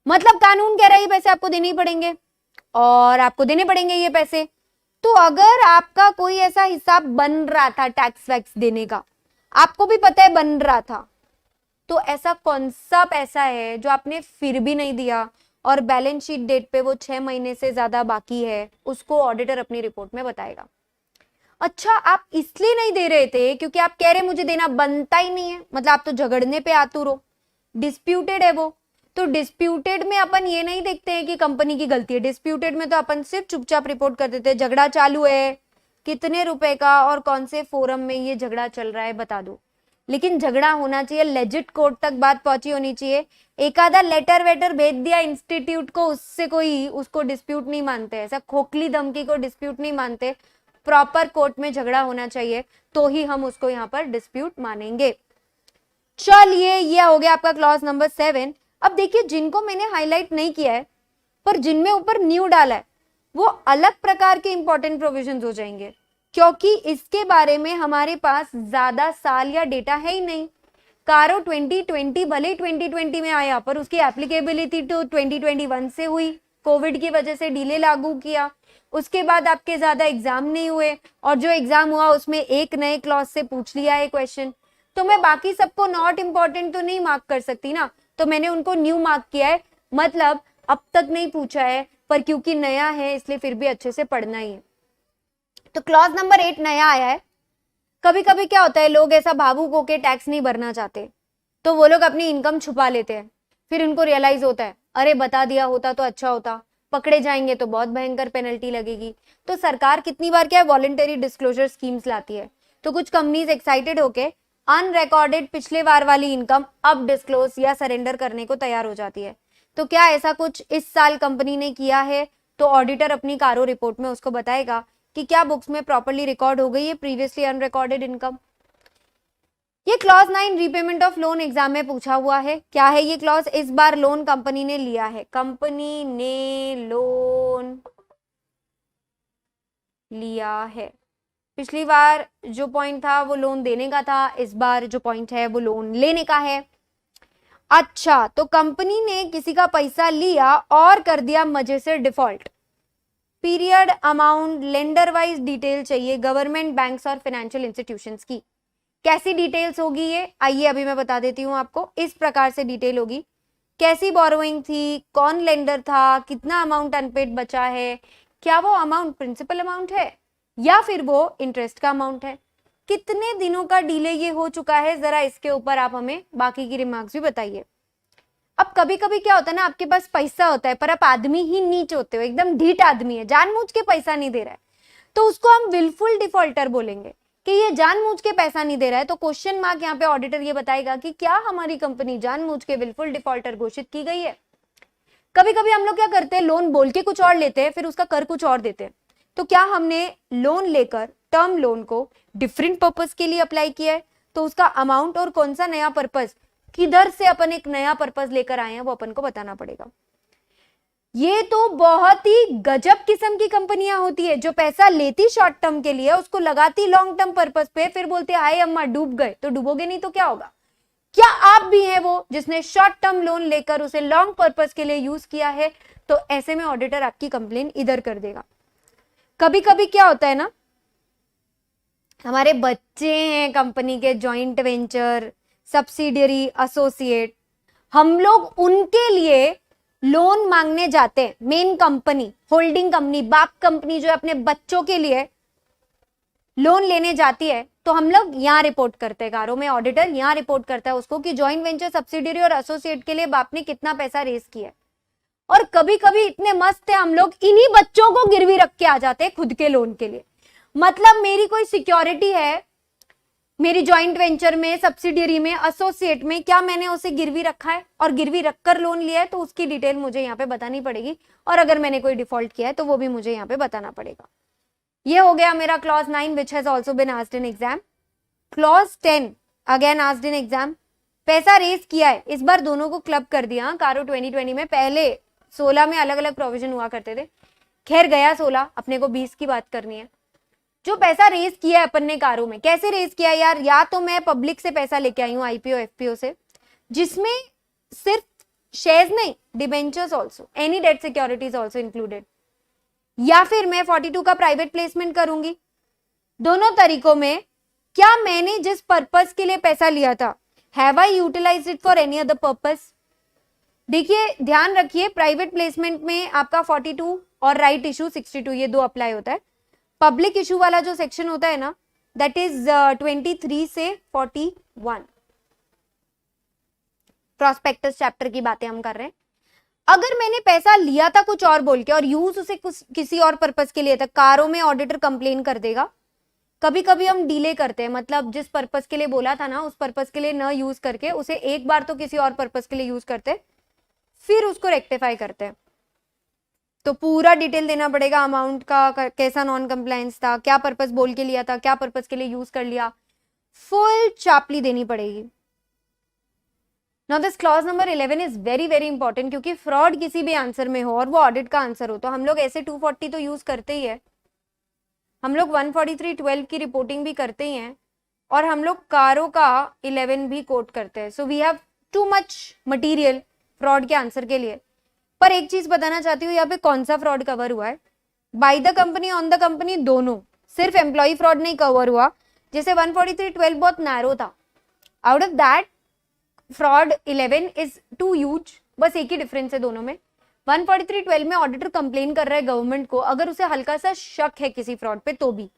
मतलब कानून कह रहा है ये पैसे आपको देने ही पड़ेंगे और आपको देने पड़ेंगे ये पैसे। तो अगर आपका कोई ऐसा हिसाब बन रहा था टैक्स वैक्स देने का, आपको भी पता है बन रहा था, तो ऐसा कौन सा पैसा है जो आपने फिर भी नहीं दिया और बैलेंस शीट डेट पे वो 6 महीने से ज्यादा बाकी है, उसको ऑडिटर अपनी रिपोर्ट में बताएगा। अच्छा, आप इसलिए नहीं दे रहे थे क्योंकि आप कह रहे मुझे देना बनता ही नहीं है, मतलब आप तो झगड़ने पे आतुर हो, डिस्प्यूटेड है वो। तो डिस्प्यूटेड में अपन ये नहीं देखते हैं कि कंपनी की गलती है, डिस्प्यूटेड में तो अपन सिर्फ चुपचाप रिपोर्ट कर देते हैं, झगड़ा चालू है, कितने रुपए का और कौन से फोरम में ये झगड़ा चल रहा है बता दो। लेकिन झगड़ा होना चाहिए, लेजिट कोर्ट तक बात पहुंची होनी चाहिए। एक आधा लेटर वेटर भेज दिया इंस्टीट्यूट को, उससे कोई उसको डिस्प्यूट नहीं मानते, ऐसा खोखली धमकी को डिस्प्यूट नहीं मानते। प्रॉपर कोर्ट में झगड़ा होना चाहिए तो ही हम उसको यहाँ पर डिस्प्यूट मानेंगे। चलिए, ये हो गया आपका क्लॉज नंबर 7। अब देखिए, जिनको मैंने हाईलाइट नहीं किया है पर जिनमें ऊपर न्यू डाला है वो अलग प्रकार के इंपॉर्टेंट प्रोविजंस हो जाएंगे, क्योंकि इसके बारे में हमारे पास ज्यादा साल या डेटा है ही नहीं। कारो 2020 भले 2020 में आया पर उसकी एप्लीकेबिलिटी तो 2021 से हुई, कोविड की वजह से डिले लागू किया, उसके बाद आपके ज्यादा एग्जाम नहीं हुए और जो एग्जाम हुआ उसमें एक नए क्लॉज से पूछ लिया है क्वेश्चन। तो मैं बाकी सबको नॉट इंपॉर्टेंट तो नहीं मार्क कर सकती ना, तो मैंने उनको न्यू मार्क किया है, मतलब अब तक नहीं पूछा है पर क्योंकि नया है इसलिए फिर भी अच्छे से पढ़ना ही है। तो क्लॉज नंबर 8 नया आया है। कभी कभी क्या होता है, लोग ऐसा भावुक होके टैक्स नहीं भरना चाहते तो वो लोग अपनी इनकम छुपा लेते हैं, फिर उनको रियलाइज होता है अरे बता दिया होता तो अच्छा होता, पकड़े जाएंगे तो बहुत भयंकर पेनल्टी लगेगी। तो सरकार कितनी बार क्या है, वॉलंटरी डिस्क्लोजर स्कीम्स लाती है। तो कुछ कंपनीज एक्साइटेड होके अनरिकॉर्डेड पिछले बार वाली इनकम अब डिस्क्लोज या सरेंडर करने को तैयार हो जाती है। तो क्या ऐसा कुछ इस साल कंपनी ने किया है? तो ऑडिटर अपनी कारो रिपोर्ट में उसको बताएगा कि क्या बुक्स में प्रॉपर्ली रिकॉर्ड हो गई है प्रीवियसली अनरिकॉर्डेड इनकम। ये clause 9 repayment of loan exam में पूछा हुआ है। क्या है ये क्लॉज? इस बार लोन कंपनी ने लिया है, कंपनी ने लोन लिया है। पिछली बार जो पॉइंट था वो लोन देने का था, इस बार जो पॉइंट है वो लोन लेने का है। अच्छा, तो कंपनी ने किसी का पैसा लिया और कर दिया मजे से default. Period, amount, lender wise detail चाहिए गवर्नमेंट, बैंक्स और फाइनेंशियल इंस्टीट्यूशंस की। कैसी डिटेल्स होगी ये, आइए अभी मैं बता देती हूँ आपको। इस प्रकार से डिटेल होगी, कैसी बोरोइंग थी, कौन लेंडर था, कितना अमाउंट अनपेड बचा है, क्या वो अमाउंट प्रिंसिपल अमाउंट है या फिर वो इंटरेस्ट का अमाउंट है, कितने दिनों का डिले ये हो चुका है, जरा इसके ऊपर आप हमें बाकी की रिमार्क्स भी बताइए। अब कभी कभी क्या होता है ना, आपके पास पैसा होता है पर आप आदमी ही नीच होते हो, एकदम ढीठ आदमी है, जानबूझ के पैसा नहीं दे रहा है, तो उसको हम विलफुल डिफॉल्टर बोलेंगे कि ये जानबूझ के पैसा नहीं दे रहा है। तो क्वेश्चन मार्क यहाँ पे ऑडिटर ये बताएगा कि क्या हमारी कंपनी जानबूझ के विलफुल डिफॉल्टर घोषित की गई है। कभी कभी हम लोग क्या करते हैं, लोन बोल के कुछ और लेते हैं फिर उसका कर कुछ और देते हैं। तो क्या हमने लोन लेकर टर्म लोन को डिफरेंट पर्पस के लिए अप्लाई किया है, तो उसका अमाउंट और कौन सा नया पर्पस, किधर से अपन एक नया पर्पस लेकर आए हैं वो अपन को बताना पड़ेगा। ये तो बहुत ही गजब किस्म की कंपनियां होती है जो पैसा लेती शॉर्ट टर्म के लिए, उसको लगाती लॉन्ग टर्म पर्पस पे, फिर बोलते हाय अम्मा डूब गए। तो डूबोगे नहीं तो क्या होगा? क्या आप भी हैं वो जिसने शॉर्ट टर्म लोन लेकर उसे लॉन्ग पर्पस के लिए यूज किया है? तो ऐसे में ऑडिटर आपकी कंप्लेन इधर कर देगा। कभी कभी क्या होता है ना, हमारे बच्चे हैं कंपनी के, जॉइंट वेंचर, सब्सिडियरी, एसोसिएट, हम लोग उनके लिए लोन मांगने जाते हैं। मेन कंपनी, होल्डिंग कंपनी, बाप कंपनी जो है अपने बच्चों के लिए लोन लेने जाती है, तो हम लोग यहाँ रिपोर्ट करते हैं, कारो में ऑडिटर यहाँ रिपोर्ट करता है उसको कि जॉइंट वेंचर, सब्सिडियरी और एसोसिएट के लिए बाप ने कितना पैसा रेज किया है। और कभी कभी इतने मस्त है हम लोग, इन्हीं बच्चों को गिरवी रख के आ जाते हैं खुद के लोन के लिए। मतलब मेरी कोई सिक्योरिटी है, मेरी जॉइंट वेंचर में, सब्सिडियरी में, एसोसिएट में क्या मैंने उसे गिरवी रखा है और गिरवी रखकर लोन लिया है, तो उसकी डिटेल मुझे यहाँ पे बतानी पड़ेगी। और अगर मैंने कोई डिफॉल्ट किया है तो वो भी मुझे यहाँ पे बताना पड़ेगा। ये हो गया मेरा clause 9 which has also been asked in exam. Clause 10 again asked in exam. पैसा रेज किया है, इस बार दोनों को क्लब कर दिया। कारो 2020 में, पहले 16 में अलग अलग प्रोविजन हुआ करते थे, खैर गया 16, अपने को 20 की बात करनी है। जो पैसा रेज किया है अपन ने कारों में, कैसे रेज किया यार? या तो मैं पब्लिक से पैसा लेके आई हूँ, आईपीओ एफपीओ से, जिसमें सिर्फ शेयर्स नहीं, debentures also, any debt securities also included, या फिर मैं 42 का प्राइवेट प्लेसमेंट करूंगी। दोनों तरीकों में क्या मैंने जिस पर्पस के लिए पैसा लिया था, have I utilised it for any other purpose? देखिए ध्यान रखिए, प्राइवेट प्लेसमेंट में आपका 42 और राइट इशू 62 ये दो अप्लाई होता है। पब्लिक इशू वाला जो सेक्शन होता है ना, दैट इज 23 से 41। प्रोस्पेक्टस चैप्टर की बातें हम कर रहे हैं। अगर मैंने पैसा लिया था कुछ और बोल के और यूज उसे किसी और पर्पस के लिए था, कारों में ऑडिटर कंप्लेन कर देगा। कभी कभी हम डीले करते हैं, मतलब जिस पर्पस के लिए बोला था ना, उस पर्पस के लिए न यूज करके उसे एक बार तो किसी और पर्पस के लिए यूज करते, फिर उसको रेक्टिफाई करते हैं। तो पूरा डिटेल देना पड़ेगा अमाउंट का, कैसा नॉन कंप्लायंस था, क्या पर्पस बोल के लिया था, क्या पर्पस के लिए यूज कर लिया, फुल चापली देनी पड़ेगी। Now this clause number 11 is very very important, क्योंकि फ्रॉड किसी भी आंसर में हो और वो ऑडिट का आंसर हो, तो हम लोग ऐसे 240 तो यूज करते ही है, हम लोग 143.12 की रिपोर्टिंग भी करते ही हैं, और हम लोग कारो का 11 भी कोट करते हैं। So we have too much material fraud के आंसर के लिए। पर एक चीज बताना चाहती हूँ, यहाँ पे कौन सा फ्रॉड कवर हुआ है, by the company, on the company, दोनों। सिर्फ एम्प्लॉय फ्रॉड नहीं कवर हुआ। जैसे 143.12 बहुत नैरो था, out of that fraud 11 is too huge, बस एक ही डिफरेंस है दोनों में। 143.12 में ऑडिटर कंप्लेन कर रहा है गवर्नमेंट को, अगर उसे हल्का सा शक है किसी फ्रॉड पे तो भी।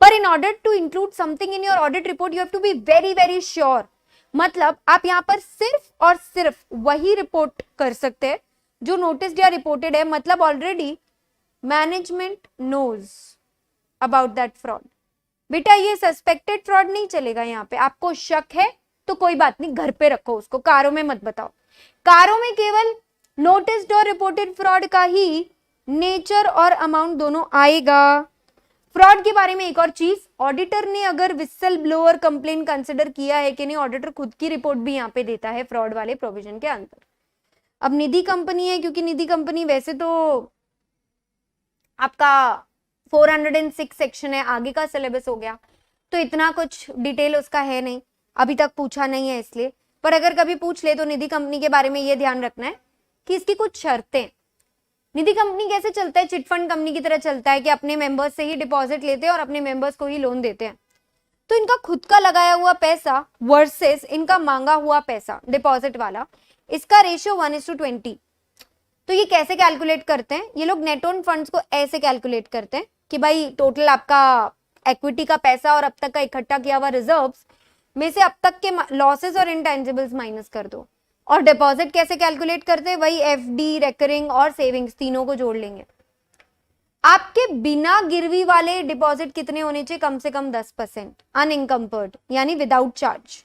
पर in order to include something in your audit report, you have to be very very sure. मतलब आप यहाँ पर सिर्फ और सिर्फ वही रिपोर्ट कर सकते हैं जो नोटिस या रिपोर्टेड है, मतलब already management knows about that fraud. बेटा ये सस्पेक्टेड फ्रॉड नहीं चलेगा, यहाँ पे आपको शक है तो कोई बात नहीं, घर पे रखो उसको, कारों में मत बताओ। कारों में केवल नोटिस्ड और रिपोर्टेड फ्रॉड का ही नेचर और अमाउंट दोनों आएगा। फ्रॉड के बारे में एक और चीज, ऑडिटर ने अगर विसल ब्लोअर कंप्लेन कंसिडर किया है कि नहीं, ऑडिटर खुद की रिपोर्ट भी यहाँ पे देता है फ्रॉड वाले प्रोविजन के अंदर। अब निधि कंपनी है, क्योंकि निधि कंपनी वैसे तो आपका 406 सेक्शन है, आगे का सिलेबस हो गया, तो इतना कुछ डिटेल उसका है नहीं, अभी तक पूछा नहीं है इसलिए। पर अगर कभी पूछ ले तो निधि कंपनी के बारे में ये ध्यान रखना है कि इसकी कुछ शर्तें। निधि कंपनी कैसे चलता है? चिटफंड कंपनी की तरह चलता है कि अपने मेंबर्स से ही डिपॉजिट लेते हैं और अपने मेंबर्स को ही लोन देते हैं। तो इनका खुद का लगाया हुआ पैसा वर्सेस इनका मांगा हुआ पैसा डिपॉजिट वाला, इसका रेशियो 1:20। तो ये कैसे कैलकुलेट करते हैं? ये लोग नेट ओन फंड्स को ऐसे कैलकुलेट करते हैं कि भाई टोटल आपका इक्विटी का पैसा और अब तक का इकट्ठा किया हुआ रिजर्व्स में से अब तक के लॉसेस और इंटेंजिबल्स माइनस कर दो। और डिपॉजिट कैसे कैलकुलेट करते हैं? वही एफडी, रेकरिंग और सेविंग्स तीनों को जोड़ लेंगे। आपके बिना गिरवी वाले डिपॉजिट कितने होने चाहिए? कम से कम 10% अनइनकम्पर्ड, यानी विदाउट चार्ज।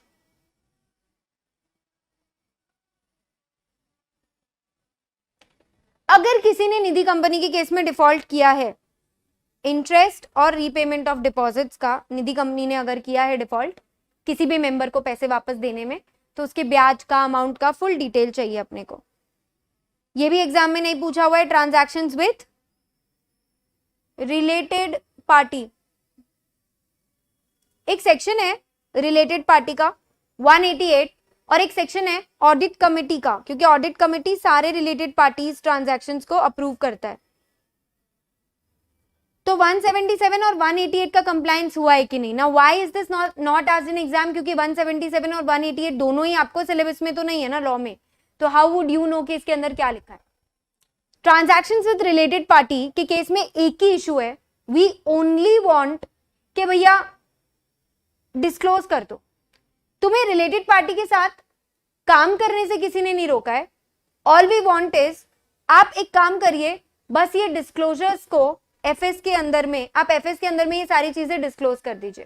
अगर किसी ने निधि कंपनी के केस में डिफॉल्ट किया है, इंटरेस्ट और रीपेमेंट ऑफ डिपॉजिट्स का निधि कंपनी ने अगर किया है डिफॉल्ट किसी भी मेंबर को पैसे वापस देने में, तो उसके ब्याज का अमाउंट का फुल डिटेल चाहिए अपने को। ये भी एग्जाम में नहीं पूछा हुआ है। ट्रांजैक्शंस विथ रिलेटेड पार्टी, एक सेक्शन है रिलेटेड पार्टी का 188 और एक सेक्शन है ऑडिट कमेटी का, क्योंकि ऑडिट कमेटी सारे रिलेटेड पार्टीज ट्रांजैक्शंस को अप्रूव करता है। तो 177 और 188 का कंप्लायंस हुआ है कि नहीं ना? Why is this not as in exam? क्योंकि 177 और 188 दोनों ही आपको सिलेबस में तो नहीं है ना लॉ में, तो हाउ वुड यू नो कि इसके अंदर क्या लिखा है? ट्रांजैक्शंस विद रिलेटेड पार्टी के केस में एक ही इशू है, वी ओनली वांट कि भैया डिस्क्लोज कर दो। तुम्हें रिलेटेड पार्टी के साथ काम करने से किसी ने नहीं रोका है। ऑल वी वांट इज आप एक काम करिए, बस ये डिस्क्लोजर्स को एफएस के अंदर में, आप एफएस के अंदर में ये सारी चीजें डिस्क्लोज कर दीजिए।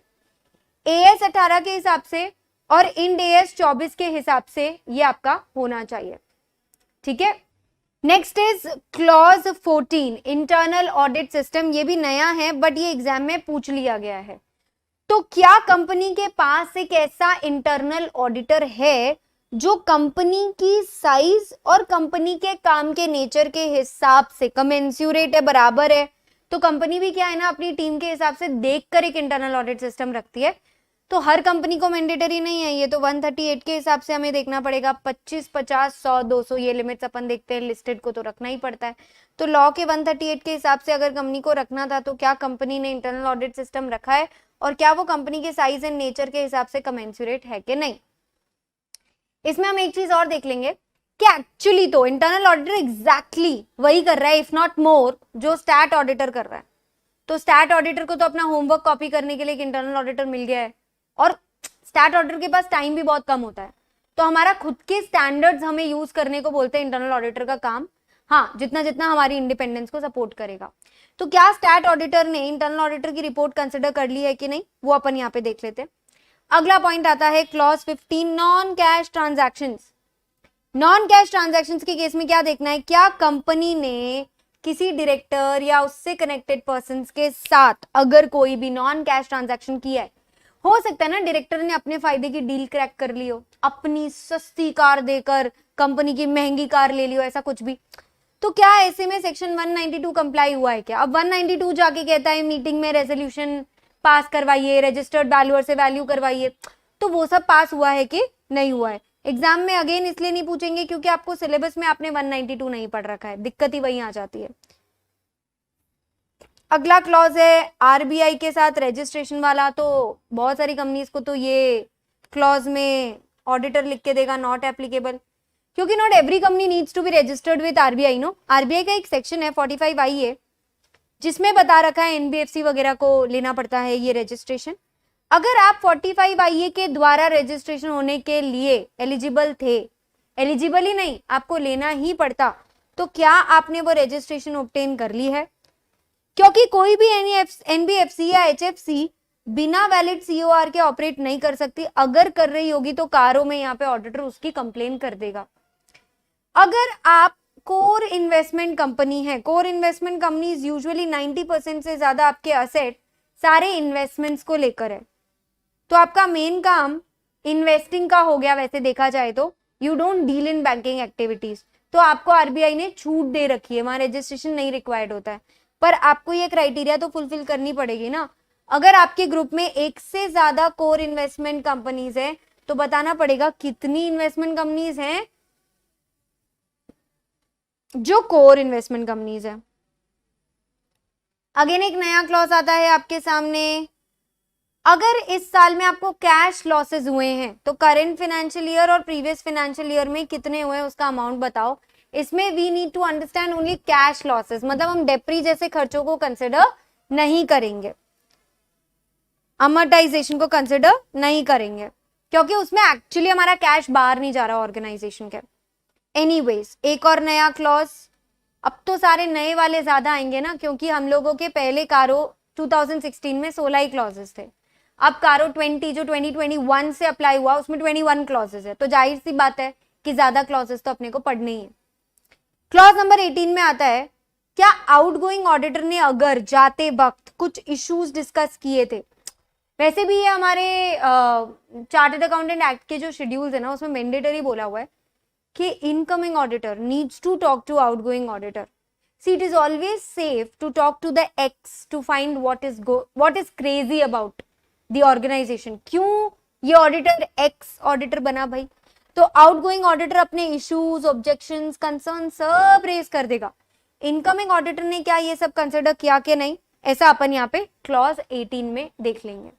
AS 18 के हिसाब से और इंड AS 24 के हिसाब से ये आपका होना चाहिए, ठीक है। Next is clause 14 internal audit system. ये भी नया है बट ये एग्जाम में पूछ लिया गया है। तो क्या कंपनी के पास एक ऐसा इंटरनल ऑडिटर है जो कंपनी की साइज और कंपनी के काम के नेचर के हिसाब से कमेंस्यूरेट है, बराबर है। तो कंपनी भी क्या है ना, अपनी टीम के हिसाब से देखकर एक इंटरनल ऑडिट सिस्टम रखती है। तो हर कंपनी को मैंडेटरी नहीं है ये, तो 138 के हिसाब से हमें देखना पड़ेगा। 25, 50, 100, 200 ये लिमिट्स अपन देखते हैं, लिस्टेड को तो रखना ही पड़ता है। तो लॉ के 138 के हिसाब से अगर कंपनी को रखना था तो क्या कंपनी ने इंटरनल ऑडिट सिस्टम रखा है और क्या वो कंपनी के साइज एंड नेचर के हिसाब से कमेंसुरेट है कि नहीं। इसमें हम एक चीज और देख लेंगे कि एक्चुअली तो इंटरनल ऑडिटर एग्जैक्टली वही कर रहा है, इफ नॉट मोर, जो स्टैट ऑडिटर कर रहा है। तो स्टैट ऑडिटर को तो अपना होमवर्क कॉपी करने के लिए एक इंटरनल ऑडिटर मिल गया है और स्टैट ऑडिटर के पास टाइम भी बहुत कम होता है। तो हमारा खुद के स्टैंडर्ड्स हमें यूज करने को बोलते हैं इंटरनल ऑडिटर का काम, हाँ, जितना जितना हमारी इंडिपेंडेंस को सपोर्ट करेगा। तो क्या स्टैट ऑडिटर ने इंटरनल ऑडिटर की रिपोर्ट कंसिडर कर ली है कि नहीं, वो अपन यहाँ पे देख लेते हैं। अगला पॉइंट आता है clause 15 non cash transactions. Non cash transactions के केस में क्या देखना है, क्या कंपनी ने किसी डायरेक्टर या उससे कनेक्टेड पर्संस के साथ अगर कोई भी नॉन कैश ट्रांजैक्शन किया है। हो सकता है ना डायरेक्टर ने अपने फायदे की डील क्रैक कर ली हो, अपनी सस्ती कार देकर कंपनी की महंगी कार ले ली हो, ऐसा कुछ भी। तो क्या ऐसे में सेक्शन 192 कंप्लाई हुआ है क्या। अब 192 जाके कहता है मीटिंग में रेजोल्यूशन पास करवाइए, रजिस्टर्ड वैल्यूअर से वैल्यू करवाइए, तो वो सब पास हुआ है कि नहीं हुआ है। एग्जाम में अगेन इसलिए नहीं पूछेंगे क्योंकि आपको सिलेबस में आपने 192 नहीं पढ़ रखा है, दिक्कत ही वही आ जाती है। अगला क्लॉज है आरबीआई के साथ रजिस्ट्रेशन वाला। तो बहुत सारी कंपनीज को तो ये क्लॉज में ऑडिटर लिख के देगा नॉट एप्लीकेबल, क्योंकि not every company needs to be registered with RBI. No, RBI का एक सेक्शन है 45I है जिसमें बता रखा है एनबीएफसी वगैरह को लेना पड़ता है ये रजिस्ट्रेशन। अगर आप 45IA के द्वारा रजिस्ट्रेशन होने के लिए एलिजिबल थे, एलिजिबल ही नहीं आपको लेना ही पड़ता, तो क्या आपने वो रजिस्ट्रेशन ऑब्टेन कर ली है। क्योंकि कोई भी एनबीएफसी या एचएफसी बिना वैलिड सीओआर के ऑपरेट नहीं कर सकती। अगर कर रही होगी तो कारों में यहाँ पे ऑडिटर उसकी कंप्लेन कर देगा। अगर आप कोर इन्वेस्टमेंट कंपनी है, कोर इन्वेस्टमेंट कंपनीज यूजुअली 90% से ज्यादा आपके असेट सारे इन्वेस्टमेंट्स को लेकर है, तो आपका मेन काम इन्वेस्टिंग का हो गया। वैसे देखा जाए तो you don't deal in banking activities, तो आपको आरबीआई ने छूट दे रखी है, वहां रजिस्ट्रेशन नहीं रिक्वायर्ड होता है। पर आपको ये क्राइटेरिया तो फुलफिल करनी पड़ेगी ना। अगर आपके ग्रुप में एक से ज्यादा कोर इन्वेस्टमेंट कंपनीज है तो बताना पड़ेगा कितनी इन्वेस्टमेंट कंपनीज हैं जो कोर इन्वेस्टमेंट कंपनीज है। अगेन एक नया क्लॉज आता है आपके सामने, अगर इस साल में आपको कैश लॉसेस हुए हैं तो करंट फाइनेंशियल ईयर और प्रीवियस फाइनेंशियल ईयर में कितने हुए उसका अमाउंट बताओ। इसमें we need to understand only cash losses, मतलब हम डेप्री जैसे खर्चों को कंसिडर नहीं करेंगे, अमर्टाइजेशन को कंसिडर नहीं करेंगे, क्योंकि उसमें एक्चुअली हमारा कैश बाहर नहीं जा रहा ऑर्गेनाइजेशन के। एनीवेज एक और नया क्लॉज, अब तो सारे नए वाले ज्यादा आएंगे ना, क्योंकि हम लोगों के पहले कारो 2016 में 16 ही क्लॉजेस थे। अब कारो 20 जो 2021 से अप्लाई हुआ उसमें 21 क्लॉजेस है, तो जाहिर सी बात है कि ज्यादा क्लॉजेस तो अपने को पढ़ने ही है। क्लॉज नंबर 18 में आता है, क्या आउटगोइंग ऑडिटर ने अगर जाते वक्त कुछ इश्यूज डिस्कस किए थे। वैसे भी ये हमारे चार्टर्ड अकाउंटेंट एक्ट के जो शेड्यूल्स है ना उसमें मैंडेटरी बोला हुआ है कि incoming auditor needs to talk to outgoing auditor. See, it is always safe to talk to the X to find what is crazy about the organization. क्यों ये ऑडिटर X ऑडिटर बना भाई, तो आउटगोइंग ऑडिटर अपने इश्यूज, ऑब्जेक्शंस, कंसर्न सब रेज कर देगा। इनकमिंग ऑडिटर ने क्या ये सब कंसिडर किया कि नहीं, ऐसा अपन यहाँ पे क्लॉज 18 में देख लेंगे।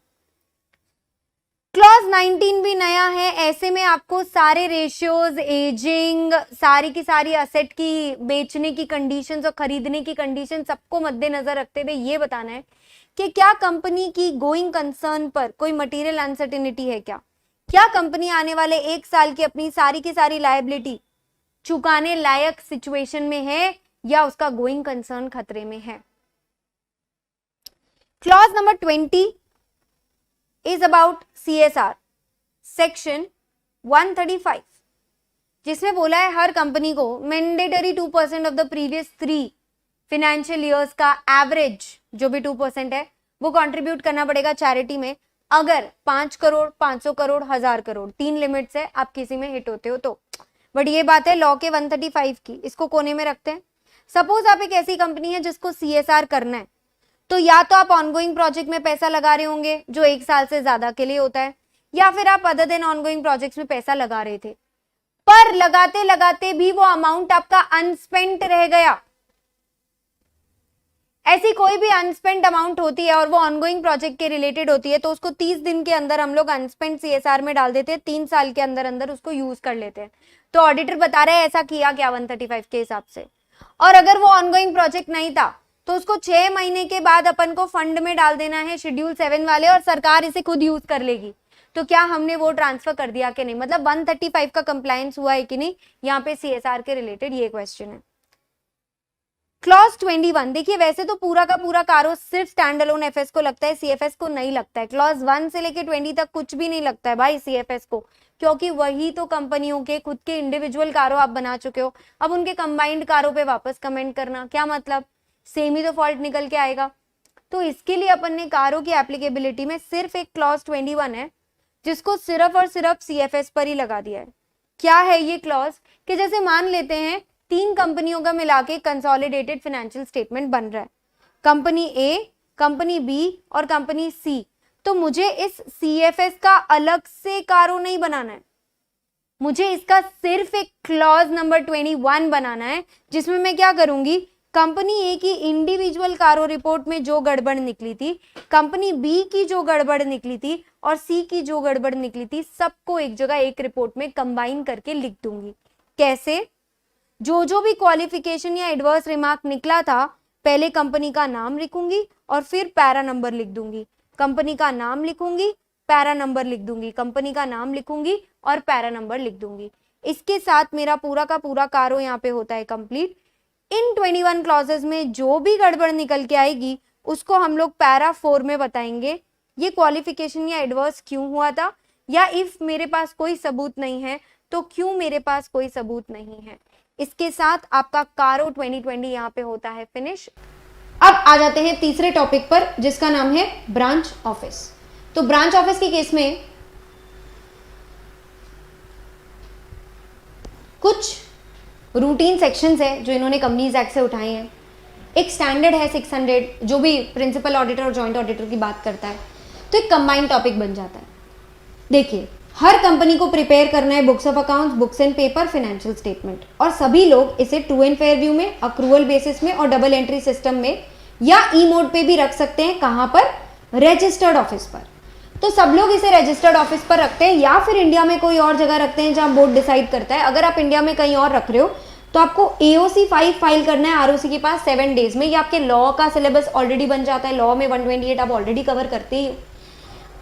क्लॉज 19 भी नया है, ऐसे में आपको सारे रेशियोज, एजिंग, सारी की सारी असेट की बेचने की कंडीशंस और खरीदने की कंडीशन सबको मद्देनजर रखते हुए ये बताना है कि क्या कंपनी की गोइंग कंसर्न पर कोई मटेरियल अनसर्टेनिटी है क्या कंपनी आने वाले 1 साल की अपनी सारी की सारी लायबिलिटी चुकाने लायक सिचुएशन में है या उसका गोइंग कंसर्न खतरे में है। Clause number 20, is about CSR section 135, जिसमें बोला है हर कंपनी को mandatory 2% of the previous 3 financial years का एवरेज जो भी 2% है वो कंट्रीब्यूट करना पड़ेगा चैरिटी में, अगर 5 करोड़, 500 करोड़, 1000 करोड़, 3 लिमिट्स है, आप किसी में हिट होते हो तो। बट ये बात है लॉ के 135 की, इसको कोने में रखते हैं। सपोज आप एक ऐसी कंपनी है जिसको CSR करना है, तो या तो आप ऑनगोइंग प्रोजेक्ट में पैसा लगा रहे होंगे जो 1 साल से ज्यादा के लिए होता है, या फिर आप अदर देन ऑनगोइंग प्रोजेक्ट्स में पैसा लगा रहे थे, पर लगाते लगाते भी वो अमाउंट आपका अनस्पेंट रह गया। ऐसी कोई भी अनस्पेंट अमाउंट होती है और वो ऑनगोइंग प्रोजेक्ट के रिलेटेड होती है, तो उसको 30 दिन के अंदर हम लोग अनस्पेंट CSR में डाल देते हैं, 3 साल के अंदर अंदर उसको यूज कर लेते हैं। तो ऑडिटर बता रहे हैं ऐसा किया क्या 135 के हिसाब से। और अगर वो ऑनगोइंग प्रोजेक्ट नहीं था तो उसको 6 महीने के बाद अपन को फंड में डाल देना है शेड्यूल 7 वाले, और सरकार इसे खुद यूज कर लेगी। तो क्या हमने वो ट्रांसफर कर दिया कि नहीं, मतलब 135 का कंप्लायंस हुआ है कि नहीं, यहाँ पे CSR के रिलेटेड ये क्वेश्चन है। क्लॉज 21, देखिए वैसे तो पूरा का पूरा कारो सिर्फ स्टैंड अलोन FS को लगता है, CFS को नहीं लगता है। क्लॉज 1 से लेके 20 तक कुछ भी नहीं लगता है भाई CFS को, क्योंकि वही तो कंपनियों के खुद के इंडिविजुअल कारो आप बना चुके हो। अब उनके कंबाइंड कारों पे वापस कमेंट करना क्या मतलब, सेम ही तो फॉल्ट निकल के आएगा। तो इसके लिए अपन ने कारों की एप्लीकेबिलिटी में सिर्फ एक क्लॉज 21 है जिसको सिर्फ और सिर्फ CFS पर ही लगा दिया है। क्या है ये क्लॉज, कि जैसे मान लेते हैं 3 कंपनियों का मिला के कंसोलिडेटेड फाइनेंशियल स्टेटमेंट बन रहा है, कंपनी A, कंपनी B और कंपनी C, तो मुझे इस CFS का अलग से कारो नहीं बनाना है, मुझे इसका सिर्फ एक क्लॉज नंबर 21 बनाना है, जिसमें मैं क्या करूंगी, कंपनी A की इंडिविजुअल कारो रिपोर्ट में जो गड़बड़ निकली थी, कंपनी B की जो गड़बड़ निकली थी और C की जो गड़बड़ निकली थी, सबको एक जगह एक रिपोर्ट में कंबाइन करके लिख दूंगी। कैसे, जो भी क्वालिफिकेशन या एडवर्स रिमार्क निकला था, पहले कंपनी का नाम लिखूंगी और फिर पैरा नंबर लिख दूंगी, कंपनी का नाम लिखूंगी, पैरा नंबर लिख दूंगी, कंपनी का नाम लिखूंगी और पैरा नंबर लिख दूंगी। इसके साथ मेरा पूरा का पूरा कारो यहाँ पे होता है कंप्लीट। इन 21 क्लॉजेस में जो भी गड़बड़ निकल के आएगी उसको हम लोग पैरा 4 में बताएंगे, ये क्वालिफिकेशन या एडवर्स क्यों हुआ था, या इफ मेरे पास कोई सबूत नहीं है तो क्यों मेरे पास कोई सबूत नहीं है। इसके साथ आपका कारो 2020 यहाँ पे होता है फिनिश। अब आ जाते हैं तीसरे टॉपिक पर जिसका नाम है ब्रांच ऑफिस। तो ब्रांच ऑफिस के केस में कुछ रूटीन सेक्शंस है जो इन्होंने कंपनीज एक्ट से उठाए हैं। एक स्टैंडर्ड है 600 जो भी प्रिंसिपल ऑडिटर और जॉइंट ऑडिटर की बात करता है, तो एक कंबाइंड टॉपिक बन जाता है। देखिए हर कंपनी को प्रिपेयर करना है books of accounts, books and paper, financial statement, और सभी लोग इसे ट्रू एंड फेयर व्यू में, अक्रूवल बेसिस में और डबल एंट्री सिस्टम में या ई मोड पे भी रख सकते हैं। कहां पर, रजिस्टर्ड ऑफिस पर। तो सब लोग इसे रजिस्टर्ड ऑफिस पर रखते हैं या फिर इंडिया में कोई और जगह रखते हैं जहां बोर्ड डिसाइड करता है। अगर आप इंडिया में कहीं और रख रहे हो तो आपको AOC 5 फाइल करना है ROC के पास 7 डेज में। ये आपके लॉ का सिलेबस ऑलरेडी बन जाता है, लॉ में 128 आप ऑलरेडी कवर करते ही हो।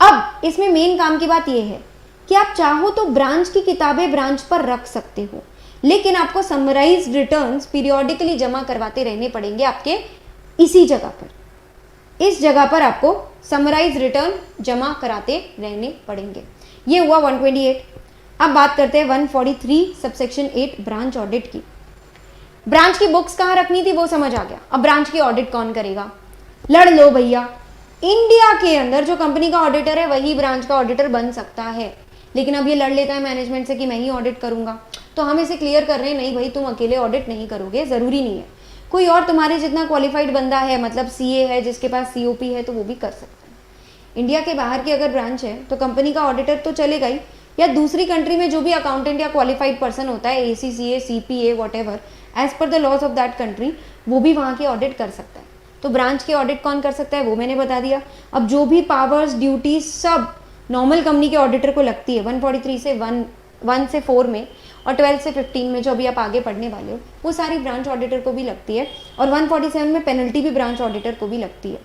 अब इसमें मेन काम की बात यह है कि आप चाहो तो ब्रांच की किताबें ब्रांच पर रख सकते हो, लेकिन आपको समराइज्ड रिटर्न्स पीरियोडिकली जमा करवाते रहने पड़ेंगे आपके इसी जगह पर। इस जगह पर आपको समराइज रिटर्न जमा कराते रहने पड़ेंगे। ये हुआ 128। अब बात करते हैं 143 सबसेक्शन 8 ब्रांच ऑडिट की। ब्रांच की बुक्स कहां रखनी थी वो समझ आ गया। अब ब्रांच की ऑडिट कौन करेगा, लड़ लो भैया। इंडिया के अंदर जो कंपनी का ऑडिटर है वही ब्रांच का ऑडिटर बन सकता है, लेकिन अब ये लड़ लेता है मैनेजमेंट से कि मैं ही ऑडिट करूंगा। तो हम इसे क्लियर कर रहे हैं, नहीं भाई तुम अकेले ऑडिट नहीं करोगे, जरूरी नहीं है, कोई और तुम्हारे जितना क्वालिफाइड बंदा है, मतलब CA है जिसके पास COP है तो वो भी कर सकता है। इंडिया के बाहर की अगर ब्रांच है तो कंपनी का ऑडिटर तो चलेगा ही, या दूसरी कंट्री में जो भी अकाउंटेंट या क्वालिफाइड पर्सन होता है ACCA CPA whatever as per the laws of that country, वो भी वहाँ की ऑडिट कर सकता है। तो ब्रांच की ऑडिट कौन कर सकता है वो मैंने बता दिया। अब जो भी पावर्स ड्यूटीज सब नॉर्मल कंपनी के ऑडिटर को लगती है 143 से 1 से 4 में और 12 से 15 में जो अभी आप आगे पढ़ने वाले हो, वो सारी ब्रांच ऑडिटर को भी लगती है, और 147 में पेनल्टी भी ब्रांच ऑडिटर को भी लगती है।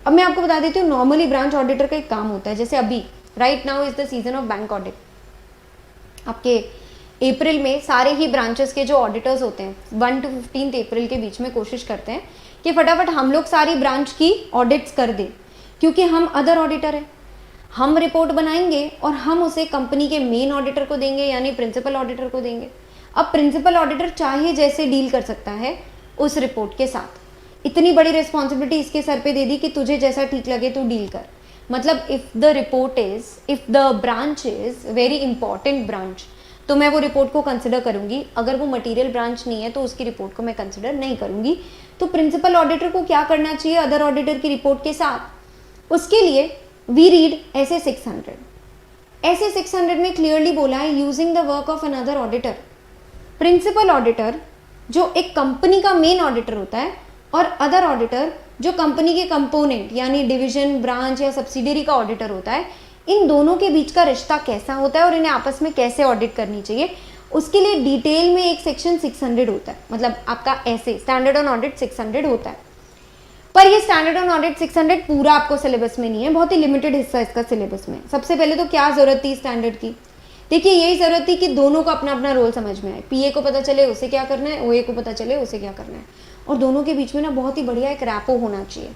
अब मैं आपको बता देती हूँ नॉर्मली ब्रांच ऑडिटर का एक काम होता है, जैसे अभी right now is the season of bank audit. आपके अप्रैल में सारे ही ब्रांचेस के जो ऑडिटर्स होते हैं 1 to 15 अप्रैल के बीच में कोशिश करते हैं कि फटाफट हम लोग सारी ब्रांच की ऑडिट्स कर दें, क्योंकि हम अदर ऑडिटर हैं, हम रिपोर्ट बनाएंगे और हम उसे कंपनी के मेन ऑडिटर को देंगे, यानी प्रिंसिपल ऑडिटर को देंगे। अब प्रिंसिपल ऑडिटर चाहे जैसे डील कर सकता है उस रिपोर्ट के साथ। इतनी बड़ी रिस्पॉन्सिबिलिटी इसके सर पे दे दी कि तुझे जैसा ठीक लगे तू डील कर। मतलब if the branch is very important branch, तो मैं वो रिपोर्ट को कंसिडर करूंगी। अगर वो मटेरियल ब्रांच नहीं है तो उसकी रिपोर्ट को मैं कंसिडर नहीं करूंगी। तो प्रिंसिपल ऑडिटर को क्या करना चाहिए अदर ऑडिटर की रिपोर्ट के साथ? उसके लिए वी रीड ऐसे 600 में क्लियरली बोला है using the work of another auditor. Principal auditor जो एक कंपनी का मेन ऑडिटर होता है और अदर ऑडिटर जो कंपनी के कंपोनेंट यानी डिवीजन, ब्रांच या सब्सिडियरी का ऑडिटर होता है, इन दोनों के बीच का रिश्ता कैसा होता है और इन्हें आपस में कैसे ऑडिट करनी चाहिए, उसके लिए डिटेल में एक सेक्शन 600 होता है। मतलब आपका ऐसे स्टैंडर्ड ऑन ऑडिट 600 होता है। पर ये स्टैंडर्ड ऑन ऑडिट 600 पूरा आपको सिलेबस में नहीं है, बहुत ही लिमिटेड हिस्सा इसका सिलेबस में। सबसे पहले तो क्या जरूरत थी स्टैंडर्ड की? देखिए यही जरूरत थी कि दोनों को अपना अपना रोल समझ में आए। पीए को पता चले उसे क्या करना है, ओए को पता चले उसे क्या करना है, और दोनों के बीच में ना बहुत ही बढ़िया एक रैपो होना चाहिए।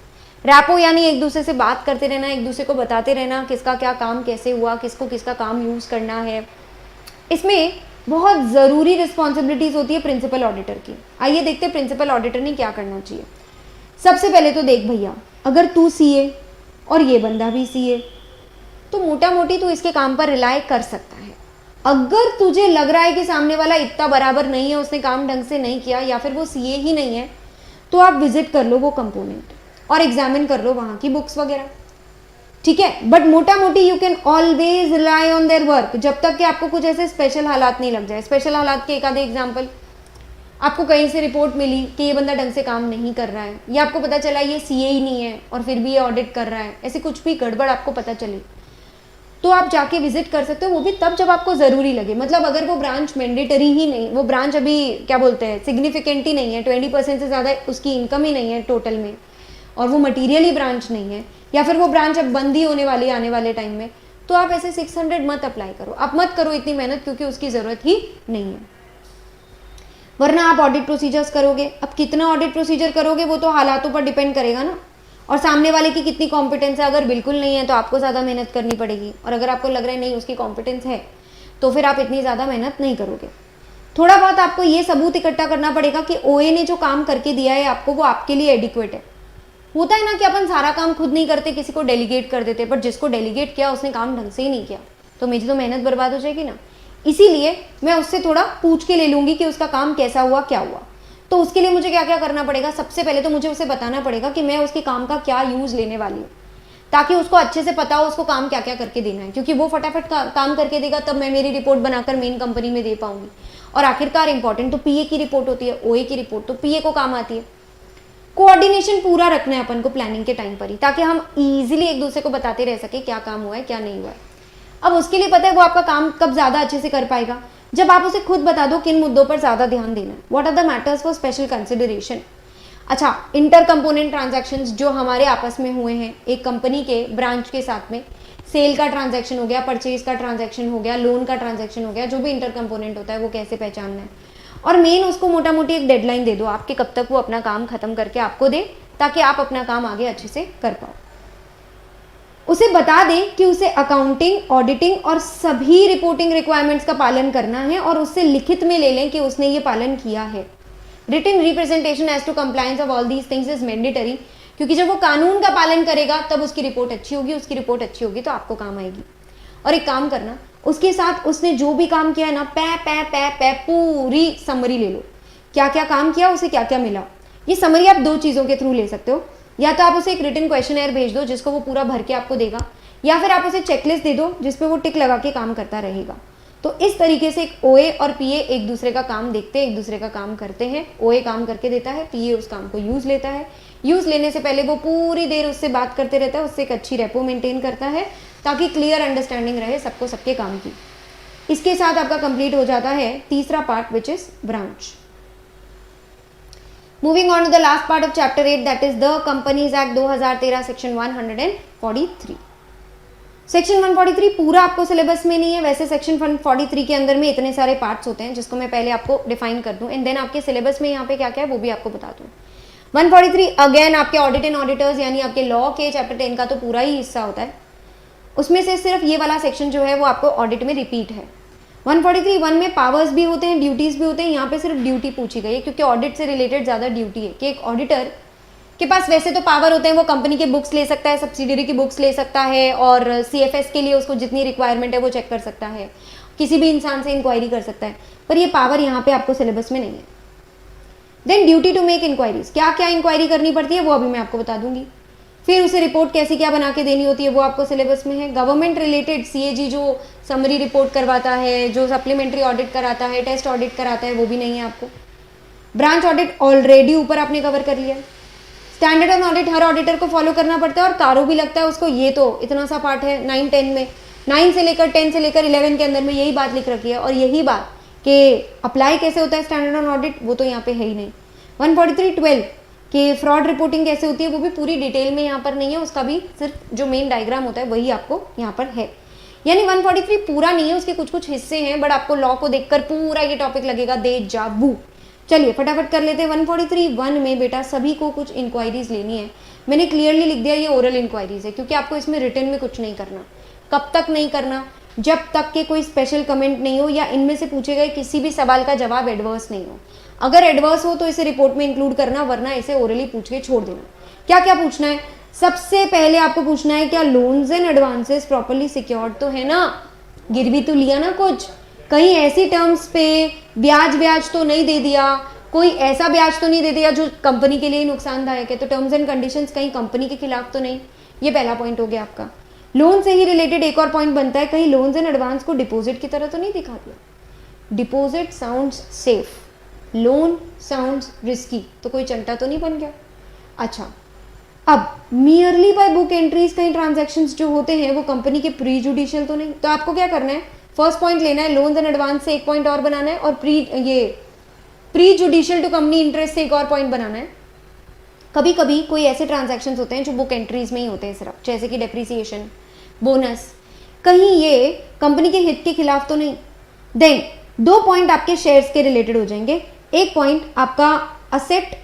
रैपो यानी एक दूसरे से बात करते रहना, एक दूसरे को बताते रहना किसका क्या काम कैसे हुआ, किसको किसका काम यूज करना है। इसमें बहुत ज़रूरी रिस्पॉन्सिबिलिटीज होती है प्रिंसिपल ऑडिटर की। आइए देखते हैं प्रिंसिपल ऑडिटर ने क्या करना चाहिए। सबसे पहले तो देख भैया, अगर तू सीए और ये बंदा भी सीए, तो मोटा मोटी तू इसके काम पर रिलाय कर सकता है। अगर तुझे लग रहा है कि सामने वाला इतना बराबर नहीं है, उसने काम ढंग से नहीं किया, या फिर वो सीए ही नहीं है, तो आप विजिट कर लो वो कंपोनेंट और एग्जामिन कर लो वहाँ की बुक्स वगैरह, ठीक है। बट मोटा मोटी you can always rely on their work, जब तक कि आपको कुछ ऐसे स्पेशल हालात नहीं लग जाए। स्पेशल हालात के एक आधे एग्जाम्पल, आपको कहीं से रिपोर्ट मिली कि ये बंदा ढंग से काम नहीं कर रहा है, या आपको पता चला ये सीए ही नहीं है और फिर भी ये ऑडिट कर रहा है, ऐसे कुछ भी गड़बड़ आपको पता चली, तो आप जाके विजिट कर सकते हो। वो भी तब जब आपको ज़रूरी लगे। मतलब अगर वो ब्रांच मैंडेटरी ही नहीं, वो ब्रांच अभी क्या बोलते हैं सिग्निफिकेंट ही नहीं है, 20% से ज़्यादा उसकी इनकम ही नहीं है टोटल में, और वो मटीरियल ही ब्रांच नहीं है, या फिर वो ब्रांच अब बंद ही होने वाली है आने वाले टाइम में, तो आप ऐसे 600 मत अप्लाई करो। आप मत करो इतनी मेहनत, क्योंकि उसकी ज़रूरत ही नहीं है। वरना आप ऑडिट प्रोसीजर्स करोगे। अब कितना ऑडिट प्रोसीजर करोगे वो तो हालातों पर डिपेंड करेगा ना, और सामने वाले की कितनी कॉम्पिटेंस है। अगर बिल्कुल नहीं है तो आपको ज़्यादा मेहनत करनी पड़ेगी, और अगर आपको लग रहा है नहीं उसकी कॉम्पिटेंस है तो फिर आप इतनी ज़्यादा मेहनत नहीं करोगे। थोड़ा बहुत आपको ये सबूत इकट्ठा करना पड़ेगा कि ओए ने जो काम करके दिया है आपको, वो आपके लिए एडिक्वेट है। होता है ना कि अपन सारा काम खुद नहीं करते, किसी को डेलीगेट कर देते, बट जिसको डेलीगेट किया उसने काम ढंग से ही नहीं किया, तो मेरी तो मेहनत बर्बाद हो जाएगी ना। इसीलिए मैं उससे थोड़ा पूछ के ले लूँगी कि उसका काम कैसा हुआ, क्या हुआ। तो उसके लिए मुझे क्या क्या करना पड़ेगा? सबसे पहले तो मुझे उसे बताना पड़ेगा कि मैं उसके काम का क्या यूज़ लेने वाली हूँ, ताकि उसको अच्छे से पता हो उसको काम क्या क्या करके देना है, क्योंकि वो फटाफट काम करके देगा तब मैं मेरी रिपोर्ट बनाकर मेन कंपनी में दे पाऊंगी। और आखिरकार इंपॉर्टेंट तो पीए की रिपोर्ट होती है, ओए की रिपोर्ट तो पीए को काम आती है। कोऑर्डिनेशन पूरा रखना है अपन को प्लानिंग के टाइम पर ही, ताकि हम इजीली एक दूसरे को बताते रह सके क्या काम हुआ है क्या नहीं हुआ है। अब उसके लिए पता है वो आपका काम कब ज़्यादा अच्छे से कर पाएगा, जब आप उसे खुद बता दो किन मुद्दों पर ज़्यादा ध्यान देना है, what are the matters for special consideration. अच्छा, इंटर कंपोनेंट ट्रांजैक्शंस जो हमारे आपस में हुए हैं एक कंपनी के ब्रांच के साथ में, सेल का ट्रांजैक्शन हो गया, परचेज का ट्रांजैक्शन हो गया, लोन का ट्रांजैक्शन हो गया, जो भी इंटर कंपोनेंट होता है वो कैसे पहचानना है। और मेन उसको मोटा मोटी एक डेडलाइन दे दो आपके, कब तक वो अपना काम खत्म करके आपको दे, ताकि आप अपना काम आगे अच्छे से कर पाओ। उसे बता दें कि उसे अकाउंटिंग, ऑडिटिंग और सभी रिपोर्टिंग रिक्वायरमेंट्स का पालन करना है, और उससे लिखित में ले लें कि उसने ये पालन किया है। Written representation as to compliance of all these things is mandatory, क्योंकि जब वो कानून का पालन करेगा तब उसकी रिपोर्ट अच्छी होगी, उसकी रिपोर्ट अच्छी होगी तो आपको काम आएगी। और एक काम करना, उसके साथ उसने जो भी काम किया है ना, पै पूरी समरी ले लो, क्या क्या काम किया, उसे क्या क्या मिला। ये समरी आप दो चीज़ों के थ्रू ले सकते हो, या तो आप उसे एक रिटन क्वेश्चनर भेज दो जिसको वो पूरा भर के आपको देगा, या फिर आप उसे चेकलिस्ट दे दो जिसपे वो टिक लगा के काम करता रहेगा। तो इस तरीके से एक ओए और पीए एक दूसरे का काम देखते हैं, एक दूसरे का काम करते हैं। ओए काम करके देता है, पीए उस काम को यूज़ लेता है। यूज़ लेने से पहले वो पूरी देर उससे बात करते रहता है, उससे एक अच्छी रेपो मेंटेन करता है, ताकि क्लियर अंडरस्टैंडिंग रहे सबको सबके काम की। इसके साथ आपका कंप्लीट हो जाता है तीसरा part, which is branch. Moving on to the last part of chapter 8, that is the companies act 2013 section 143। Section 143 पूरा आपको सिलेबस में नहीं है, वैसे सेक्शन 143 के अंदर में इतने सारे पार्ट्स होते हैं जिसको मैं पहले आपको डिफाइन कर दूं, एंड देन आपके सिलेबस में यहाँ पे क्या क्या है वो भी आपको बता दूं। 143 अगेन आपके ऑडिट एंड ऑडिटर्स यानी आपके लॉ के चैप्टर 10 का तो पूरा ही हिस्सा होता है। उसमें से सिर्फ ये वाला सेक्शन जो है वो आपको ऑडिट में रिपीट है। 143(1) में पावर्स भी होते हैं, ड्यूटीज भी होते हैं, यहाँ पे सिर्फ ड्यूटी पूछी गई है क्योंकि ऑडिट से रिलेटेड ज़्यादा ड्यूटी है कि एक ऑडिटर के पास वैसे तो पावर होते हैं, वो कंपनी के बुक्स ले सकता है, सब्सिडियरी की बुक्स ले सकता है और CFS के लिए उसको जितनी रिक्वायरमेंट है वो चेक कर सकता है, किसी भी इंसान से इंक्वायरी कर सकता है, पर ये पावर यहाँ पे आपको सिलेबस में नहीं है। Then duty to make inquiries, क्या क्या इंक्वायरी करनी पड़ती है वो अभी मैं आपको बता दूंगी। फिर उसे रिपोर्ट कैसी क्या बना के देनी होती है वो आपको सिलेबस में है। गवर्नमेंट रिलेटेड CAG जो समरी रिपोर्ट करवाता है, जो सप्लीमेंट्री ऑडिट कराता है, टेस्ट ऑडिट कराता है, वो भी नहीं है आपको। ब्रांच ऑडिट ऑलरेडी ऊपर आपने कवर कर लिया। Standard on audit her auditor को फॉलो करना पड़ता है और कारो भी लगता है उसको, ये तो इतना सा पार्ट है 9-10 में, 9 से लेकर 10 से लेकर 11 के अंदर में यही बात लिख रखी है। और यही बात कि अप्लाई कैसे होता है स्टैंडर्ड ऑन ऑडिट वो तो यहाँ पे है ही नहीं। 143(12) कि फ्रॉड रिपोर्टिंग कैसे होती है वो भी पूरी डिटेल में यहाँ पर नहीं है, उसका भी सिर्फ जो मेन डायग्राम होता है वही आपको यहाँ पर है। यानी 143 पूरा नहीं है, उसके कुछ कुछ हिस्से हैं, बट आपको लॉ को देखकर पूरा ये टॉपिक लगेगा देजा वू। चलिए फटाफट कर लेते हैं। 143(1) में बेटा सभी को कुछ इंक्वायरीज लेनी है। मैंने क्लियरली लिख दिया ये ओरल इंक्वायरीज है क्योंकि आपको इसमें रिटर्न में कुछ नहीं करना। कब तक नहीं करना? जब तक के कोई स्पेशल कमेंट नहीं हो या इनमें से पूछे गए किसी भी सवाल का जवाब एडवर्स नहीं हो। अगर एडवर्स हो तो इसे रिपोर्ट में इंक्लूड करना, वरना इसे ओरली पूछ के छोड़ देना। क्या क्या पूछना है? सबसे पहले आपको पूछना है क्या loans and advances properly secured तो है ना, गिरवी तो लिया ना कुछ, कहीं ऐसी टर्म्स पे ब्याज तो नहीं दे दिया, कोई ऐसा ब्याज तो नहीं दे दिया जो कंपनी के लिए नुकसानदायक है, तो टर्म्स एंड कंडीशंस कहीं कंपनी के खिलाफ तो नहीं। ये पहला पॉइंट हो गया आपका। लोन से ही रिलेटेड एक और पॉइंट बनता है, कहीं लोन्स एंड एडवांस को डिपॉजिट की तरह तो नहीं दिखा दिया। Deposit sounds safe, loan sounds risky, तो कोई चंटा तो नहीं बन गया। अच्छा, अब मियरली बाय बुक एंट्रीज कहीं ट्रांजैक्शंस जो होते हैं वो कंपनी के प्री जुडिशियल तो नहीं। तो आपको क्या करना है, फर्स्ट पॉइंट लेना है, लोन्स एंड एडवांस से एक पॉइंट और बनाना है और prejudicial to company interest से एक और पॉइंट बनाना है। कभी कभी कोई ऐसे ट्रांजैक्शंस होते हैं जो बुक एंट्रीज में ही होते हैं सिर्फ, जैसे कि डेप्रिसिएशन, बोनस, कहीं ये कंपनी के हित के खिलाफ तो नहीं। देन 2 पॉइंट आपके शेयर्स के रिलेटेड हो जाएंगे। एक पॉइंट आपका असेट,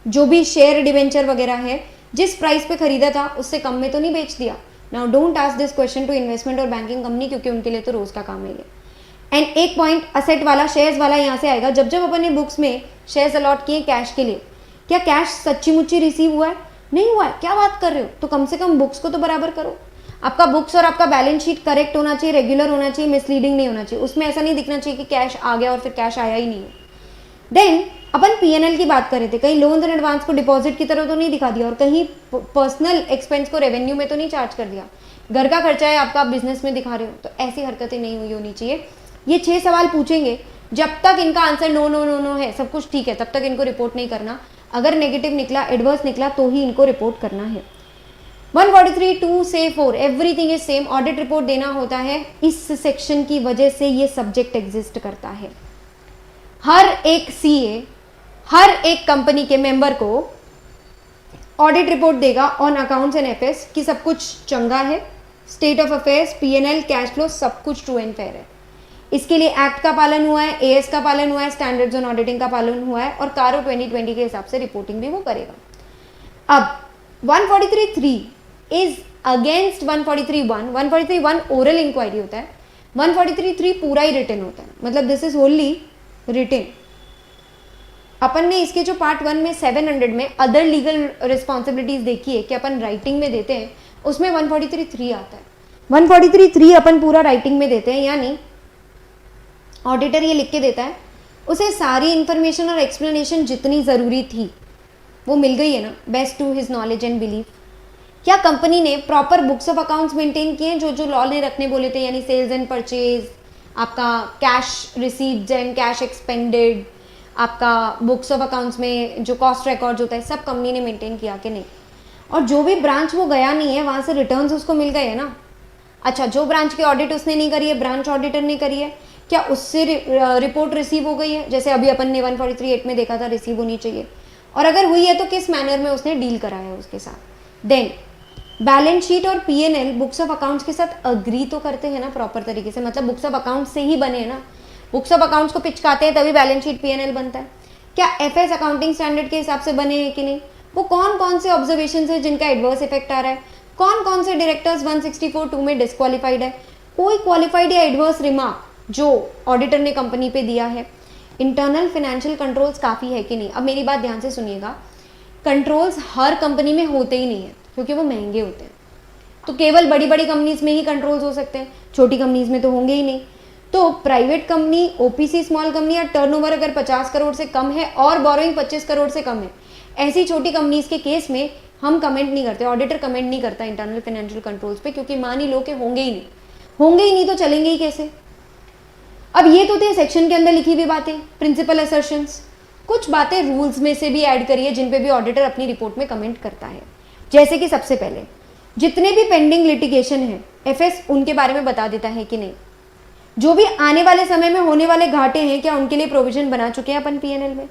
जो भी शेयर डिवेंचर वगैरह है, जिस प्राइस पे खरीदा था उससे कम में तो नहीं बेच दिया। Now don't ask this question to investment और बैंकिंग कंपनी क्योंकि उनके लिए तो रोज का काम है ये। एंड एक पॉइंट असेट वाला, शेयर्स वाला यहाँ से आएगा। जब जब अपन ने बुक्स में शेयर्स अलॉट किए कैश के लिए, क्या कैश सच्ची मुच्ची रिसीव हुआ है? नहीं हुआ है। क्या बात कर रहे हो? तो कम से कम बुक्स को तो बराबर करो। आपका बुक्स और आपका बैलेंस शीट करेक्ट होना चाहिए, रेगुलर होना चाहिए, मिसलीडिंग नहीं होना चाहिए। उसमें ऐसा नहीं दिखना चाहिए कि कैश आ गया और फिर कैश आया ही नहीं है। देन अपन P&L की बात कर रहे थे, कहीं लोन्स एंड एडवांस को डिपॉजिट की तरह तो नहीं दिखा दिया और कहीं पर्सनल एक्सपेंस को रेवेन्यू में तो नहीं चार्ज कर दिया। घर का खर्चा है आपका, आप बिजनेस में दिखा रहे हो, तो ऐसी हरकतें नहीं हुई होनी चाहिए। ये 6 सवाल पूछेंगे, जब तक इनका answer no no no no है, सब कुछ ठीक है, तब तक इनको रिपोर्ट नहीं करना। अगर नेगेटिव निकला, एडवर्स निकला, तो ही इनको रिपोर्ट करना है। 143(2) से 4 everything is same. Audit report देना होता है, इस सेक्शन की वजह से ये सब्जेक्ट एग्जिस्ट करता है। हर एक CA, हर एक कंपनी के मेंबर को ऑडिट रिपोर्ट देगा ऑन अकाउंट्स एंड FS कि सब कुछ चंगा है, state of affairs, P&L, cash flow, सब कुछ ट्रू एंड फेयर है। इसके लिए एक्ट का पालन हुआ है, AS का पालन हुआ है, स्टैंडर्ड्स ऑन ऑडिटिंग का पालन हुआ है और कारो 2020 के हिसाब से रिपोर्टिंग भी वो करेगा। अब 143(3) इज अगेंस्ट 143(1). 143(1) ओरल इंक्वायरी होता है, 143(3) पूरा ही रिटन होता है, मतलब दिस इज होनली रिटन। अपन ने इसके जो पार्ट 1 में 700 में अदर लीगल रिस्पॉन्सिबिलिटीज देखी है कि अपन राइटिंग में देते हैं, उसमें 143(3) आता है। 143(3) अपन पूरा राइटिंग में देते हैं, यानी ऑडिटर ये लिख के देता है, उसे सारी इंफॉर्मेशन और एक्सप्लेनेशन जितनी ज़रूरी थी वो मिल गई है ना, best to his knowledge and belief. क्या कंपनी ने proper books of accounts maintain किए जो जो लॉ ने रखने बोले थे, यानी सेल्स एंड परचेज, आपका cash received and cash expended, आपका बुक्स ऑफ अकाउंट्स में जो कॉस्ट रिकॉर्ड्स होता है, सब कंपनी ने मेंटेन किया कि नहीं। और जो भी ब्रांच वो गया नहीं है वहाँ से रिटर्न्स उसको मिल गए है ना। अच्छा, जो ब्रांच की ऑडिट उसने नहीं करी है, ब्रांच ऑडिटर ने करी है, क्या उससे रिपोर्ट रिसीव हो गई है? जैसे अभी अपन ने 143(8) में देखा था, रिसीव होनी चाहिए। और अगर हुई है तो किस मैनर में उसने डील कराया है उसके साथ। देन बैलेंस शीट और P&L बुक्स ऑफ अकाउंट्स के साथ अग्री तो करते हैं ना प्रॉपर तरीके से, मतलब बुक्स ऑफ अकाउंट्स से ही बने हैं ना। बुक्स ऑफ अकाउंट्स को पिचकाते हैं तभी बैलेंस शीट P&L बनता है। क्या FS अकाउंटिंग स्टैंडर्ड के हिसाब से बने हैं कि नहीं? वो कौन कौन से ऑब्जर्वेशन है जिनका एडवर्स इफेक्ट आ रहा है, कौन कौन से डायरेक्टर्स 164(2) में डिस्क्वालिफाइड है, कोई क्वालिफाइड या एडवर्स रिमार्क जो ऑडिटर ने कंपनी पे दिया है, इंटरनल फाइनेंशियल कंट्रोल्स काफ़ी है कि नहीं। अब मेरी बात ध्यान से सुनिएगा, कंट्रोल्स हर कंपनी में होते ही नहीं है क्योंकि वो महंगे होते हैं, तो केवल बड़ी बड़ी कंपनीज में ही कंट्रोल्स हो सकते हैं, छोटी कंपनीज में तो होंगे ही नहीं। तो private company, OPC small company या टर्नओवर अगर 50 करोड़ से कम है और बोरोइंग 25 करोड़ से कम है, ऐसी छोटी कंपनीज के केस में हम कमेंट नहीं करते, ऑडिटर कमेंट नहीं करता इंटरनल फाइनेंशियल कंट्रोल्स पे, क्योंकि मान ही लो कि होंगे ही नहीं तो चलेंगे ही कैसे। अब ये तो थे सेक्शन के अंदर लिखी हुई बातें, प्रिंसिपल असर्शंस। कुछ बातें रूल्स में से भी ऐड करिए जिन पे भी ऑडिटर अपनी रिपोर्ट में कमेंट करता है। जैसे कि सबसे पहले जितने भी पेंडिंग लिटिगेशन है, एफएस उनके बारे में बता देता है कि नहीं, जो भी आने वाले समय में होने वाले घाटे हैं क्या उनके लिए प्रोविजन बना चुके हैं अपन पीएनएल में।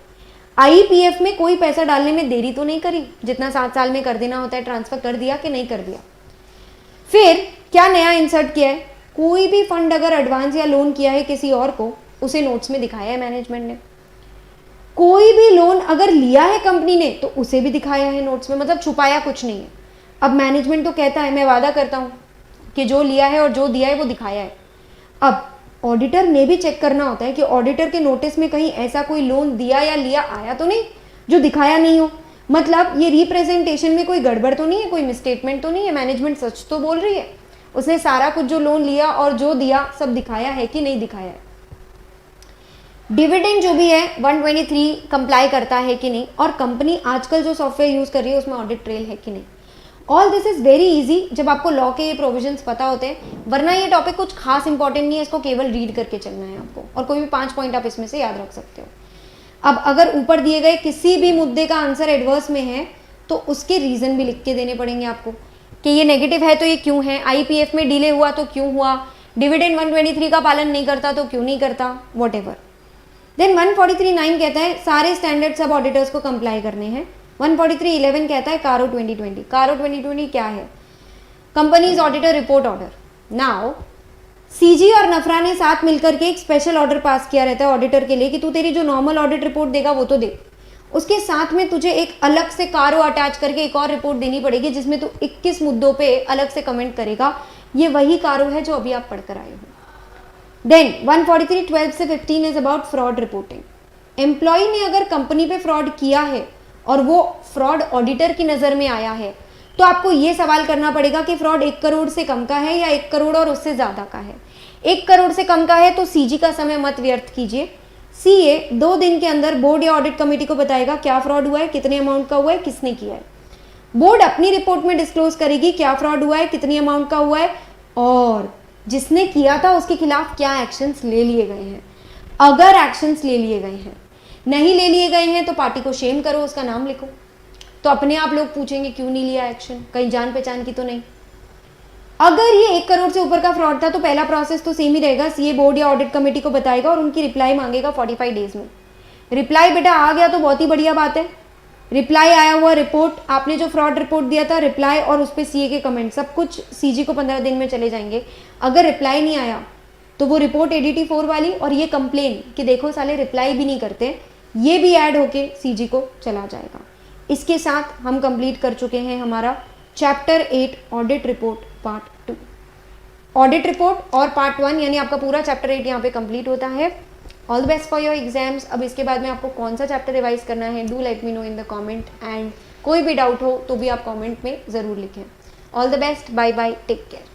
आईपीएफ में कोई पैसा डालने में देरी तो नहीं करी, जितना 7 साल में कर देना होता है ट्रांसफर कर दिया कि नहीं कर दिया। फिर क्या नया इंसर्ट किया है, कोई भी फंड अगर एडवांस या लोन किया है किसी और को, उसे नोट्स में दिखाया है मैनेजमेंट ने। कोई भी लोन अगर लिया है कंपनी ने तो उसे भी दिखाया है नोट्स में, मतलब छुपाया कुछ नहीं है। अब मैनेजमेंट तो कहता है, मैं वादा करता हूं कि जो लिया है और जो दिया है वो दिखाया है। अब ऑडिटर ने भी चेक करना होता है कि ऑडिटर के नोटिस में कहीं ऐसा कोई लोन दिया या लिया आया तो नहीं जो दिखाया नहीं हो, मतलब ये रिप्रेजेंटेशन में कोई गड़बड़ तो नहीं है, कोई मिसस्टेटमेंट तो नहीं है, मैनेजमेंट सच तो बोल रही है, उसने सारा कुछ जो लोन लिया और जो दिया सब दिखाया है कि नहीं दिखाया है। डिविडेंड जो भी है 123 कंप्लाई करता है कि नहीं, और कंपनी आजकल जो सॉफ्टवेयर यूज कर रही है उसमें ऑडिट ट्रेल है कि नहीं। All this is very easy जब आपको लॉ के ये प्रोविजंस पता होते हैं, वरना ये टॉपिक कुछ खास इंपॉर्टेंट नहीं है, इसको केवल रीड करके चलना है आपको, और कोई भी 5 पॉइंट आप इसमें से याद रख सकते हो। अब अगर ऊपर दिए गए किसी भी मुद्दे का आंसर एडवर्स में है तो उसके रीजन भी लिख के देने पड़ेंगे आपको कि ये नेगेटिव है तो ये क्यों है, आईपीएफ में डिले हुआ तो क्यों हुआ, डिविडेंड 123 का पालन नहीं करता तो क्यों नहीं करता, वॉट एवर। देन 143(9) कहता है सारे स्टैंडर्ड सब ऑडिटर्स को कंप्लाई करने हैं। 143(11) कहता है कारो 2020। कारो 2020 क्या है, companies auditor report order. Now CG और नफरा ने साथ मिलकर के एक स्पेशल ऑर्डर पास किया रहता है ऑडिटर के लिए कि तू तेरी जो नॉर्मल ऑडिट रिपोर्ट देगा वो तो दे, उसके साथ में तुझे एक अलग से कारो अटैच करके एक और रिपोर्ट देनी पड़ेगी जिसमें तू 21 मुद्दों पे अलग से कमेंट करेगा। ये वही कारो है जो अभी आप पढ़कर आए हो। देन 143(12) से 15 is about fraud reporting. Employee ने अगर कंपनी पे फ्रॉड किया है और वो फ्रॉड ऑडिटर की नज़र में आया है तो आपको ये सवाल करना पड़ेगा कि फ्रॉड 1 करोड़ से कम का है या 1 करोड़ और उससे ज़्यादा का है। 1 करोड़ से कम का है तो सीजी का समय मत व्यर्थ कीजिए। सीए 2 दिन के अंदर बोर्ड या ऑडिट कमेटी को बताएगा क्या फ्रॉड हुआ है, कितने अमाउंट का हुआ है, किसने किया है। बोर्ड अपनी रिपोर्ट में डिस्क्लोज करेगी क्या फ्रॉड हुआ है, कितनी अमाउंट का हुआ है और जिसने किया था उसके खिलाफ क्या एक्शंस ले लिए गए हैं। अगर एक्शंस ले लिए गए हैं, नहीं ले लिए गए हैं तो पार्टी को शेम करो, उसका नाम लिखो। तो अपने आप लोग पूछेंगे क्यों नहीं लिया एक्शन, कहीं जान पहचान की तो नहीं। अगर ये 1 करोड़ से ऊपर का फ्रॉड था तो पहला प्रोसेस तो सेम ही रहेगा, सीए बोर्ड या ऑडिट कमेटी को बताएगा और उनकी रिप्लाई मांगेगा 45 डेज में। रिप्लाई बेटा आ गया तो बहुत ही बढ़िया बात है, रिप्लाई आया हुआ, रिपोर्ट आपने जो फ्रॉड रिपोर्ट दिया था, रिप्लाई और उस पर सीए के कमेंट, सब कुछ सीजी को 15 दिन में चले जाएंगे। अगर रिप्लाई नहीं आया तो वो रिपोर्ट एडीटी 4 वाली और ये कंप्लेन कि देखो साले रिप्लाई भी नहीं करते, ये भी ऐड होके सीजी को चला जाएगा। इसके साथ हम कंप्लीट कर चुके हैं हमारा chapter 8 audit report part 2। Audit report और पार्ट 1 यानी आपका पूरा चैप्टर 8 यहाँ पे कंप्लीट होता है। All the best for your exams. अब इसके बाद में आपको कौन सा चैप्टर रिवाइज करना है, do let me no in the comment, and कोई भी डाउट हो तो भी आप कमेंट में ज़रूर लिखें। All the best, bye bye, take care.